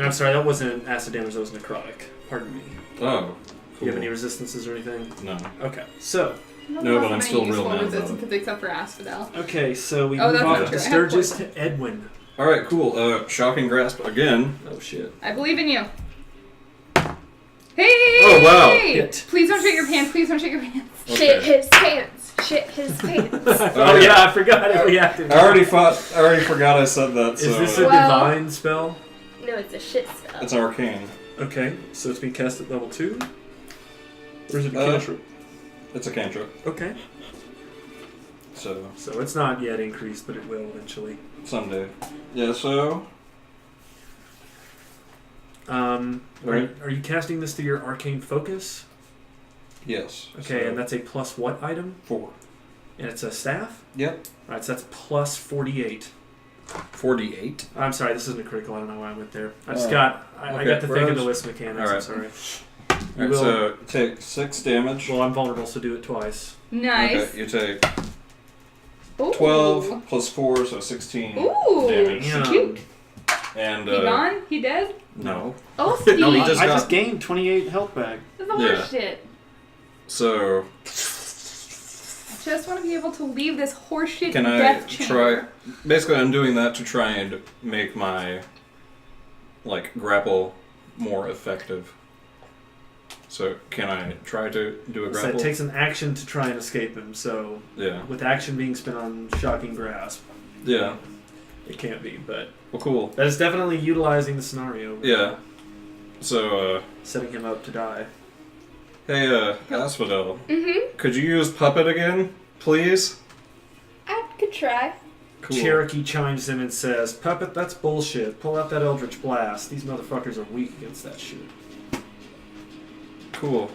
I'm sorry, that wasn't acid damage, that was necrotic. Pardon me. Oh, Do you cool. have any resistances or anything? No. Okay, so. No, but I'm still real mad about it. resistance except for Asphodel. Okay, so we Oh, move that's off not the true. I have Sturgis poison. to Edwin. Alright, cool. Shocking Grasp again. Oh shit. I believe in you. Hey! Oh, wow. Hit. Please don't shit your pants. Please don't shit your pants. Shit Okay. his pants. Shit his pants. Oh yeah, I forgot it reacted. I already forgot I said that, Is so... this a Well- divine spell? No, it's a shit spell. It's arcane. Okay, so it's being cast at level 2? Or is it a Uh, cantrip? It's a cantrip, Okay. so... So it's not yet increased, but it will eventually. Someday. Yeah, so... Right. Are you casting this through your arcane focus? Yes. Okay, so and that's a plus what item? 4. And it's a staff? Yep. Alright, so that's plus 48. 48? I'm sorry, this isn't a critical. I don't know why I went there. I just Oh. I Okay, got to think of the whereas- list mechanics. Alright. I'm sorry. You Alright, will. so take 6 damage. Well, I'm vulnerable, so do it twice. Nice. Okay, you take Ooh. 12 plus 4, so 16 Ooh. damage. Damn. Cute. And, He gone? He dead? no. Oh, Steve. No, he I just got- just gained 28 health back. This is the worst shit. So, I just want to be able to leave this horseshit can I death try... chamber. Basically, I'm doing that to try and make my, like, grapple more effective. So, can I try to do a So grapple? it takes an action to try and escape him. So Yeah. with action being spent on Shocking Grasp, Yeah. it can't be. But Well, cool. that is definitely utilizing the scenario. Yeah. So, Setting him up to die. hey, Asphodel, Mm-hmm. could you use Puppet again, please? I could try. Cool. Cherokee chimes in and says, "Puppet, that's bullshit. Pull out that Eldritch Blast. These motherfuckers are weak against that shit." Cool.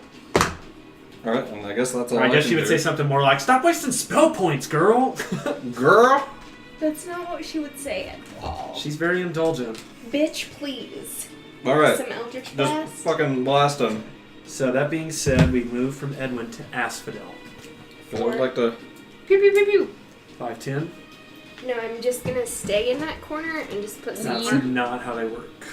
Alright, and I guess that's all Or I guess can she would do. say something more like, "Stop wasting spell points, girl." Girl! That's not what she would say at all. She's very indulgent. Bitch, please. Alright, Some Eldritch just Blast. fucking blast him. So that being said, we move from Edwin to Asphodel. I would like to... Pew pew pew pew. 5'10". No, I'm just gonna stay in that corner and just put some. That's not how they work.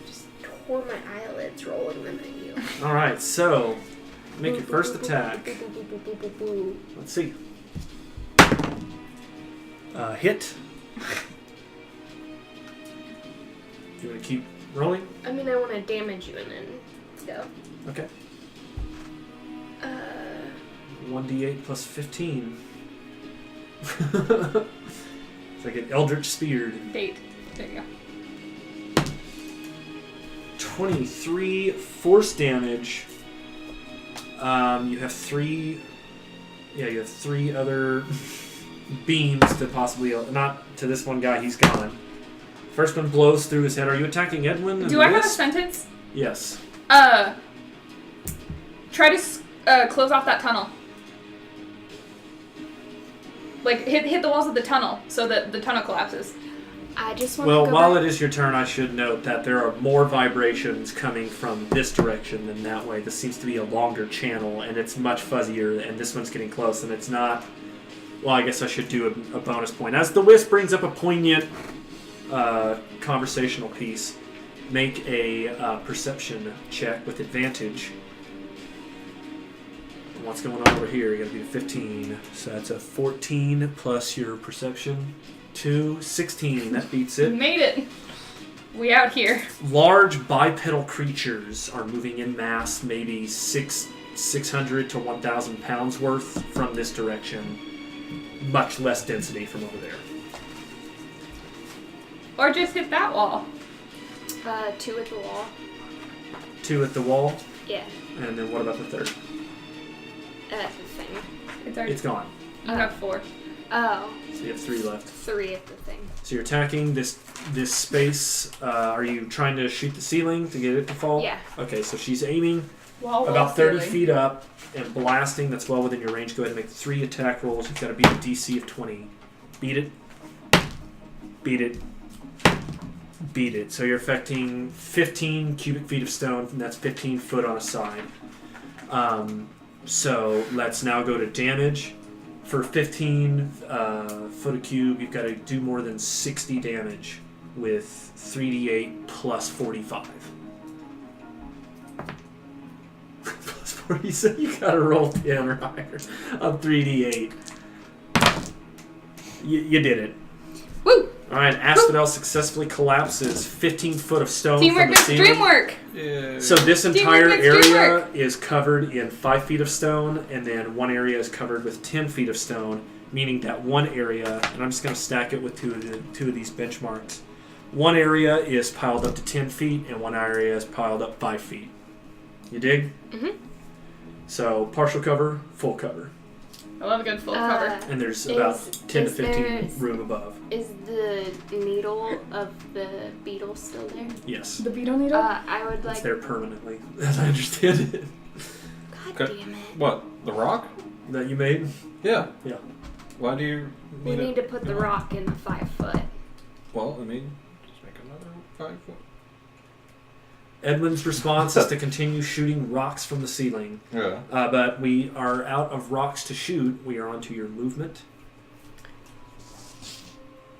Just tore my eyelids rolling them at you. Alright, so make your first attack. Boo, boo, boo, boo, boo, boo. Let's see. Hit. You want to keep rolling? I mean, I want to damage you and then go. Okay. 1d8 plus 15. It's like an Eldritch Speared. Date. There you go. 23 force damage. You have three. Yeah, you have three other beams to possibly. Not to this one guy. He's gone. First one blows through his head. Are you attacking Edwin? and Do I have a Wisp? sentence? Yes. Try to close off that tunnel. Like, hit the walls of the tunnel so that the tunnel collapses. I just want to Well, go while back. it is your turn, I should note that there are more vibrations coming from this direction than that way. This seems to be a longer channel, and it's much fuzzier, and this one's getting close, and it's not... Well, I guess I should do a bonus point. As the Wisp brings up a poignant conversational piece, make a perception check with advantage. What's going on over here? You gotta be a 15. So that's a 14 plus your perception. 2, 16. That beats We it. made it. We out here. Large bipedal creatures are moving in mass, maybe 600 to 1,000 pounds worth from this direction. Much less density from over there. Or just hit that wall. 2 at the wall. 2 at the wall, Yeah. and then what about the third? That's the thing. It's already, It's gone. you have 4. Oh, So you have 3 left. 3 at the thing. So you're attacking this space. Are you trying to shoot the ceiling to get it to fall? Yeah. Okay, so she's aiming Wall about 30 ceiling. feet up and blasting. That's well within your range. Go ahead and make 3 attack rolls. You've got to beat a DC of 20. Beat it. Beat it. Beat it. So you're affecting 15 cubic feet of stone, and that's 15 foot on a side. So let's now go to damage. For 15 foot a cube, you've got to do more than 60 damage with 3d8 plus 45. Plus 40, so you gotta roll 10 or higher on 3d8. You did it. Woo! Alright, Asphodel successfully collapses 15 foot of stone Teamwork from the makes ceiling. dream work. Yeah. So this Teamwork entire makes dream area work. is covered in 5 feet of stone, and then one area is covered with 10 feet of stone, meaning that one area, and I'm just going to stack it with two of these benchmarks. One area is piled up to 10 feet, and one area is piled up 5 feet. You dig? Mhm. So partial cover, full cover. I love a good full cover. And there's Is- about 10 to is 15 there- room above. Is the needle of the beetle still there? Yes. The beetle needle? I would It's like. there permanently, as I understand it. God Okay. damn it. What? The rock? That you made? Yeah. Yeah. Why do you We need need it? to put the rock in the 5 foot. Well, I mean, just make another 5 foot. Edwin's response is to continue shooting rocks from the ceiling. Yeah. But we are out of rocks to shoot. We are onto your movement.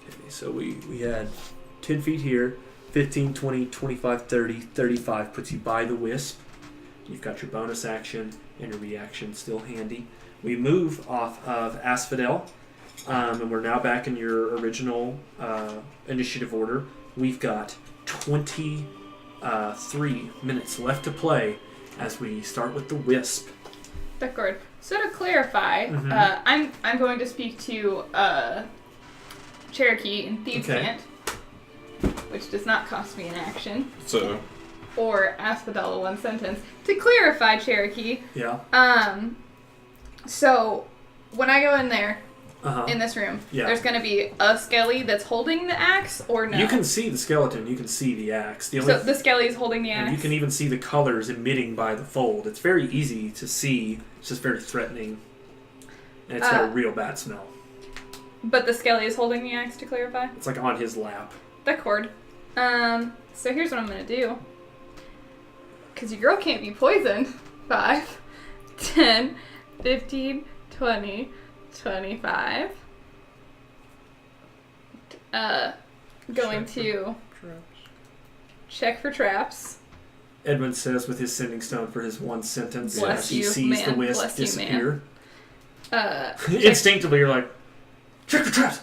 Okay, so we had 10 feet here, 15, 20, 25, 30, 35 puts you by the wisp. You've got your bonus action and your reaction still handy. We move off of Asphodel, and we're now back in your original initiative order. We've got 23 minutes left to play as we start with the wisp. Discord. So to clarify, Mhm. I'm going to speak to Cherokee in Thieves' Okay. Cant, which does not cost me an action, So, or Asphodel one sentence. To clarify, Cherokee, Yeah. so when I go in there, Uh-huh. in this room, Yeah. there's going to be a skelly that's holding the axe, or no? You can see the skeleton. You can see the axe. So the skelly is holding the axe? And you can even see the colors emitting by the fold. It's very easy to see. It's just very threatening. And it's got a real bad smell. But the skelly is holding the axe, to clarify? It's like on his lap. That cord. So here's what I'm going to do. Because your girl can't be poisoned. 5, 10, 15, 20, 25. Going to check for traps. Edwin says with his sending stone for his one sentence Bless as he you, sees the man. wisp Bless you, disappear. Check- Instinctively, you're like, check the traps!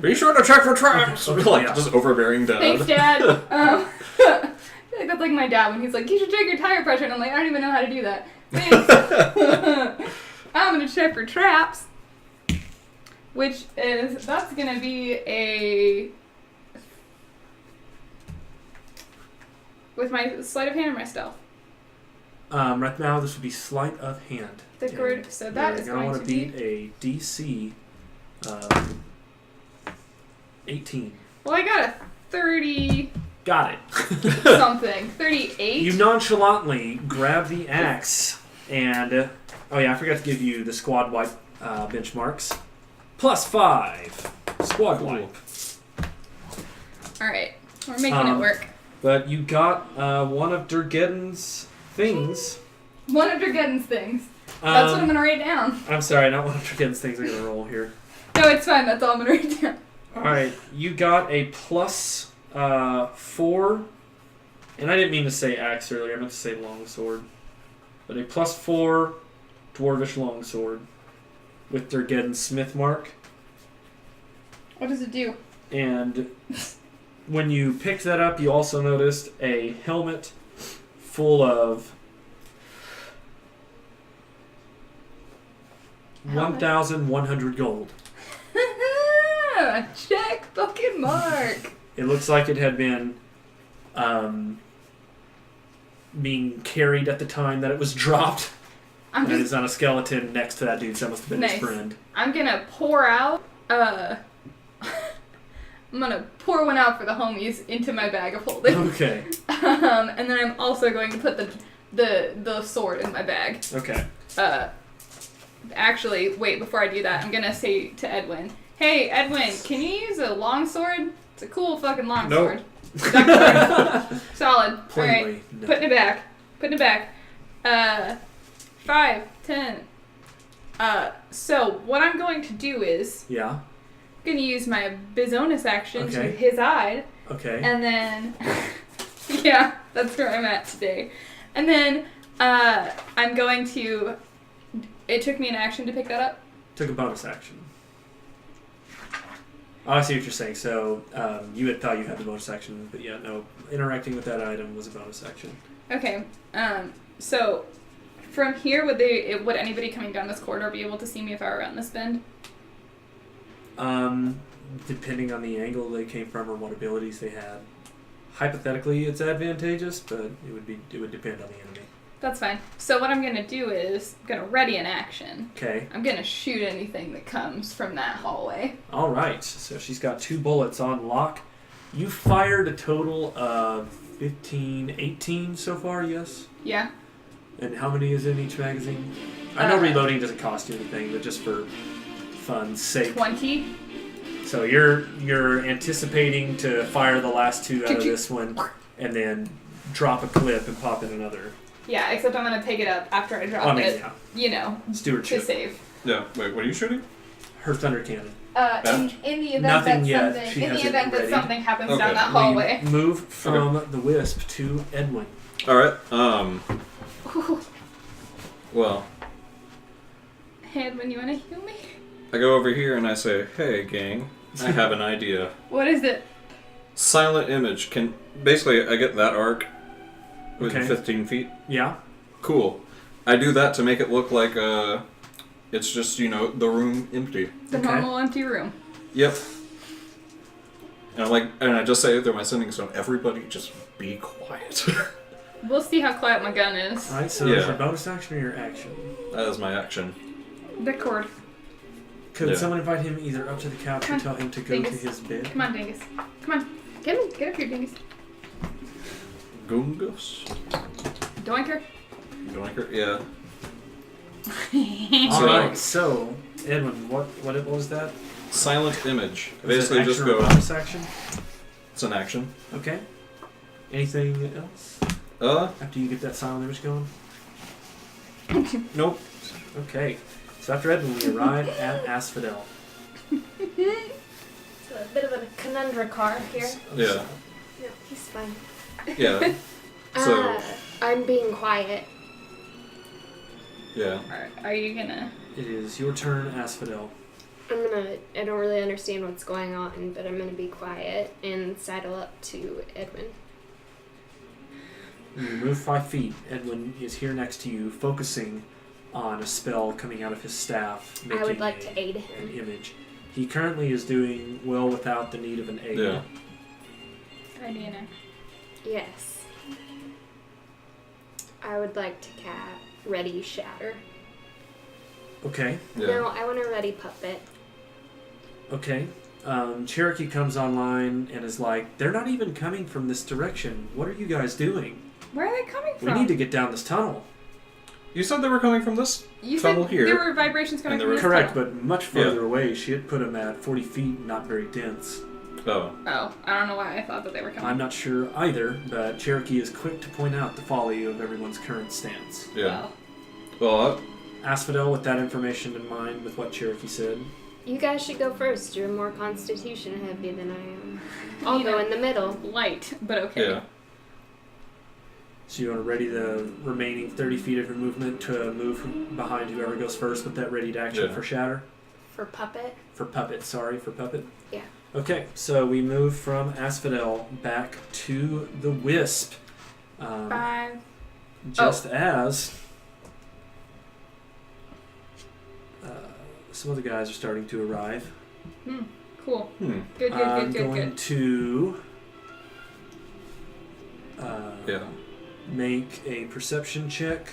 Be sure to check for traps. Like Yeah. just overbearing dad. Thanks, Dad. I feel like that's like my dad when he's like, you should check your tire pressure. And I'm like, I don't even know how to do that. Thanks. I'm going to check for traps. Which is, that's going to be a... With my sleight of hand or my stealth? Right now, this would be sleight of hand. The cord, so that is You're gonna going want to to be... beat a DC 18. Well, I got a 30 Got it. something. 38? You nonchalantly grab the axe and... oh yeah, I forgot to give you the squad wipe benchmarks. +5. Squad wipe. Alright, we're making it work. But you got one of Durgeddon's things. One of Durgeddon's things. That's what I'm going to write down. I'm sorry, not one of Durgeddon's things I'm going to roll here. No, it's fine. That's all I'm going to write down. Alright, you got a +4. And I didn't mean to say axe earlier, I meant to say longsword. But a +4 dwarvish longsword with Durgeddon's smith mark. What does it do? And when you picked that up, you also noticed a helmet full of 1,100 gold. Check fucking mark. It looks like it had been being carried at the time that it was dropped. I'm And just, it's on a skeleton next to that dude, so that must have been Nice. his friend. I'm gonna pour out, I'm gonna pour one out for the homies into my bag of holding. Okay. And then I'm also going to put the sword in my bag. Okay. Actually, wait, before I do that, I'm gonna say to Edwin, hey, Edwin, can you use a longsword? It's a cool fucking longsword. Nope. Solid. Plainly, Alright, no. putting it back. Putting it back. 5, 10. So what I'm going to do is, Yeah. I'm gonna use my Bizonus action to Okay. his eye, Okay. and then, yeah, that's where I'm at today. And then, I'm going to, it took me an action to pick that up. Took a bonus action. Oh, I see what you're saying. So you had thought you had the bonus action, but yeah, no. Interacting with that item was a bonus action. Okay, so from here, would anybody coming down this corridor be able to see me if I were around this bend? Depending on the angle they came from or what abilities they had. Hypothetically, it's advantageous, but it would depend on the enemy. That's fine. So what I'm gonna do is, I'm gonna ready an action. Okay. I'm gonna shoot anything that comes from that hallway. All right. So she's got 2 bullets on lock. You fired a total of 15, 18 so far, yes? Yeah. And how many is in each magazine? I know reloading doesn't cost you anything, but just for fun's sake. 20. So you're anticipating to fire the last 2 out of this one, and then drop a clip and pop in another. Yeah, except I'm gonna pick it up after I drop it. Yeah. You know, to Stewardship. save. Yeah. Wait, what are you shooting? Her thunder cannon. In the event Nothing that yet. something, She in the hasn't event that readied. something happens Okay. down that hallway. We move from the wisp to Edwin. All right. Well, Hey, Edwin, you wanna heal me? I go over here and I say, "Hey, gang, I have an idea. What is it? Silent image can basically I get that arc within Okay. 15 feet. Yeah. Cool. I do that to make it look like it's just the room empty. The Okay. normal empty room. Yep. And I just say through my sending stone, everybody just be quiet. We'll see how quiet my gun is. All right. So Yeah. is your bonus action or your action? That is my action. The cord. Could someone invite him either up to the couch Come or on, tell him to go Dingus. to his bed? Come on, Dingus. Come on. Get up here, Dingus. Gungus? Doinker. Doinker? Yeah. Alright, so, Edwin, what was that? Silent image. Was it Basically action just or go... bonus action? It's an action. Okay. Anything else? After you get that silent image going? Nope. Okay. So after Edwin, we arrive at Asphodel. It's a bit of a Khundrukkar here. Yeah. No, he's fine. Yeah. So, I'm being quiet. yeah. Are you gonna? It is your turn, Asphodel. I don't really understand what's going on, but I'm gonna be quiet and sidle up to Edwin. You move 5 feet. Edwin is here next to you, focusing on a spell coming out of his staff. I would making like to aid an him. image. He currently is doing well without the need of an aid. Yeah. Ready in Yes. I would like to ready shatter. Okay. Yeah. No, I want a ready puppet. Okay. Cherokee comes online and is like, they're not even coming from this direction. What are you guys doing? Where are they coming We from? need to get down this tunnel. You said they were coming from this You tunnel said here. there were vibrations coming and there from were- this Correct, tunnel. but much further away. She had put them at 40 feet, not very dense. Oh. Oh, I don't know why I thought that they were coming. I'm not sure either, but Cherokee is quick to point out the folly of everyone's current stance. Yeah. Well, Well, Asphodel, with that information in mind, with what Cherokee said. You guys should go first. You're more constitution heavy than I am. I'll You go know. in the middle. light, but okay. yeah. So you want to ready the remaining 30 feet of your movement to move behind whoever goes first with that readied action Yeah. for Shatter? For puppet? For Puppet, sorry, for Puppet? Yeah. Okay, so we move from Asphodel back to the Wisp. 5. Just as some other guys are starting to arrive. Cool. Hmm. Good, I'm good, good, going good. to Yeah. make a perception check.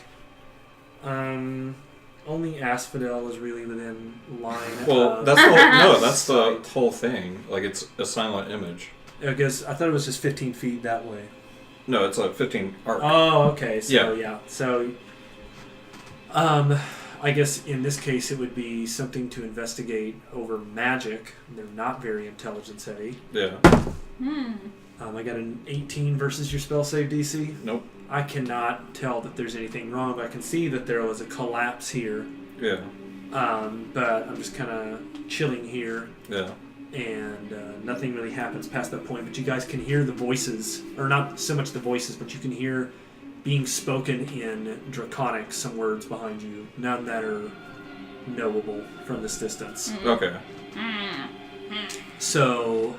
Only Asphodel is really within line. Well, of that's the whole, no, that's the sight. whole thing. Like, it's a silent image. I guess I thought it was just 15 feet that way. No, it's a 15 arc. Oh, okay. So Yeah. yeah. So, I guess in this case it would be something to investigate over magic. They're not very intelligence heavy. Yeah. I got an 18 versus your spell save DC. Nope. I cannot tell that there's anything wrong. But I can see that there was a collapse here. Yeah. But I'm just kind of chilling here, Yeah. and nothing really happens past that point. But you guys can hear the voices, or not so much the voices, but you can hear being spoken in Draconic some words behind you, none that are knowable from this distance. Okay. So,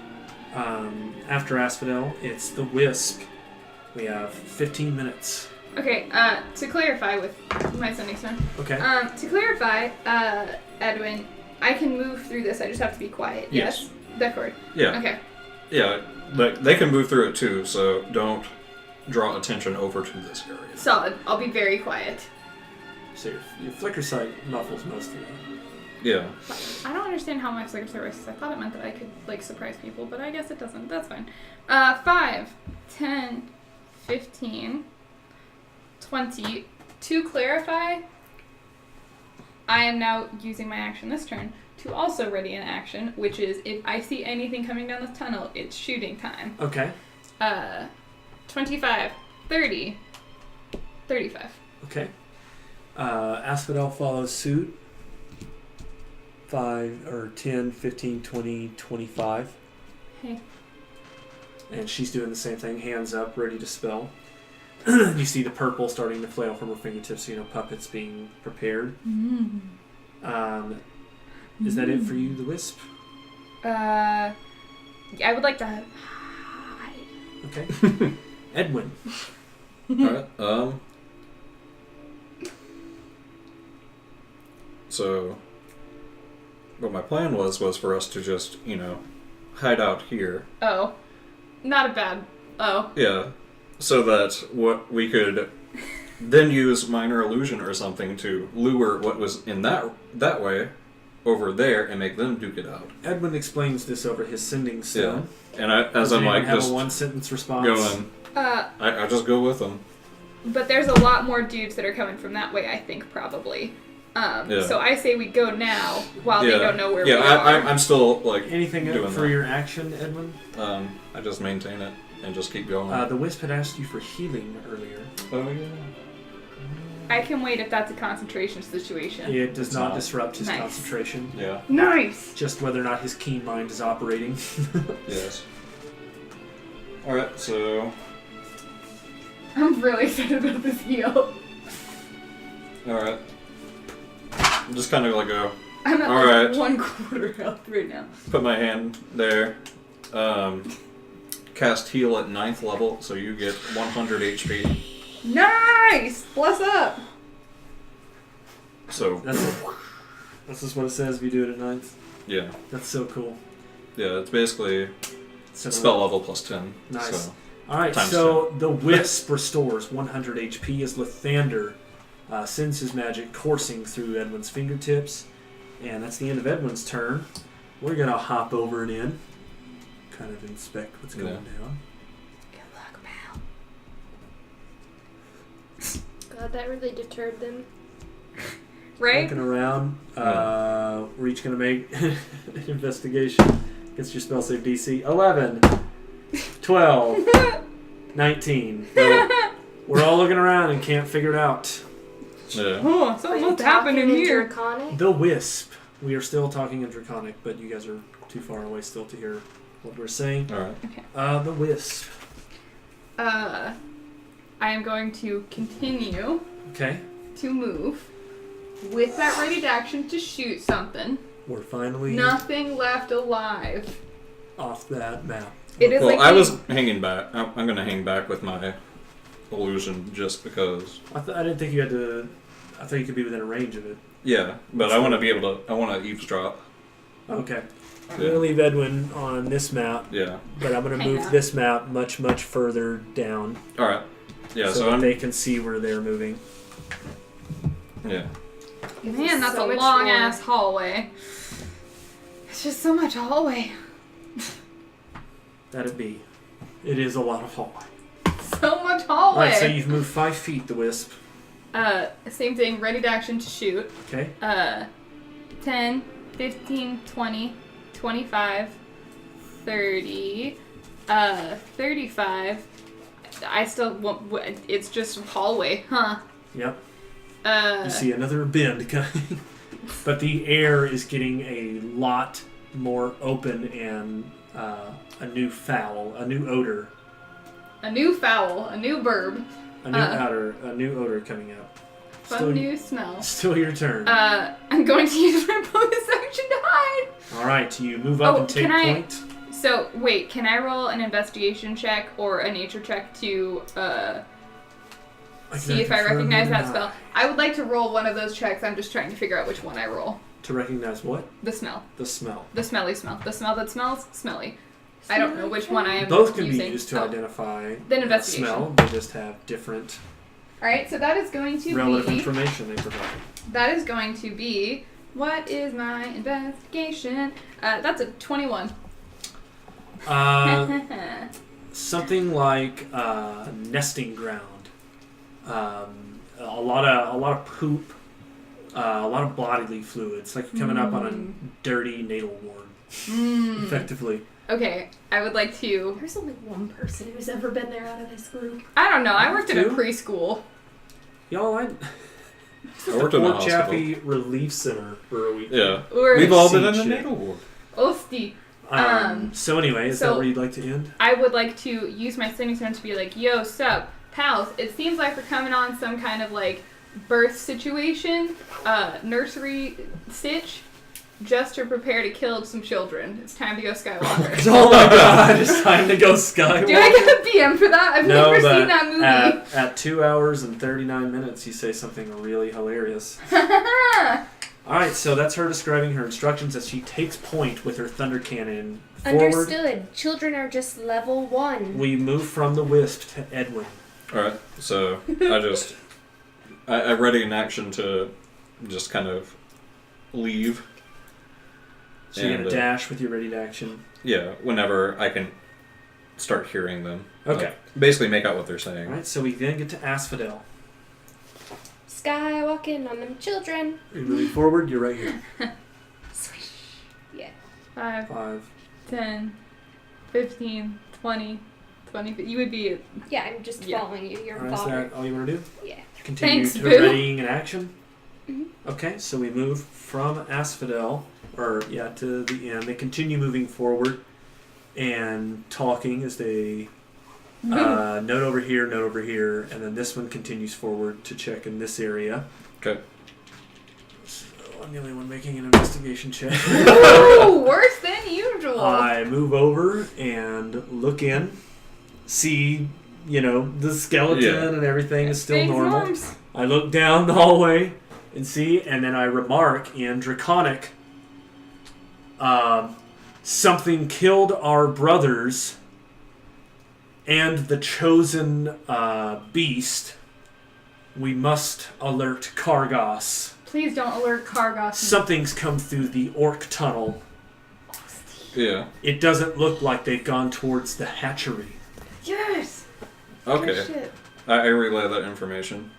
after Asphodel, it's the Wisp. We have 15 minutes. Okay, to clarify with my Sunday turn. Okay. To clarify, Edwin, I can move through this. I just have to be quiet. Yes. That chord. Yeah. Okay. Yeah. They can move through it too, so don't draw attention over to this area. Solid. I'll be very quiet. So your flicker sight muffles most of that. Yeah. I don't understand how my flicker service is. I thought it meant that I could like surprise people, but I guess it doesn't. That's fine. 5, 10, 15, 20. To clarify, I am now using my action this turn to also ready an action, which is if I see anything coming down this tunnel, it's shooting time. Okay. 25, 30, 35. Okay. Asphodel follows suit. 5 or 10, 15, 20, 25. Hey. And she's doing the same thing, hands up, ready to spell. You see the purple starting to flail from her fingertips, puppets being prepared. Is that it for you, the Wisp? I would like to hide. Okay. Edwin. Alright. So, what my plan was for us to just, hide out here. Oh. Not a bad. Oh. Yeah. So that what we could then use minor illusion or something to lure what was in that way over there and make them duke it out. Edwin explains this over his sending stone. Yeah. And as I'm like have just a one-sentence response. going, I just go with them. But there's a lot more dudes that are coming from that way, I think, probably. So I say we go now while they don't know where we are. I'm still like Anything doing for that. your action, Edwin? I just maintain it and just keep going. The Wisp had asked you for healing earlier. Oh yeah. I can wait if that's a concentration situation. It does not not. disrupt his Nice. concentration. Yeah. Nice! Just whether or not his keen mind is operating. Yes. All right. So. I'm really excited about this heal. All right. I'm just kind of like go. I'm at All like right. 1/4 health right now. Put my hand there. Cast heal at 9th level, so you get 100 HP. Nice! Bless up! So That's just what it says if you do it at 9th. yeah, That's so cool. yeah, it's basically So, spell level plus 10. Nice. So. Alright, times so the Wisp restores 100 HP as Lathander sends his magic coursing through Edwin's fingertips. And that's the end of Edwin's turn. We're going to hop over and in. Kind of inspect what's going down. Good luck, pal. God, that really deterred them. Right? Looking around. We're each going to make an investigation against your spell save DC. 11, 12, 19. So we're all looking around and can't figure it out. Yeah. Oh, something must happen in here. Draconic? The Wisp. We are still talking in Draconic, but you guys are too far away still to hear what we're saying. All right. Okay. The Wisp. I am going to continue Okay. to move with that ready action to shoot something. We're finally Nothing left alive. off that map. It is Well, like I being- was hanging back. I'm going to hang back with my illusion just because. I didn't think you had to. I thought you could be within a range of it. Yeah, but I want to be able to. I want to eavesdrop. Okay. I'm Yeah. going to leave Edwin on this map, Yeah. but I'm going to Hang move on. this map much, much further down All right. Yeah. so So that I'm. they can see where they're moving. Yeah. Man, that's So a much long more. ass hallway. It's just so much hallway. That'd be. It is a lot of hallway. So much hallway. Alright, so you've moved 5 feet, the Wisp. Same thing, ready to action to shoot. Okay. 10, 15, 20, 25, 30, 35. I still won't, it's just hallway, huh? Yep. You see another bend coming. But the air is getting a lot more open and a new foul, a new odor. A new foul, a new burb, A new odor coming out. fun new smell. Still your turn. I'm going to use my bonus action to hide. Alright, you move up Oh, and take can I- point. So, wait, can I roll an investigation check or a nature check to see if I recognize that spell? I would like to roll one of those checks. I'm just trying to figure out which one I roll. To recognize what? The smell. The smell. The smelly smell. The smell that smells smelly. I don't know which one I am Both can using. be used to Oh. identify Then the investigation. smell. They just have different Alright, so that is going to relative be... information they provide. That is going to be... What is my investigation? That's a 21. Something like nesting ground, a lot of poop, a lot of bodily fluids, like coming up on a dirty natal ward, effectively. Okay, I would like to... There's only one person who's ever been there out of this group. I don't know, I worked at a Two? preschool. Y'all, I worked in a Fort hospital. Chaffee Relief Center for a week. Yeah. Or We've all been in Seat the shit. natal ward. Osti. So anyway, is that so- where you'd like to end? I would like to use my sending stone to be like, yo, sup, pals, it seems like we're coming on some kind of like birth situation, nursery stitch, just to prepare to kill some children. It's time to go Skywalker. Oh my god, it's time to go Skywalker. Do I get a PM for that? I've No, never but seen that movie. At 2 hours and 39 minutes, you say something really hilarious. Alright, so that's her describing her instructions as she takes point with her thunder cannon forward. Understood. Children are just level 1. We move from the Wisp to Edwin. All right. So I just I ready an action to just kind of leave. So you're going to dash with your ready to action? Yeah, whenever I can start hearing them. Okay. Like, basically make out what they're saying. Alright, so we then get to Asphodel. Skywalking on them children. You're moving forward, you're right here. Swish. Yeah. 5, 10, 15, 20. You would be... Yeah, I'm just following you. You're Alright, is father. that all you want to do? Yeah. Continue Thanks, to boo. readying an action? Mhm. Okay, so we move from Asphodel, to the end. They continue moving forward and talking as they note over here, and then this one continues forward to check in this area. Okay. So I'm the only one making an investigation check. Ooh, worse than usual. I move over and look in, see, the skeleton and everything is still Thanks, normal. Norms. I look down the hallway and see, and then I remark in Draconic, something killed our brothers and the chosen beast. We must alert Kargos. Please don't alert Kargos. Something's come through the orc tunnel. Yeah. It doesn't look like they've gone towards the hatchery. Yes. Okay. Good shit. I relay that information.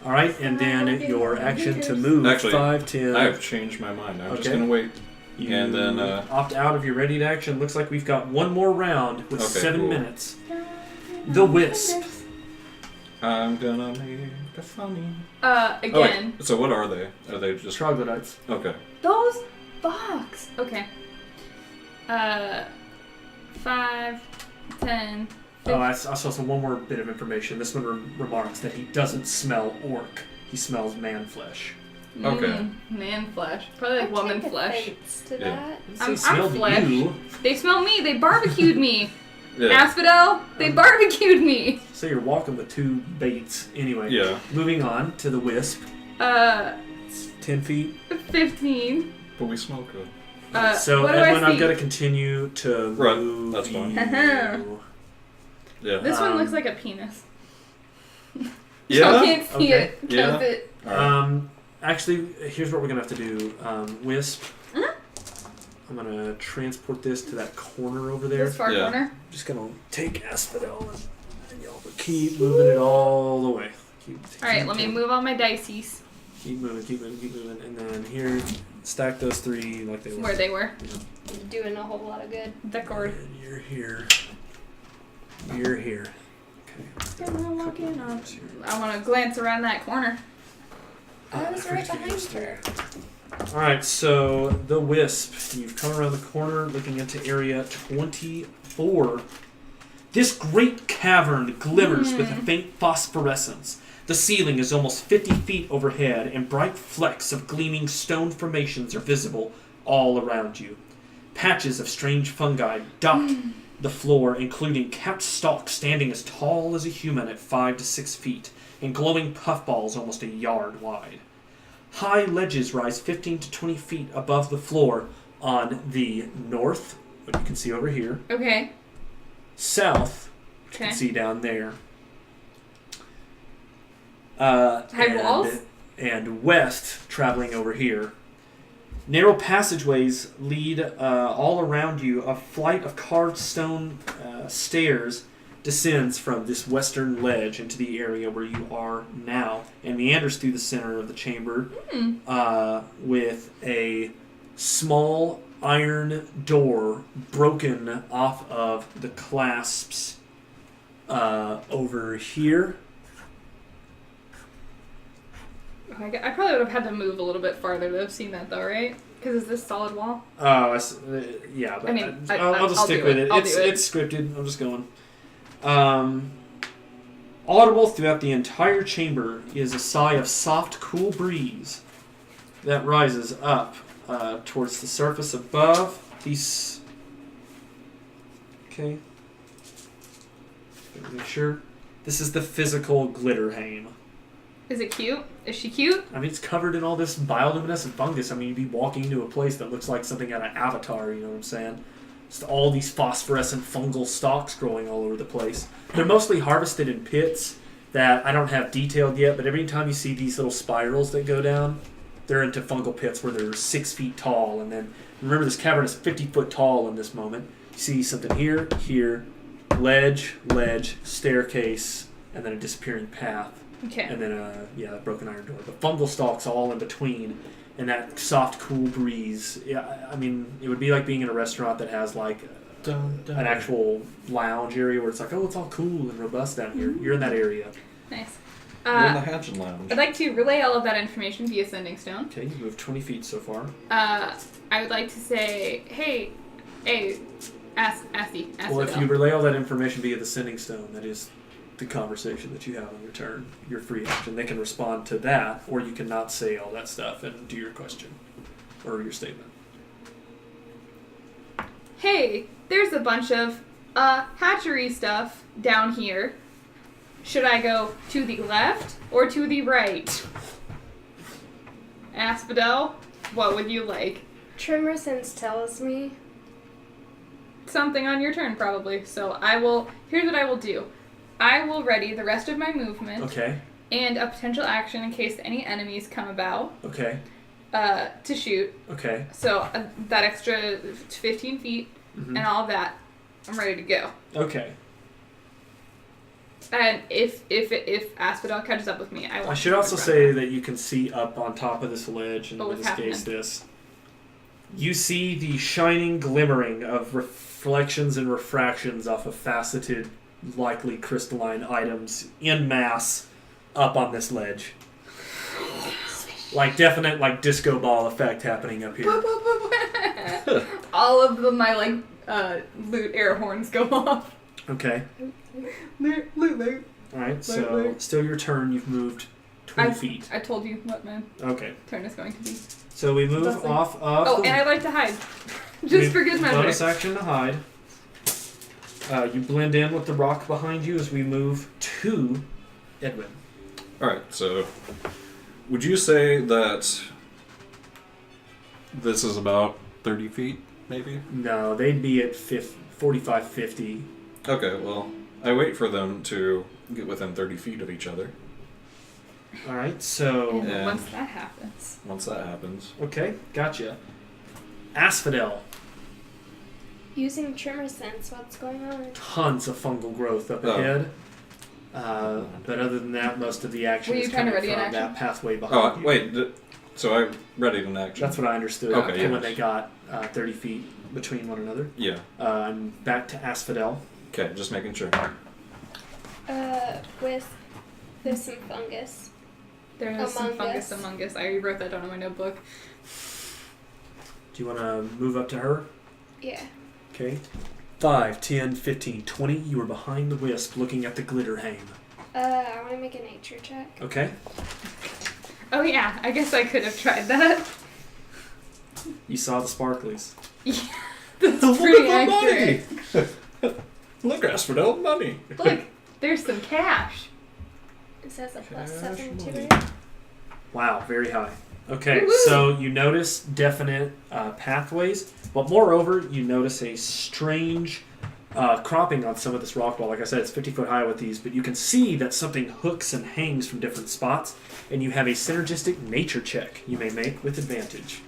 All right, and then your action to move. Actually, 5, 10. I have changed my mind. I'm just Okay. going to wait. You And then, opt out of your ready to action. Looks like we've got one more round with Okay, 7 cool. minutes. The Wisp. I'm gonna make a funny. Again. Oh, wait. So what are they? Are they just... Troglodytes. Okay. Those fucks. Okay. 5, 10. Oh, I saw some one more bit of information. This one remarks that he doesn't smell orc. He smells man flesh. Okay. Man flesh. Probably like woman flesh. Offense to Yeah. that. They I'm smelled flesh. you. They smell me. They barbecued me. Yeah. Asphodel, they barbecued me. So you're walking with 2 baits. Anyway. Yeah. Moving on to the Wisp. 10 feet. 15. But we smell good. So what do Edwin, I see? I've got to continue to Right, move. that's fine. you. Yeah. This one Um, looks like a penis. Yeah? I can't see Okay. it. Because Yeah. it. Alright. Actually, here's what we're gonna have to do. Wisp. I'm gonna transport this to that corner over there. This far Yeah. corner. Just gonna take Asphodel and y'all keep moving it all the way. Alright, let me move on my dices Keep moving, and then here, stack those 3 like they were. where they were. Doing a whole lot of good. Decord. And you're here. You're here. Okay. I want to glance around that corner. I was right behind her. Alright, so the Wisp. You've come around the corner looking into area 24. This great cavern glimmers with a faint phosphorescence. The ceiling is almost 50 feet overhead, and bright flecks of gleaming stone formations are visible all around you. Patches of strange fungi dot the floor, including capped stalks standing as tall as a human at 5 to 6 feet, and glowing puffballs almost a yard wide. High ledges rise 15 to 20 feet above the floor on the north, what you can see over here, Okay. south, which you Okay. can see down there, High walls? and west, traveling over here. Narrow passageways lead all around you. A flight of carved stone stairs descends from this western ledge into the area where you are now and meanders through the center of the chamber with a small iron door broken off of the clasps over here. I probably would have had to move a little bit farther to have seen that though, right? Because is this solid wall? Oh, yeah, but I mean, I'll just I'll stick do with it. it. I'll It's do it. it's scripted. I'm just going. Audible throughout the entire chamber is a sigh of soft, cool breeze that rises up towards the surface above. These. Okay. Make sure. This is the physical Glitterhame. Is it cute? Is she cute? I mean, it's covered in all this bioluminescent fungus. I mean, you'd be walking into a place that looks like something out of Avatar, you know what I'm saying? Just all these phosphorescent fungal stalks growing all over the place. They're mostly harvested in pits that I don't have detailed yet, but every time you see these little spirals that go down, they're into fungal pits where they're 6 feet tall. And then, remember, this cavern is 50 foot tall in this moment. You see something here, ledge, staircase, and then a disappearing path. Okay. And then a broken iron door. But fungal stalks all in between, and that soft, cool breeze. Yeah, I mean, it would be like being in a restaurant that has like an actual lounge area where it's like, oh, it's all cool and robust down here. You're in that area. Nice. You're in the Hatchet Lounge. I'd like to relay all of that information via Sending Stone. Okay, you moved 20 feet so far. I would like to say, hey, Asty. Well, if you relay all that information via the Sending Stone, that is the conversation that you have on your turn, your free action. They can respond to that, or you can not say all that stuff and do your question or your statement. Hey, there's a bunch of hatchery stuff down here. Should I go to the left or to the right? Asphodel, what would you like? Tremor Sense tells me. Something on your turn, probably. So here's what I will do. I will ready the rest of my movement. Okay. And a potential action in case any enemies come about. Okay. To shoot. Okay. So that extra 15 feet and all that, I'm ready to go. Okay. And if Asphodel catches up with me, I should also say that you can see up on top of this ledge, and in what's this case happening? this. You see the shining glimmering of reflections and refractions off of faceted, likely crystalline items in mass up on this ledge. Like definite like disco ball effect happening up here. All of my loot air horns go off. Okay. Loot. Alright, so still your turn. You've moved 20 feet. I told you what my Okay. turn is going to be. So we move Nothing. off of... Oh, and I like to hide. Just for good measure. Bonus action to hide. You blend in with the rock behind you as we move to Edwin. Alright, so would you say that this is about 30 feet, maybe? No, they'd be at 45, 50. Okay, well, I wait for them to get within 30 feet of each other. Alright, so... And once that happens. Once that happens. Okay, gotcha. Asphodel. Using Tremor Sense, what's going on? Tons of fungal growth up ahead. But other than that, most of the action Were you is trying to coming ready from an that action? pathway behind you. Wait, so I readied an action. That's what I understood Okay, when yes. they got 30 feet between one another. Yeah. I'm back to Asphodel. Okay, just making sure. There's some fungus. There's some fungus among us. I wrote that down in my notebook. Do you want to move up to her? Yeah. Okay. 5, 10, 15, 20. You are behind the wisp looking at the Glitterhame. I want to make a nature check. Okay. Oh yeah, I guess I could have tried that. You saw the sparklies. Yeah, that's pretty accurate. Look, Asphodel, money. Look, there's some cash. It says a Cash +7 to money. it. Wow, very high. Okay, Woo-hoo. so you notice definite pathways, but moreover, you notice a strange cropping on some of this rock wall. Like I said, it's 50 foot high with these, but you can see that something hooks and hangs from different spots, and you have a synergistic nature check you may make with advantage.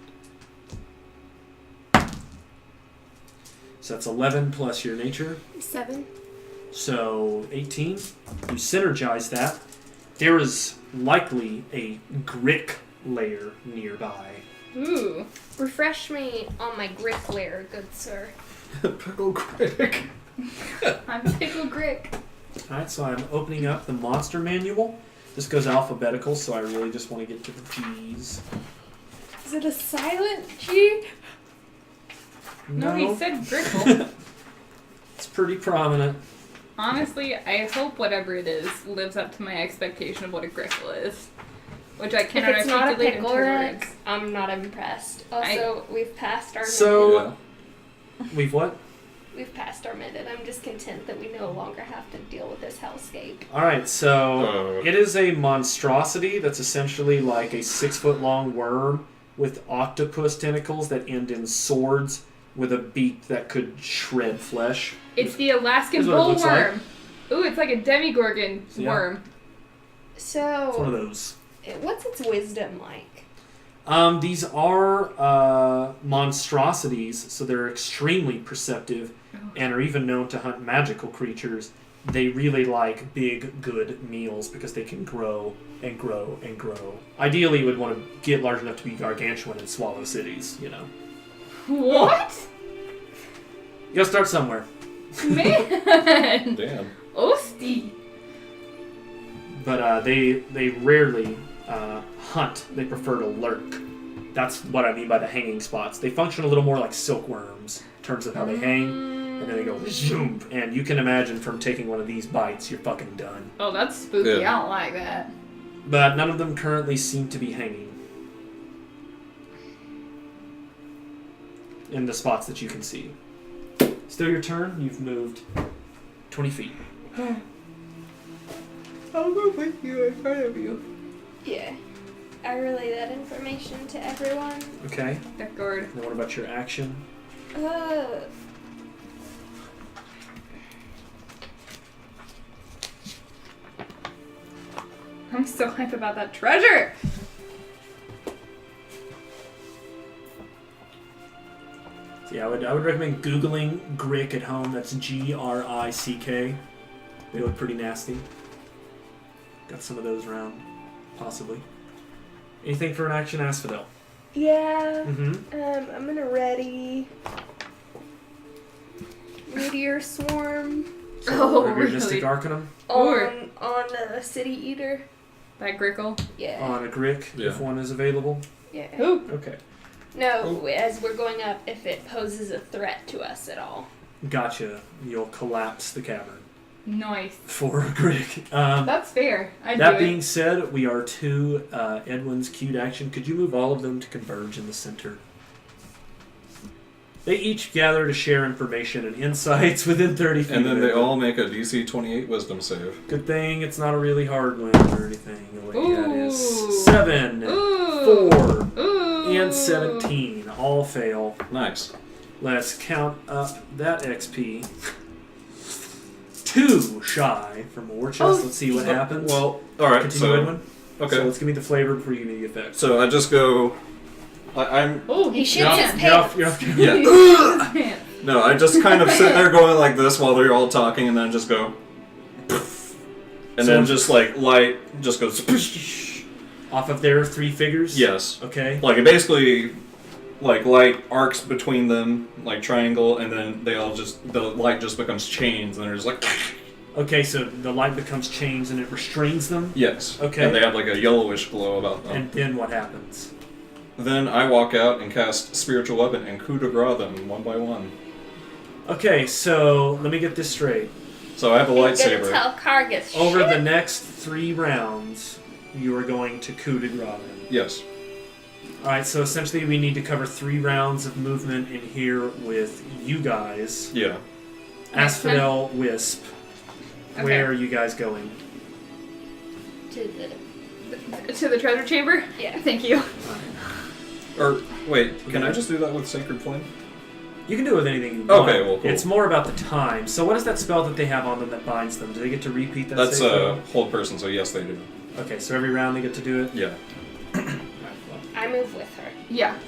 So that's 11 plus your nature. 7. So 18. You synergize that. There is likely a Grick layer nearby. Ooh. Refresh me on my Grick layer, good sir. Pickle Crick. I'm Pickle Grick. Alright, so I'm opening up the monster manual. This goes alphabetical, so I really just want to get to the G's. Is it a silent G? No, he said Grickle. It's pretty prominent. Honestly, I hope whatever it is lives up to my expectation of what a Grickle is. Which I If cannot it's not a articulate into pickle words. Rick, I'm not impressed. Also, we've passed our So- minute. We've what? We've passed our minute. I'm just content that we no longer have to deal with this hellscape. Alright, so it is a monstrosity that's essentially like a 6 foot long worm with octopus tentacles that end in swords with a beak that could shred flesh. It's the Alaskan Here's what it looks bullworm. Ooh, it's like a demigorgon Yeah. worm. It's one of So, those. what's its wisdom like? These are monstrosities, so they're extremely perceptive and are even known to hunt magical creatures. They really like big, good meals because they can grow and grow and grow. Ideally, you would want to get large enough to be gargantuan and swallow cities, you know. What? You gotta start somewhere. Man. Damn. Osty. But they rarely hunt. They prefer to lurk. That's what I mean by the hanging spots. They function a little more like silkworms in terms of how they hang, and then they go zoom. And you can imagine from taking one of these bites, you're fucking done. Oh, that's spooky. Yeah. I don't like that. But none of them currently seem to be hanging in the spots that you can see. Still your turn. You've moved 20 feet. I'll move with you in front of you. Yeah. I relay that information to everyone. Okay. Record. And what about your action? I'm so hyped about that treasure. So yeah, I would recommend Googling Grick at home. That's Grick. They look pretty nasty. Got some of those around, possibly. Anything for an action, Asphodel? Yeah. Mm-hmm. I'm gonna ready Meteor Swarm Oh, Realistic really? Arcanum on a City Eater. That Grickle. Yeah. on a Grick, if one is available. Yeah. Who? Okay. No, as we're going up, if it poses a threat to us at all. Gotcha. You'll collapse the cavern Nice. for a Grick. That's fair. I That do being it. said, we are to Edwin's queued action. Could you move all of them to converge in the center? They each gather to share information and insights within 30 feet. And then of they it. all make a DC 28 Wisdom save. Good thing it's not a really hard one or anything. What you got Ooh. is 7, Ooh. 4, Ooh. and 17. All fail. Nice. Let's count up that XP. 2 shy from a war chest. Let's see what happens. Well, alright, Continue, so... Edwin. Okay. So let's give me the flavor before you give me the effect. So I just go... I'm... Oh, He he shits his You're off, pants. you're off. Yeah. No, I just kind of sit there going like this while they're all talking, and then just go... And then just like light just goes... Off of their 3 figures? Yes. Okay. Like it basically... Like light arcs between them, like triangle, and then they all just... The light just becomes chains, and they're just like... Okay, so the light becomes chains and it restrains them? Yes. Okay. And they have like a yellowish glow about them. And then what happens? Then I walk out and cast Spiritual Weapon and coup de grace them one by one. Okay, so let me get this straight. So I have a Gonna lightsaber. tell Kargas Over shit. the next 3 rounds, you are going to coup de grace them. Yes. Alright, so essentially we need to cover 3 rounds of movement in here with you guys. Yeah. Asphodel, Wisp. Okay. Where are you guys going? To the To the treasure chamber? Yeah. Thank you. Or, wait, can I just do that with Sacred Flame? You can do it with anything you want. Okay, well, cool. It's more about the time. So what is that spell that they have on them that binds them? Do they get to repeat that That's save a throw? hold person, so yes, they do. Okay, so every round they get to do it? Yeah. Alright, well. I move with her. Yeah.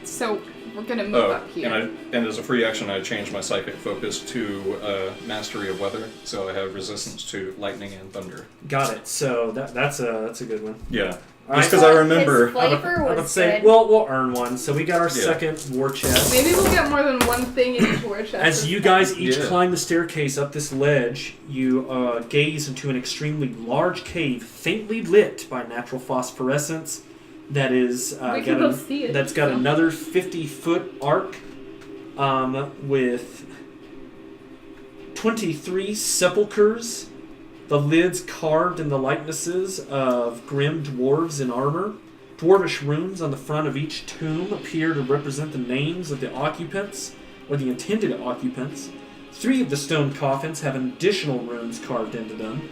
So we're gonna move up here. And as a free action, I changed my psychic focus to Mastery of Weather, so I have resistance to lightning and thunder. Got it. So that's a good one. Yeah. Alright. Just because I remember... His flavor I would was say, good. we'll earn one. So we got our Yeah. second war chest. Maybe we'll get more than one thing in each war chest. As you guys each Yeah. climb the staircase up this ledge, you gaze into an extremely large cave, faintly lit by natural phosphorescence. That is We can both see it, that's got so. another 50-foot arc with 23 sepulchers. The lids carved in the likenesses of grim dwarves in armor. Dwarvish runes on the front of each tomb appear to represent the names of the occupants, or the intended occupants. 3 of the stone coffins have additional runes carved into them.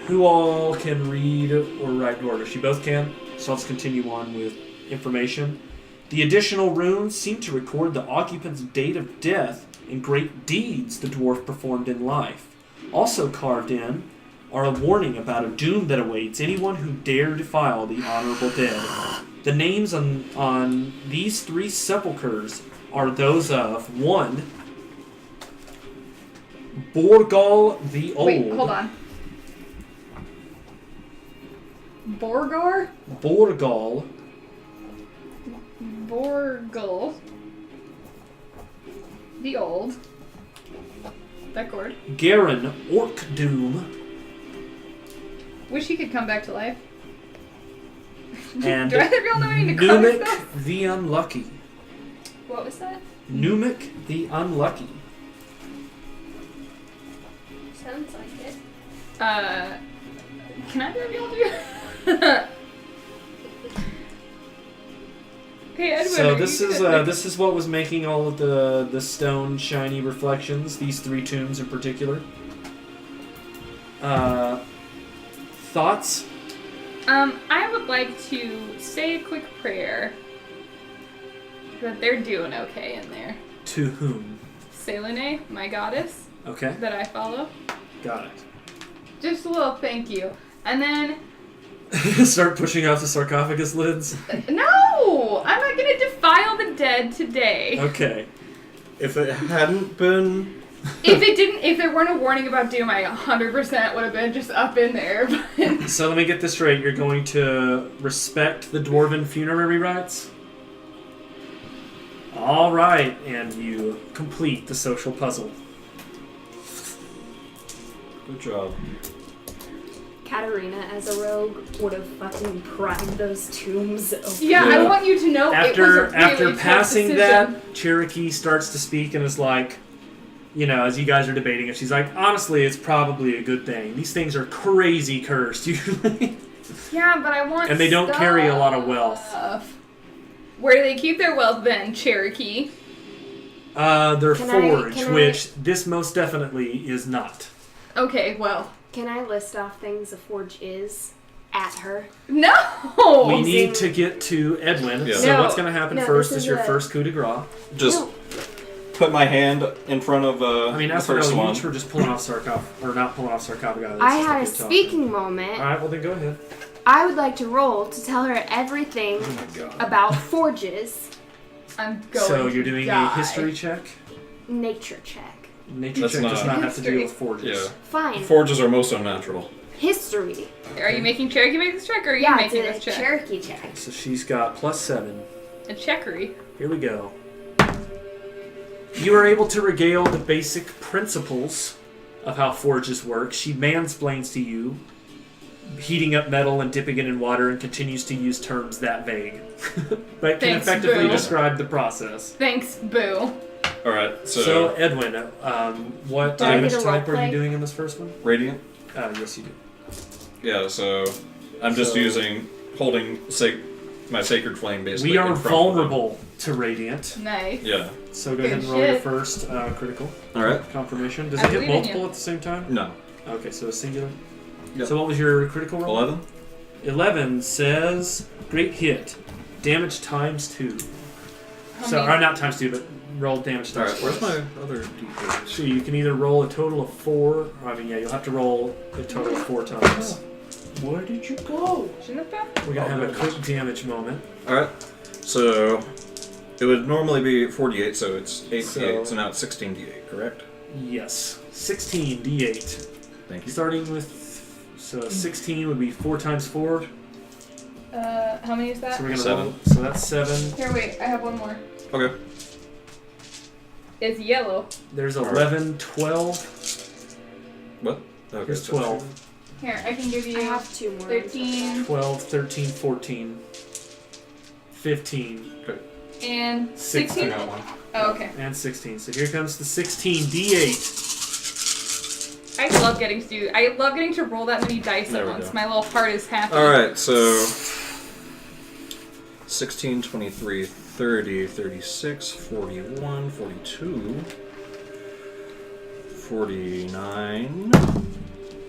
Who all can read or write Dwarvish? You both can, so let's continue on with information. The additional runes seem to record the occupant's date of death and great deeds the dwarf performed in life. Also carved in are a warning about a doom that awaits anyone who dare defile the honorable dead. The names on these 3 sepulchres are those of 1. Borgal the Old. Wait, hold on. Borgar? Borgal. Borgal. The Old. That chord. Garen Orc-doom. Wish he could come back to life. And Do either of y'all know any Necrotic Numic stuff? the Unlucky. What was that? Numic the Unlucky. Sounds like it. Can either of y'all do? Hey, Edwin. So are this you is good? this is what was making all of the stone shiny reflections. These 3 tombs in particular. Thoughts? I would like to say a quick prayer that they're doing okay in there. To whom? Selene, my goddess Okay, that I follow. got Just a little thank you. And then, it. Start pushing off the sarcophagus lids. no! I'm not gonna defile the dead today. Okay. If it hadn't been... If there weren't a warning about doom, I 100% would have been just up in there. But So let me get this straight. You're going to respect the dwarven funerary rites? All right, and you complete the social puzzle. Good job. Katarina, as a rogue, would have fucking pried those tombs open. yeah, Yeah. I want you to know it was a really After tough passing decision. that, Cherokee starts to speak and is like, you know, as you guys are debating it, she's like, honestly, it's probably a good thing. These things are crazy cursed, usually. Yeah, but I want And they don't carry a lot of wealth. stuff. Where do they keep their wealth then, Cherokee? They're Can forge, I- which this most definitely is not. Okay, well, Can I list off things a forge is at her? no. We need to get to Edwin. Yeah. So No. what's going to happen No, first this is is your a- first coup de grace. Just No. put my hand in front of I mean, the as for first you one. each were just pulling off sarcophagus, or not pulling off sarcophagus. I had a speaking moment. All right, well then go ahead. I would like to roll to tell her everything Oh my god. about forges. I'm going So to you're doing die. a history check. Nature check. Nature That's check does not- not have to do with forges. Yeah. Fine. Forges are most unnatural. History. Are you making Cherokee make this check, or are you Yeah, making it's this a check? Cherokee check. So she's got +7. A checkery. Here we go. You are able to regale the basic principles of how forges work. She mansplains to you, heating up metal and dipping it in water, and continues to use terms that vague. But can Thanks, effectively Boo. describe the process. Thanks, Boo. All right, So, Edwin, what Do I damage get a type are roleplay? you doing in this first one? radiant. Yes, you do. Yeah, so I'm just holding my sacred flame basically. We are in front of them. vulnerable to radiant. Nice. Yeah. So go ahead and roll your first critical All right. confirmation. Does I it hit believe in multiple you. at the same time? No. Okay, so a singular. Yep. So what was your critical roll? 11. 11 says great hit, damage ×2. How So, many- or not ×2, but roll damage All times right. 4. Where's my other d8? So you can either roll a total of 4. I mean, yeah, you'll have to roll a total of 4 times. Where did you go? Shouldn't have been? We're gonna have a quick damage moment. All right. So it would normally be 48, so it's 8d8. So- So now it's 16d8, correct? Yes, 16 d8. Thank you. Starting with 16 would be 4 times 4. How many is that? So we're gonna 7. roll. So that's 7. Here, wait, I have one more. Okay. It's yellow. There's Alright. 11, 12. What? Okay. There's so- 12. Here, I can give you I have 2 more. 13 12, 13, 14, 15, and 16. 16. I got one. Oh, okay. And 16. So here comes the 16 d8. I love getting to do. I love getting to roll that many dice There at we once. go. My little heart is happy. All right. So 16, 23, 30, 36, 41, 42, 49,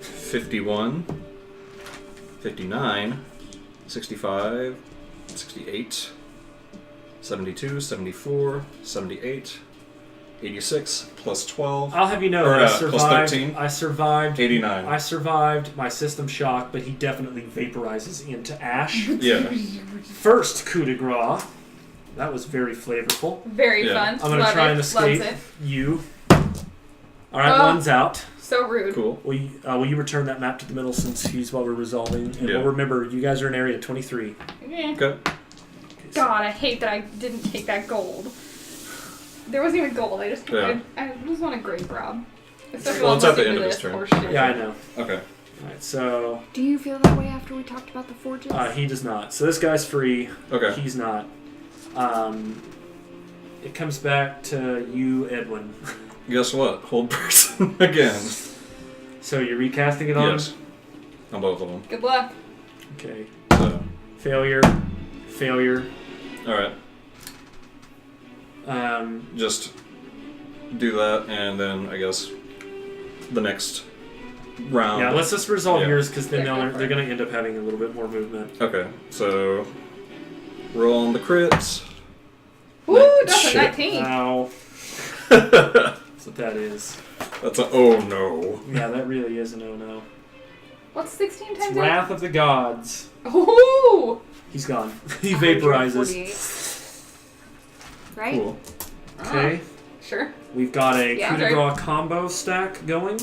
51, 59, 65, 68, 72, 74, 78, 86 plus 12. I'll have you know, Or, I plus survived. 13? I survived. 89. I survived my system shock, but he definitely vaporizes into ash. Yeah. First coup de grace. That was very flavorful. Very Yeah. fun. I'm gonna Love try it. and escape Loves it. you. All right, Oh. one's out. So rude. Cool. Will you return that map to the middle since he's while we're resolving? And Yeah. we'll remember, you guys are in area 23. Eh. Okay. God, I hate that I didn't take that gold. There wasn't even gold. I just Yeah. I just want a grape rob. Especially Well, while it's at the listening end to of his this turn. horseshit. Yeah, I know. Okay. All right, so Do you feel that way after we talked about the forges? he does not. So this guy's free. Okay. He's not. It comes back to you, Edwin. Guess what? Hold person again. So you're recasting it on? Yes. On both of them. Good luck. Okay. So, Failure. Failure. alright. Just do that, and then I guess the next round. Yeah, let's just resolve Yeah. yours because then Yeah, go for they're it. going to end up having a little bit more movement. Okay, so roll on the crits. Woo, that's Shit. a 19. Ow. That's what that is. That's a oh no. Yeah, that really is an oh-no. What's 16 It's times 8? Wrath of the Gods. Ooh! He's gone. He vaporizes. 148. Right? Cool. Okay. Sure. We've got a Yeah, coup de sorry. grace combo stack going.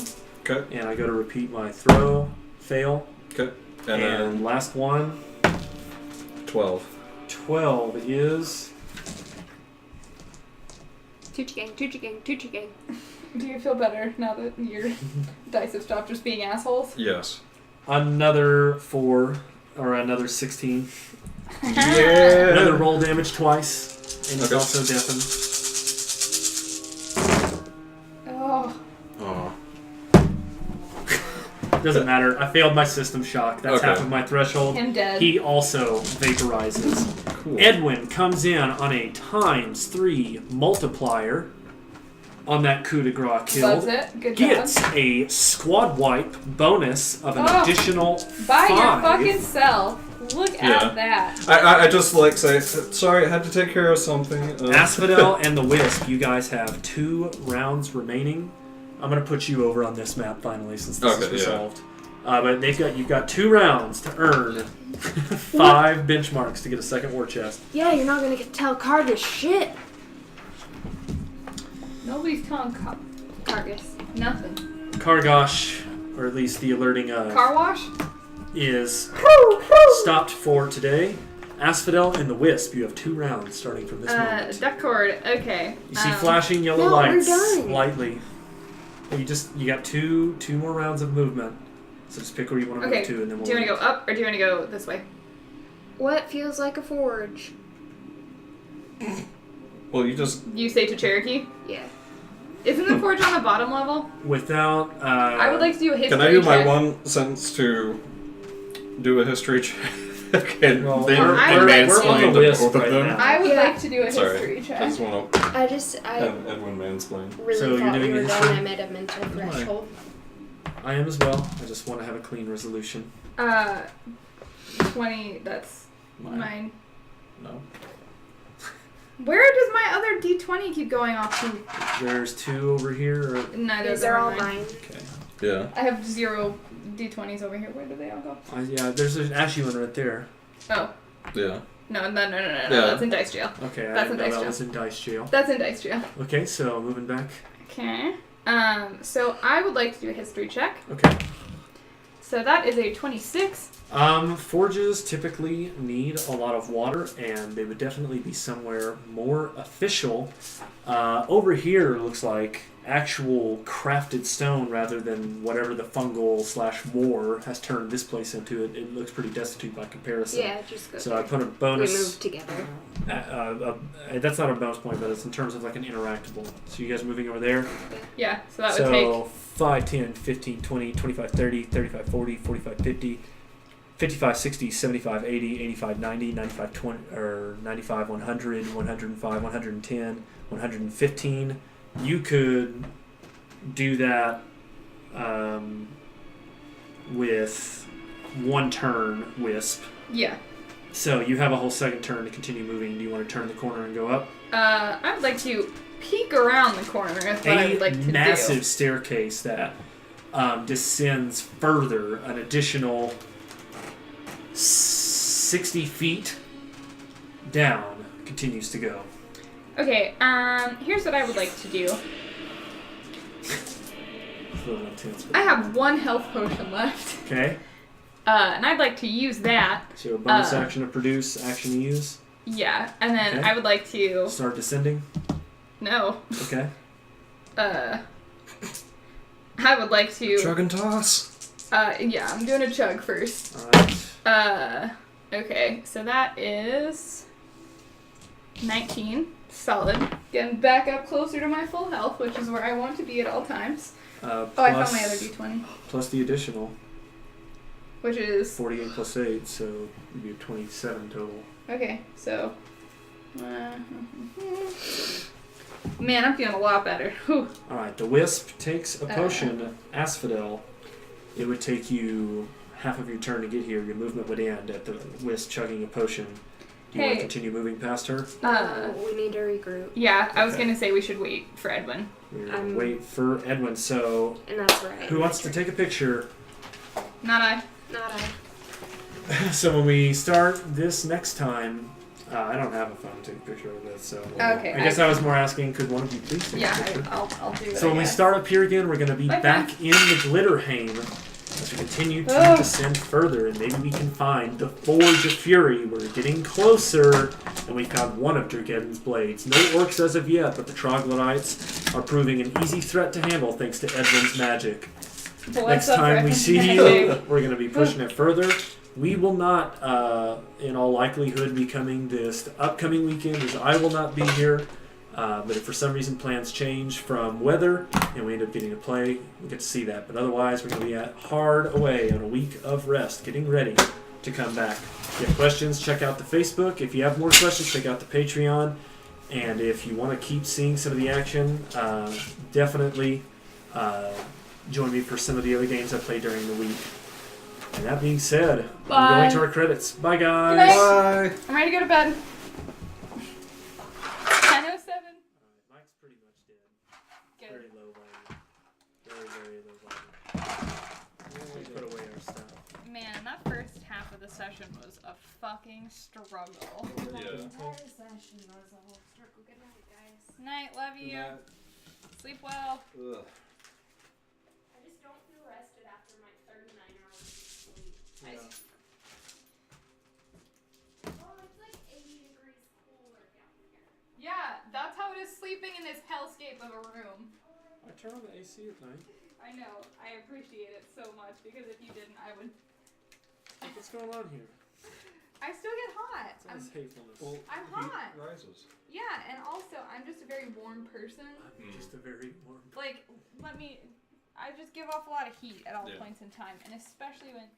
Okay. And I got to repeat my throw. Fail. Okay. And, then last one. 12. 12 is... Tucci gang. Do you feel better now that your dice have stopped just being assholes? Yes. another 4 or another 16. Yeah. Another roll damage twice. And he's Okay. also deafened. Oh. Oh. Doesn't matter. I failed my system shock. That's Okay. half of my threshold. Him dead. He also vaporizes. Cool. Edwin comes in on a ×3 multiplier on that coup de grace kill. Loves it. Good Gets job. a squad wipe bonus of an Oh, additional By 5. your fucking self. Look Yeah. at that. I just like say, sorry, I had to take care of something. Asphodel and the Wisp, you guys have 2 rounds remaining. I'm gonna put you over on this map finally since this Okay, is yeah. resolved. But you've got 2 rounds to earn 5 benchmarks to get a second war chest. Yeah, you're not gonna get to tell Cargus shit. Nobody's telling Cargus. Nothing. Kargosh, or at least the alerting Car wash? is stopped for today. Asphodel and the Wisp, you have 2 rounds starting from this moment. Duck cord. Okay. You see flashing yellow No, we're lights done. lightly. You got two more rounds of movement. So just pick where you want to Okay. move to, and then we'll. Do you want to go up or do you want to go this way? What feels like a forge? Well, you just. You say to Cherokee? Yeah. Isn't the forge on the bottom level? Without. I would like to do a history Can I do my check. one sentence to do a history check? And Well, then we're- and we're- we're on the mansplain to Wisp both of right them? now. I would Yeah. like to do a Sorry. history I check. just want to I have Edwin mansplain. really So you're thought doing we a were history? going to a mental threshold. I am as well. I just want to have a clean resolution. 20, that's mine. No. Where does my other D20 keep going off to? There's 2 over here. Or, Neither of These them are all mine. mine. okay. Yeah. I have 0 D20s over here. Where do they all go? Yeah, there's an ashy one right there. Oh. Yeah. No. Yeah. That's in dice jail. Okay, I That's didn't in know dice that jail. was in dice jail. That's in dice jail. Okay, so moving back. Okay. So I would like to do a history check. Okay. So that is a 26. Forges typically need a lot of water, and they would definitely be somewhere more official. Over here looks like actual crafted stone rather than whatever the fungal/war has turned this place into. It looks pretty destitute by comparison. Yeah, just go. So I put a we bonus. moved together. That's not a bonus point, but it's in terms of like an interactable. So you guys moving over there? Yeah, so that would take 5, 10, 15, 20, 25, 30, 35, 40, 45, 50, 55, 60, 75, 80, 85, 90, 95, 20, or 95, 100, 105, 110, 115. You could do that with 1 turn Wisp. Yeah. So you have a whole second turn to continue moving. Do you want to turn the corner and go up? I would like to peek around the corner is what I would like to massive do. staircase that descends further, an additional 60 feet down, continues to go. Okay, here's what I would like to do. It's a little intense. I have 1 health potion left. Okay. And I'd like to use that. So a bonus action to produce, action to use. Yeah, and then Okay. I would like to... Start descending. No. Okay. I would like to... Chug and toss. Yeah, I'm doing a chug first. Alright. Okay, so that is 19. Solid. Getting back up closer to my full health, which is where I want to be at all times. I found my other d20. Plus the additional. Which is... 48 plus 8, so you'd be 27 total. Okay, so... man, I'm feeling a lot better. Whew. Alright, the Wisp takes a potion, Asphodel. It would take you half of your turn to get here. Your movement would end at the Wisp chugging a potion. Do you want to continue moving past her? We need to regroup. Yeah, I was gonna say we should wait for Edwin. We're going to wait for Edwin, so... And that's right. Who wants to take a picture? Not I. Not I. So when we start this next time... I don't have a phone to take a picture of this, so... Okay. I guess I was more asking, could one of you please take a picture? I'll do it. So when we start up here again, we're going to be back in the Glitterhame as we continue to descend further, and maybe we can find the Forge of Fury. We're getting closer, and we found one of Drukedon's blades. No orcs as of yet, but the troglodytes are proving an easy threat to handle thanks to Edwin's magic. Next time we see you, we're going to be pushing it further. We will not, in all likelihood, be coming this upcoming weekend, as I will not be here. But if for some reason plans change from weather and we end up getting to play, we get to see that. But otherwise, we're going to be at hard away on a week of rest, getting ready to come back. If you have questions, check out the Facebook. If you have more questions, check out the Patreon. And if you want to keep seeing some of the action, definitely join me for some of the other games I play during the week. And that being said, I'm going to our credits. Bye, guys. Good night. Bye. I'm ready to go to bed. 10:07. Mike's pretty much dead. Good. Very low volume. Very, very low volume. We put away our stuff. Man, that first half of the session was a fucking struggle. Yeah. Entire session was a whole struggle. Good night, guys. Night, love you. Sleep well. Ugh. I just don't feel rested after my 39 hours of sleep. Yeah. Oh, it's like 80 degrees cooler down here. Yeah, that's how it is sleeping in this hellscape of a room. I turn on the AC at night. I know. I appreciate it so much because if you didn't, I would. What's going on here? I still get hot. It's hatefulness. I'm heat hot. rises. Yeah, and also I'm just a very warm person. I'm just a very warm. Like, I just give off a lot of heat at all Yeah. points in time, and especially when